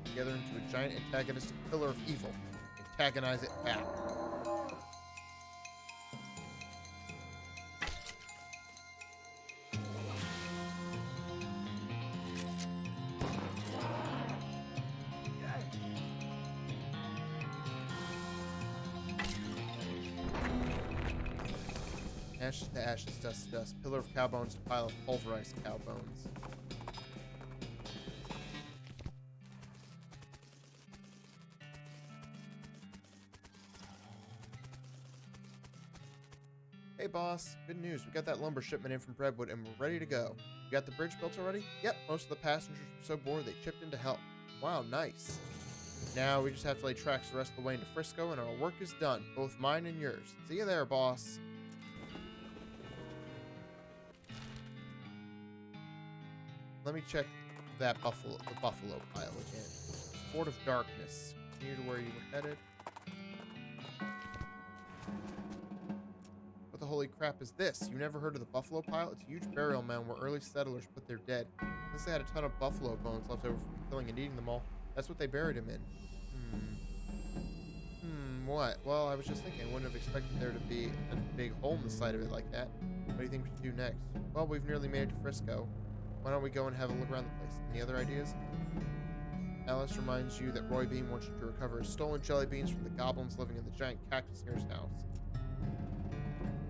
together into a giant antagonistic pillar of evil. Antagonize it back. Ashes to ashes, dust to dust. Pillar of cow bones to pile of pulverized cow bones. Hey boss, good news. We got that lumber shipment in from Breadwood and we're ready to go. You got the bridge built already? Yep, most of the passengers were so bored they chipped in to help. Wow, nice. Now we just have to lay tracks the rest of the way into Frisco and our work is done, both mine and yours. See you there, boss. Let me check that the buffalo pile again. Fort of Darkness. Near to where you were headed. What the holy crap is this? You never heard of the buffalo pile? It's a huge burial mound where early settlers put their dead. Since they had a ton of buffalo bones left over from killing and eating them all, that's what they buried him in. What? Well, I was just thinking, I wouldn't have expected there to be a big hole in the side of it like that. What do you think we should do next? Well, we've nearly made it to Frisco. Why don't we go and have a look around the place? Any other ideas? Alice reminds you that Roy Bean wants you to recover his stolen jelly beans from the goblins living in the giant cactus near his house.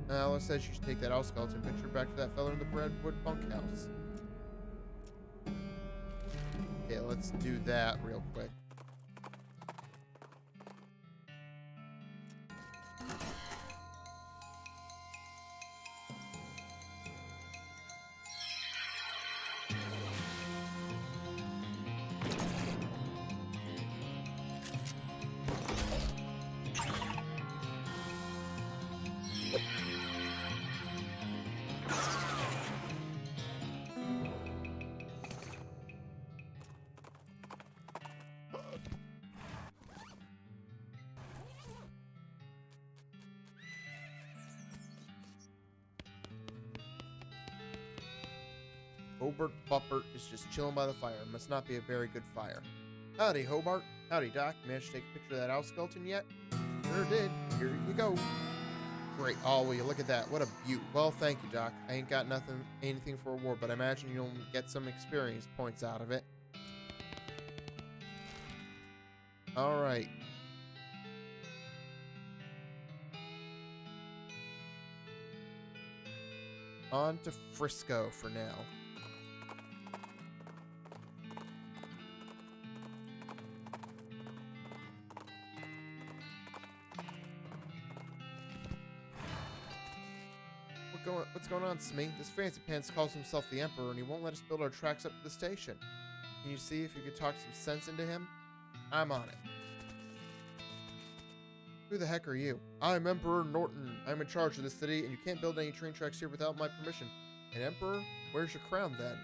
Alice says you should take that owl skeleton picture back to that fella in the Breadwood bunkhouse. Okay, let's do that real quick. Hobart Buppert is just chilling by the fire. It must not be a very good fire. Howdy, Hobart. Howdy, Doc. Managed to take a picture of that owl skeleton yet? Sure did. Here you go. Great. Oh, will you look at that? What a beaut. Well, thank you, Doc. I ain't got anything for a reward, but I imagine you'll get some experience points out of it. All right. On to Frisco for now. What's going on, Smee? This fancy pants calls himself the Emperor and he won't let us build our tracks up to the station. Can you see if you could talk some sense into him? I'm on it. Who the heck are you? I'm Emperor Norton. I'm in charge of the city and you can't build any train tracks here without my permission. And Emperor? Where's your crown then?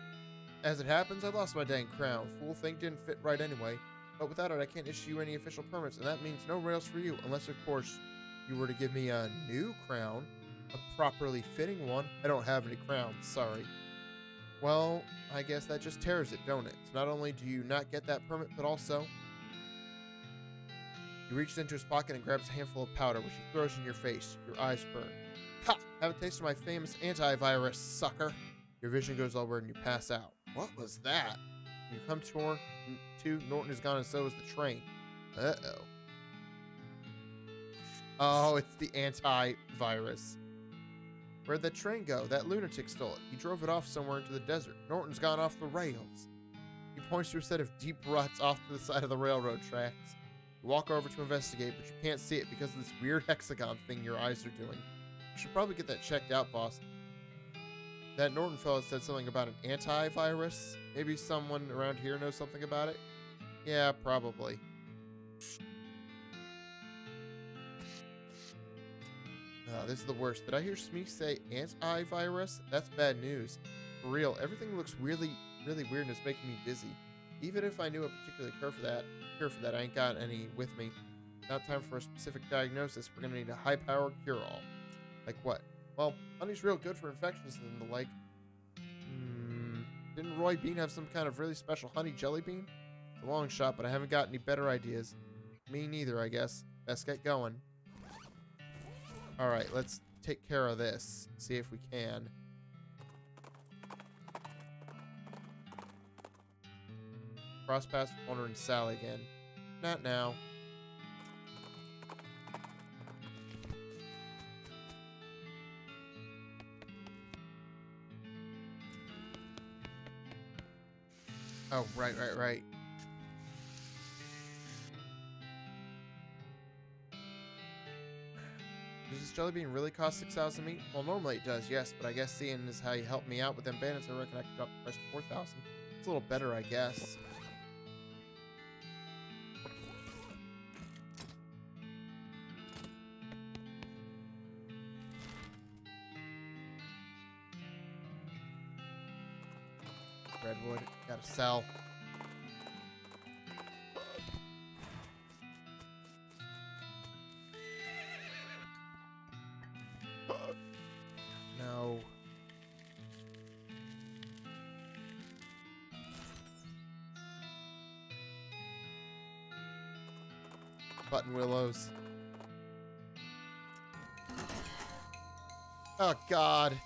As it happens, I lost my dang crown. Fool thing didn't fit right anyway. But without it, I can't issue you any official permits, and that means no rails for you, unless, of course, you were to give me a new crown. A properly fitting one. I don't have any crowns, sorry. Well, I guess that just tears it, don't it? So not only do you not get that permit, but also... He reaches into his pocket and grabs a handful of powder, which he throws in your face. Your eyes burn. Ha! Haven't tasted my famous antivirus, sucker. Your vision goes over and you pass out. What was that? When you come to, Norton is gone and so is the train. Uh-oh. Oh, it's the antivirus. Where'd that train go? That lunatic stole it. He drove it off somewhere into the desert. Norton's gone off the rails. He points to a set of deep ruts off to the side of the railroad tracks. You walk over to investigate, but you can't see it because of this weird hexagon thing your eyes are doing. You should probably get that checked out, boss. That Norton fellow said something about an antivirus. Maybe someone around here knows something about it? Yeah, probably. This is the worst. Did I hear Smeek say antivirus? That's bad news. For real, everything looks really weird and it's making me dizzy. Even if I knew a particular cure for that, I ain't got any with me. Not time for a specific diagnosis. We're gonna need a high-powered cure-all. Like what? Well, honey's real good for infections and the like. Didn't Roy Bean have some kind of really special honey jelly bean? It's a long shot, but I haven't got any better ideas. Me neither, I guess. Best get going. Alright, let's take care of this. See if we can. Cross paths with Warner and Sally again. Not now. Oh, right. Does this jelly bean really cost 6,000 meat? Well, normally it does, yes, but I guess seeing as how you helped me out with them bandits, I reckon I could drop the price to 4,000. It's a little better, I guess. Breadwood, gotta sell. No. Button willows. Oh, God.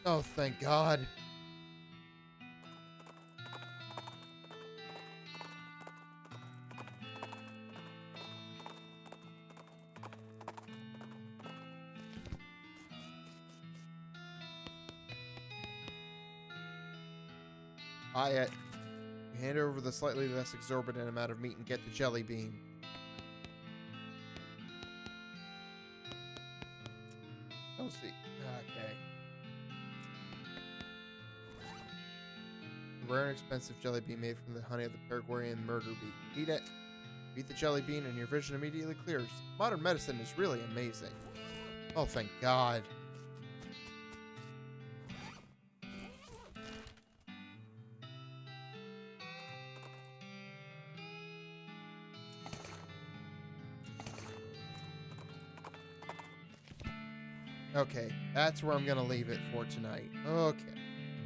Oh, thank God. You hand over the slightly less exorbitant amount of meat and get the jelly bean. Oh, see. Okay. Rare and expensive jelly bean made from the honey of the Paraguayan murder bee. Eat it. Eat the jelly bean and your vision immediately clears. Modern medicine is really amazing. Oh, thank God. Okay, that's where I'm gonna leave it for tonight. Okay.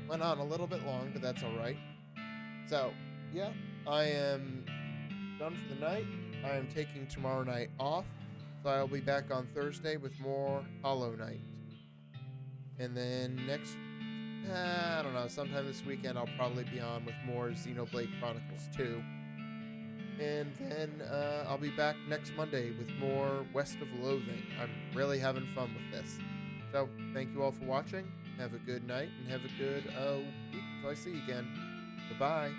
Went on a little bit long, but that's alright. So, yeah, I am done for the night. I am taking tomorrow night off. So I'll be back on Thursday with more Hollow Knight. And then I don't know, sometime this weekend I'll probably be on with more Xenoblade Chronicles 2. And then I'll be back next Monday with more West of Loathing. I'm really having fun with this. So, thank you all for watching. Have a good night and have a good week until I see you again. Goodbye.